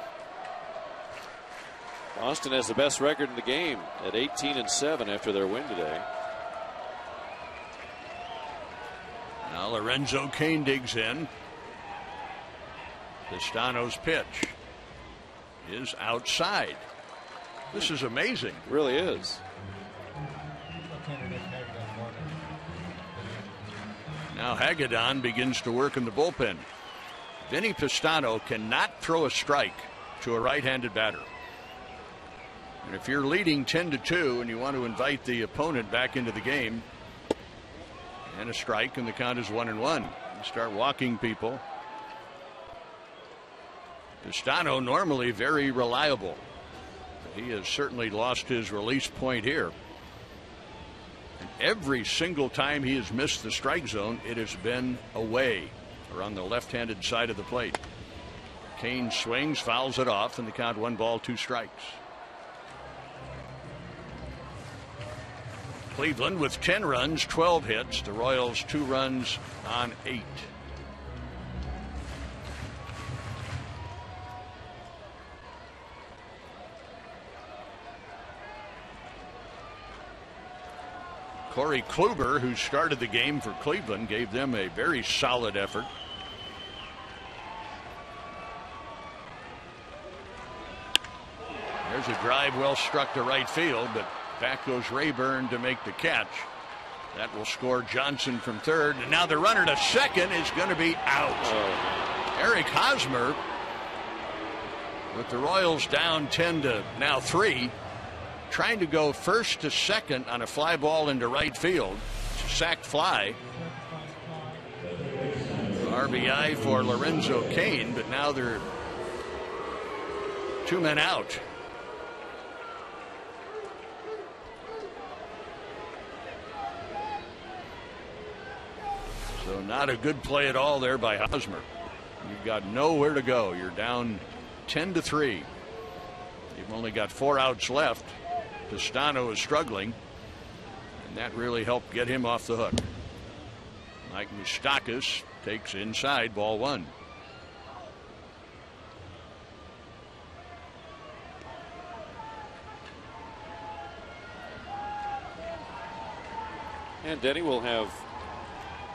Boston has the best record in the game at 18-7 after their win today. Now Lorenzo Cain digs in. Pistano's pitch is outside. This is amazing. It really is. Now Hagedorn begins to work in the bullpen. Vinny Pistano cannot throw a strike to a right-handed batter. And if you're leading 10-2 and you want to invite the opponent back into the game, and a strike and the count is 1-1, you start walking people. Pistano normally very reliable. He has certainly lost his release point here. And every single time he has missed the strike zone, it has been away or on the left-handed side of the plate. Kane swings, fouls it off, and the count 1 ball, 2 strikes. Cleveland with 10 runs, 12 hits. The Royals 2 runs on 8. Corey Kluber, who started the game for Cleveland, gave them a very solid effort. There's a drive well struck to right field, but back goes Rayburn to make the catch. That will score Johnson from third. And now the runner to second is going to be out. Eric Hosmer, with the Royals down 10-3, trying to go first to second on a fly ball into right field. Sacked fly. RBI for Lorenzo Cain, but now they're 2 men out. So not a good play at all there by Hosmer. You've got nowhere to go. You're down 10-3. You've only got 4 outs left. Pistano is struggling, and that really helped get him off the hook. Mike Moustakas takes inside, ball 1. And Denny will have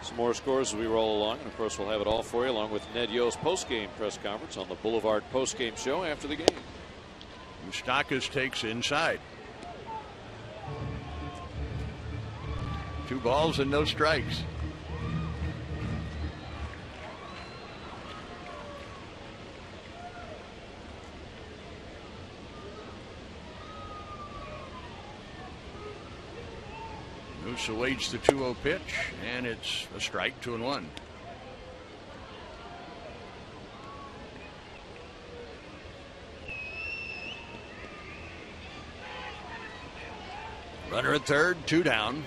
some more scores as we roll along, and of course we'll have it all for you along with Ned Yost post-game press conference on the Boulevard post-game show after the game. Moustakas takes inside. 2 balls and no strikes. Moose awaits the 2-0 pitch, and it's a strike, 2-1. Runner at third, 2 down.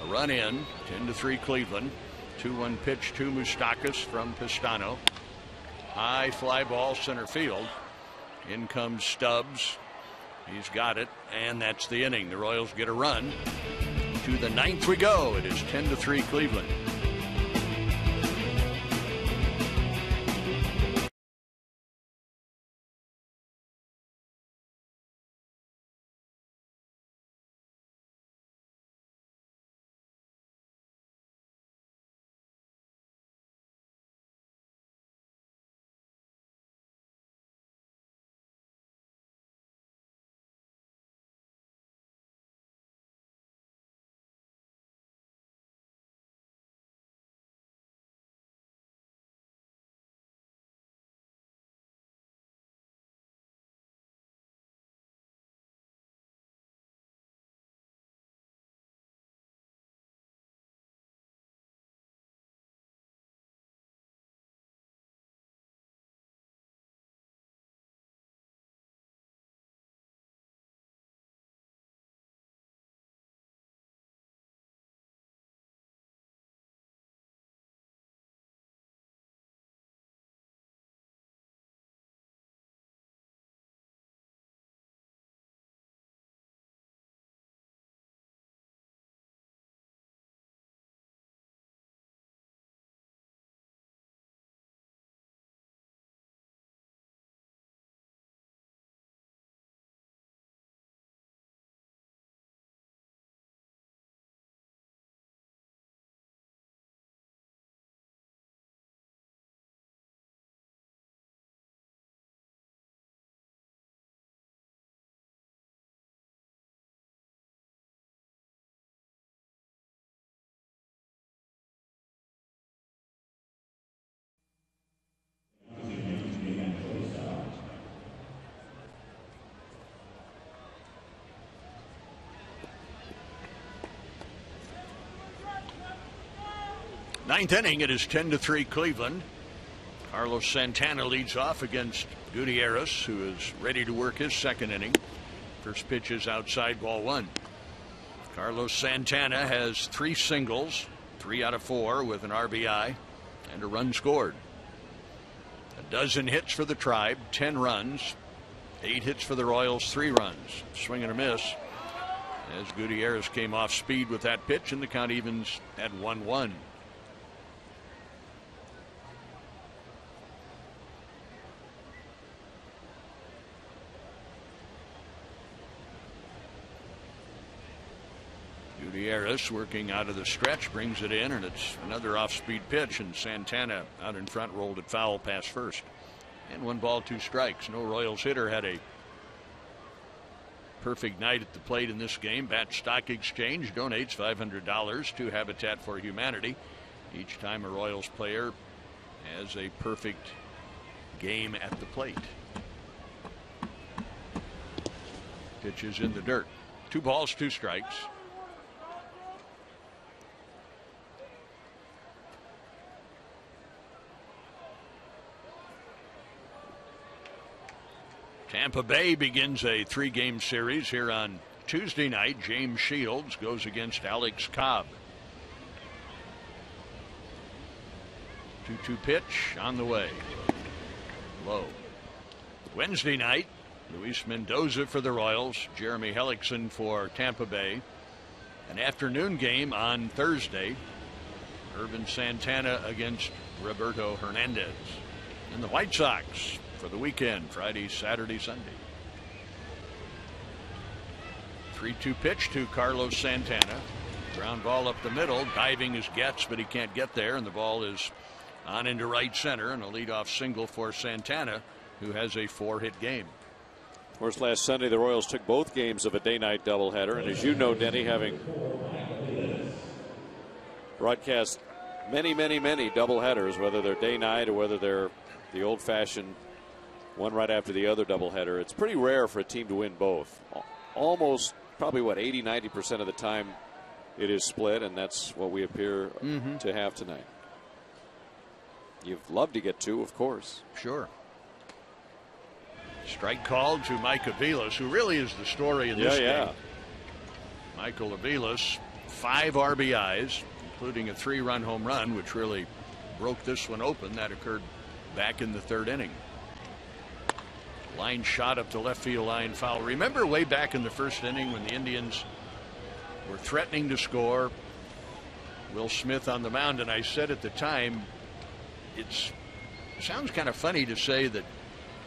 A run in, 10-3 Cleveland. 2-1 pitch to Moustakas from Pistano. High fly ball center field. In comes Stubbs. He's got it, and that's the inning. The Royals get a run. To the 9th we go. It is 10-3 Cleveland. Ninth inning, it is 10-3 Cleveland. Carlos Santana leads off against Gutierrez, who is ready to work his second inning. First pitch is outside, ball one. Carlos Santana has 3 singles, 3 out of 4 with an RBI and a run scored. A dozen hits for the Tribe, 10 runs, 8 hits for the Royals, 3 runs. Swing and a miss as Gutierrez came off speed with that pitch, and the count evens at 1-1. Gutierrez working out of the stretch, brings it in, and it's another off-speed pitch, and Santana out in front rolled it foul past first. And 1 ball, 2 strikes. No Royals hitter had a perfect night at the plate in this game. Bat Stock Exchange donates $500 to Habitat for Humanity each time a Royals player has a perfect game at the plate. Pitch is in the dirt. 2 balls, 2 strikes. Tampa Bay begins a 3-game series here on Tuesday night. James Shields goes against Alex Cobb. 2-2 pitch on the way. Low. Wednesday night, Luis Mendoza for the Royals, Jeremy Hellickson for Tampa Bay. An afternoon game on Thursday. Irvin Santana against Roberto Hernandez. And the White Sox for the weekend, Friday, Saturday, Sunday. 3-2 pitch to Carlos Santana. Ground ball up the middle. Diving is Getz, but he can't get there, and the ball is on into right center, and a leadoff single for Santana, who has a 4-hit game. Of course, last Sunday the Royals took both games of a day-night doubleheader, and as you know, Denny, having broadcast many doubleheaders, whether they're day-night or whether they're the old-fashioned one right after the other doubleheader, it's pretty rare for a team to win both. Almost, probably, 80-90% of the time it is split, and that's what we appear to have tonight. You'd love to get 2, of course. Sure. Strike called to Mike Aviles, who really is the story in this game. Michael Aviles, 5 RBIs, including a 3-run home run, which really broke this one open. That occurred back in the 3rd inning. Line shot up the left field line, foul. Remember way back in the 1st inning when the Indians were threatening to score? Will Smith on the mound, and I said at the time, it sounds kind of funny to say that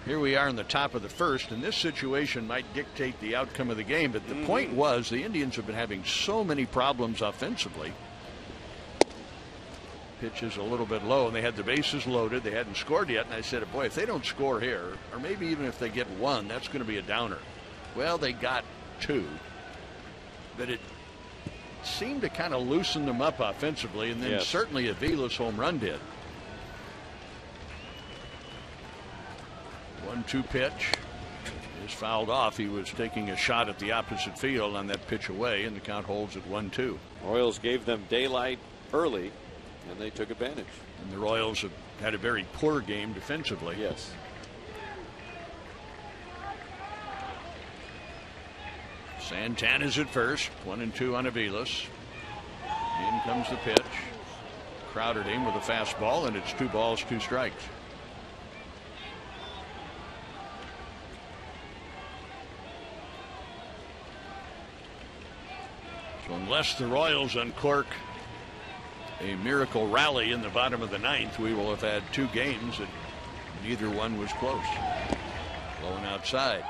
here we are in the top of the 1st, and this situation might dictate the outcome of the game, but the point was the Indians have been having so many problems offensively. Pitch is a little bit low, and they had the bases loaded. They hadn't scored yet, and I said, boy, if they don't score here, or maybe even if they get 1, that's going to be a downer. Well, they got 2, but it seemed to kind of loosen them up offensively, and then certainly Aviles' home run did. 1-2 pitch is fouled off. He was taking a shot at the opposite field on that pitch away, and the count holds at 1-2. Royals gave them daylight early, and they took advantage. And the Royals have had a very poor game defensively. Yes. Santana's at first, 1-2 on Aviles. In comes the pitch. Crowded him with a fastball, and it's 2 balls, 2 strikes. So unless the Royals uncork a miracle rally in the bottom of the 9th, we will have had 2 games that neither one was close. Blowing outside.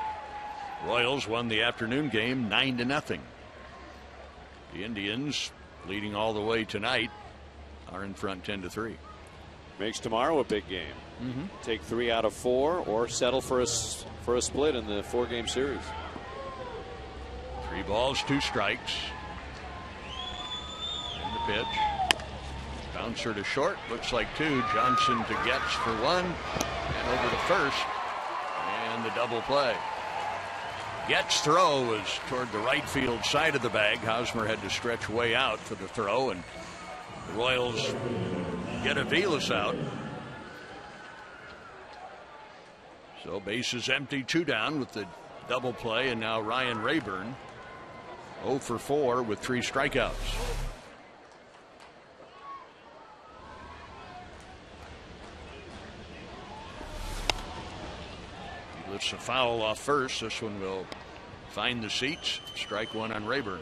Royals won the afternoon game 9-0. The Indians, leading all the way tonight, are in front 10-3. Makes tomorrow a big game. Take 3 out of 4 or settle for a split in the 4-game series. 3 balls, 2 strikes. And the pitch. Bouncer to short. Looks like 2. Johnson to Getz for 1. And over to first. And the double play. Getz' throw was toward the right field side of the bag. Hosmer had to stretch way out for the throw, and the Royals get Aviles out. So bases empty, 2 down with the double play, and now Ryan Rayburn 0 for 4 with 3 strikeouts. He lifts a foul off first. This one will find the seats. Strike 1 on Rayburn.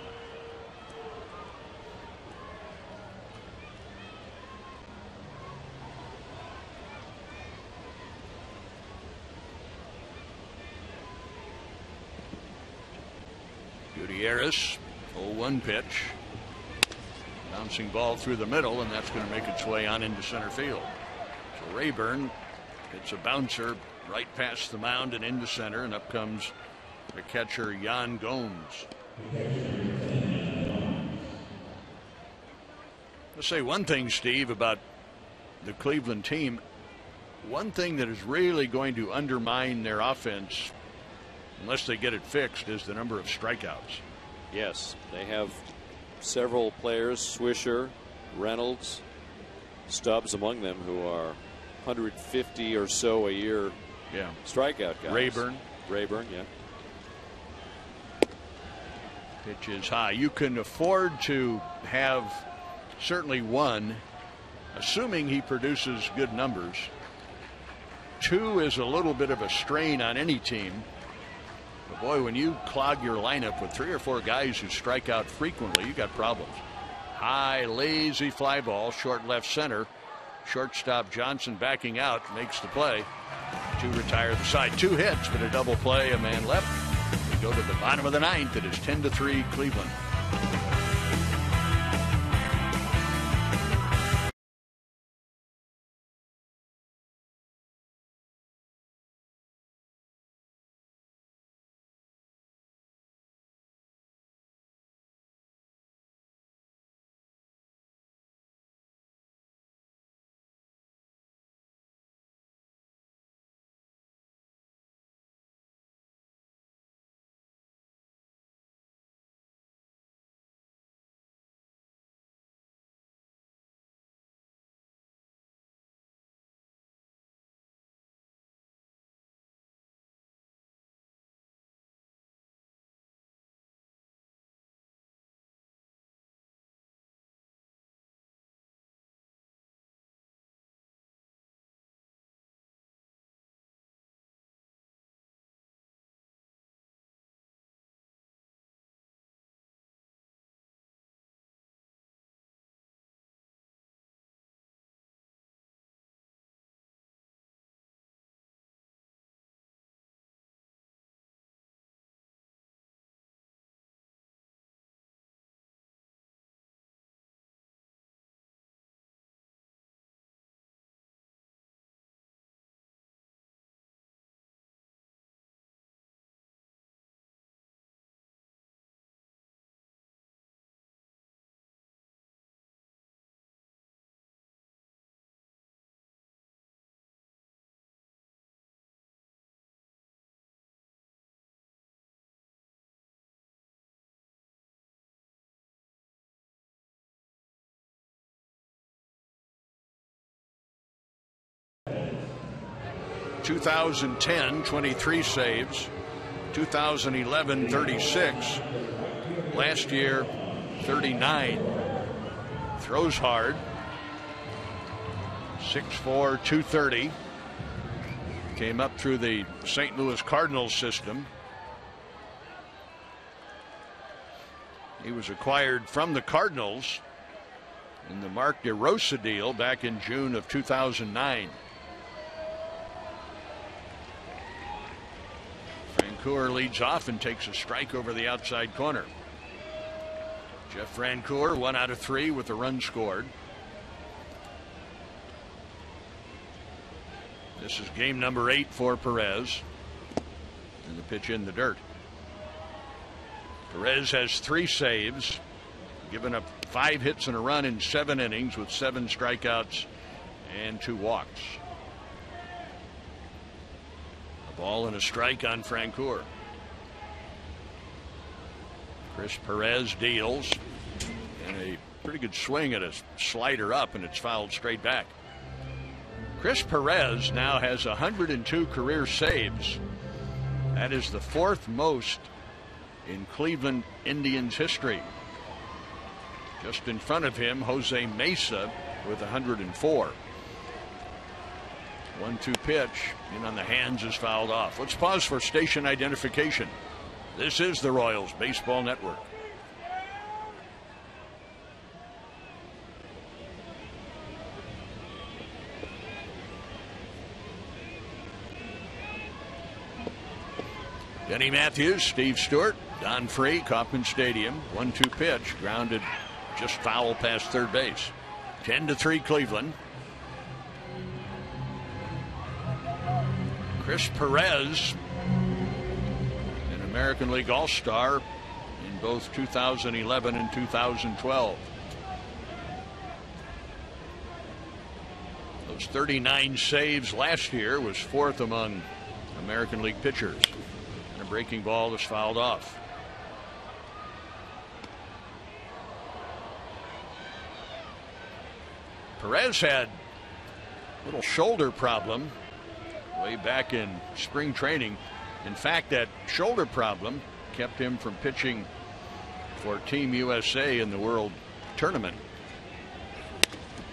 Gutierrez, 0-1 pitch. Bouncing ball through the middle, and that's going to make its way on into center field. So Rayburn hits a bouncer right past the mound and into center, and up comes the catcher Yan Gomes. Let's say one thing, Steve, about the Cleveland team. One thing that is really going to undermine their offense, unless they get it fixed, is the number of strikeouts. Yes, they have several players, Swisher, Reynolds, Stubbs among them, who are 150 or so a year strikeout guys. Rayburn, yeah. Pitch is high. You can afford to have certainly one, assuming he produces good numbers. 2 is a little bit of a strain on any team. But boy, when you clog your lineup with 3 or 4 guys who strike out frequently, you got problems. High, lazy fly ball, short left center. Shortstop Johnson backing out, makes the play to retire the side. 2 hits, but a double play, a man left. We go to the bottom of the 9th. It is 10-3 Cleveland. (2010) 23 saves, 2011 36, last year 39. Throws hard, 6'4", 230. Came up through the St. Louis Cardinals system. He was acquired from the Cardinals in the Mark DeRosa deal back in June of 2009. Francoeur leads off and takes a strike over the outside corner. Jeff Francoeur 1 out of 3 with a run scored. This is game number 8 for Perez. And the pitch in the dirt. Perez has 3 saves, given up 5 hits and a run in 7 innings with 7 strikeouts and 2 walks. A ball and a strike on Francoeur. Chris Perez deals, and a pretty good swing at a slider up, and it's fouled straight back. Chris Perez now has 102 career saves. That is the 4th most in Cleveland Indians history. Just in front of him, Jose Mesa with 104. 1-2 pitch in on the hands is fouled off. Let's pause for station identification. This is the Royals Baseball Network. Denny Matthews, Steve Stewart, Don Free, Kauffman Stadium. 1-2 pitch, grounded just foul past third base. 10-3 Cleveland. Chris Perez, an American League All-Star in both 2011 and 2012. Those 39 saves last year, was 4th among American League pitchers. And a breaking ball is fouled off. Perez had a little shoulder problem way back in spring training. In fact, that shoulder problem kept him from pitching for Team USA in the World Tournament.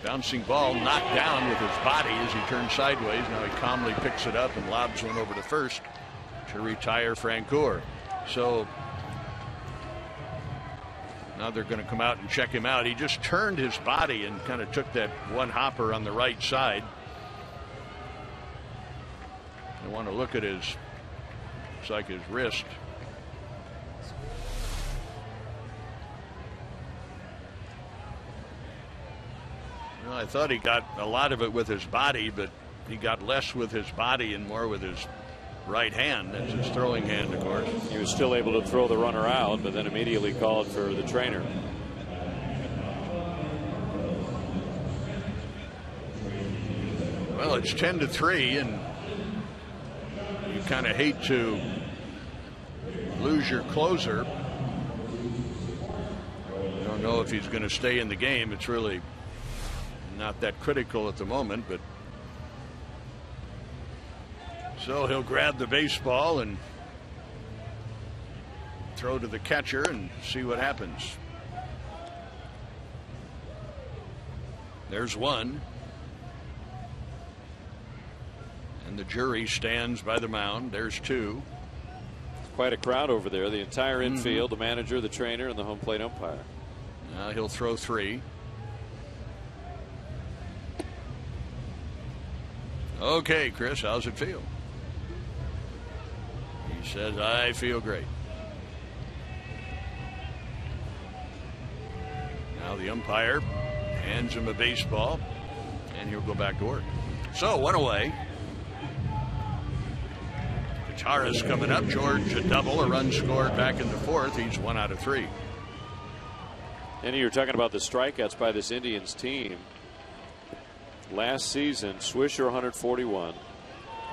Bouncing ball knocked down with his body as he turned sideways. Now he calmly picks it up and lobs one over to first to retire Francoeur. So now they're going to come out and check him out. He just turned his body and kind of took that one hopper on the right side. I want to look at his, looks like his wrist. Well, I thought he got a lot of it with his body, but he got less with his body and more with his right hand. That's his throwing hand, of course. He was still able to throw the runner out, but then immediately called for the trainer. Well, it's 10-3, and you kind of hate to lose your closer. I don't know if he's going to stay in the game. It's really not that critical at the moment, but so he'll grab the baseball and throw to the catcher and see what happens. There's one. And the jury stands by the mound. There's two. Quite a crowd over there. The entire infield, the manager, the trainer, and the home plate umpire. Now he'll throw three. Okay, Chris, how's it feel? He says, I feel great. Now the umpire hands him a baseball, and he'll go back to work. So, one away. Tara's coming up. George a double, a run scored back in the 4th. He's 1 out of 3. And you're talking about the strikeouts by this Indians team. Last season, Swisher 141,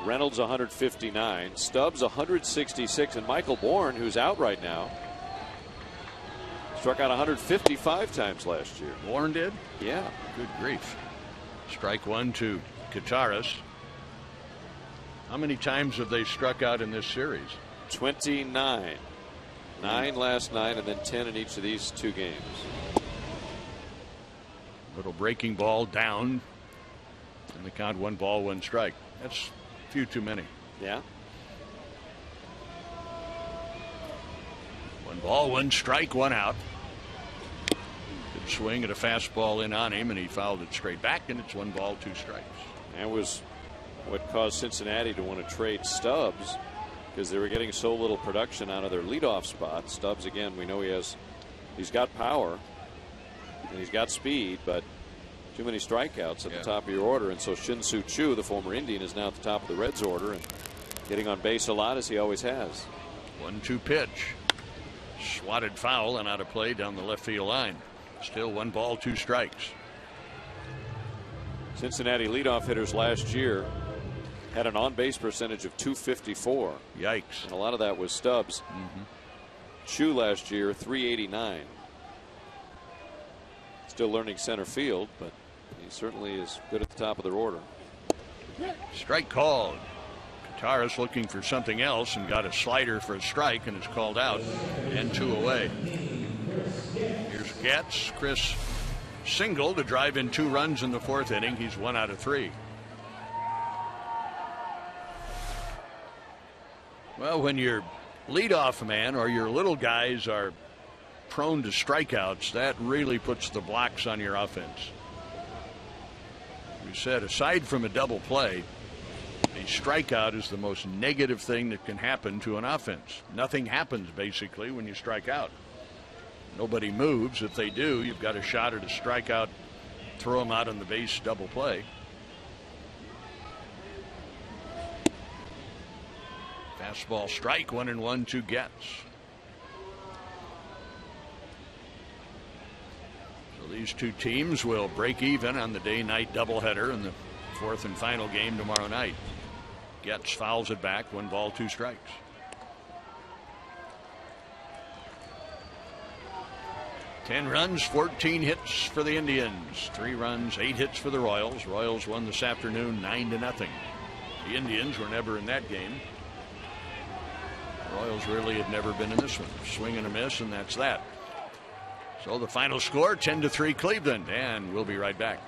Reynolds 159, Stubbs 166, and Michael Bourne, who's out right now, struck out 155 times last year. Bourne did? Yeah. Good grief. Strike one to Kataris. How many times have they struck out in this series? 29. 9 last night, and then 10 in each of these 2 games. Little breaking ball down. And the count 1 ball, 1 strike. That's a few too many. Yeah. 1 ball, 1 strike, 1 out. Good swing at a fastball in on him, and he fouled it straight back, and it's 1 ball, 2 strikes. That was what caused Cincinnati to want to trade Stubbs, because they were getting so little production out of their leadoff spot. Stubbs, again, we know he's got power and he's got speed, but too many strikeouts at the top of your order. And so Shin-Soo Choo, the former Indian, is now at the top of the Reds order and getting on base a lot, as he always has. 1-2 pitch. Swatted foul and out of play down the left field line. Still 1 ball, 2 strikes. Cincinnati leadoff hitters last year had an on-base percentage of .254. Yikes. And a lot of that was Stubbs. Choo last year, .389. Still learning center field, but he certainly is good at the top of their order. Strike called. Kataris looking for something else and got a slider for a strike and is called out. And 2 away. Here's Getz. Chris single to drive in 2 runs in the 4th inning. He's 1 out of 3. Well, when your leadoff man or your little guys are prone to strikeouts, that really puts the blocks on your offense. We said aside from a double play, a strikeout is the most negative thing that can happen to an offense. Nothing happens basically when you strike out. Nobody moves. If they do, you've got a shot at a strikeout, throw them out on the base, double play. Fastball strike, 1-1 to Getz. So these two teams will break even on the day-night doubleheader in the 4th and final game tomorrow night. Getz fouls it back, 1 ball, 2 strikes. Ten runs, 14 hits for the Indians. 3 runs, 8 hits for the Royals. Royals won this afternoon 9-0. The Indians were never in that game. The Royals really had never been in this one. Swing and a miss, and that's that. So the final score, 10-3 Cleveland, and we'll be right back.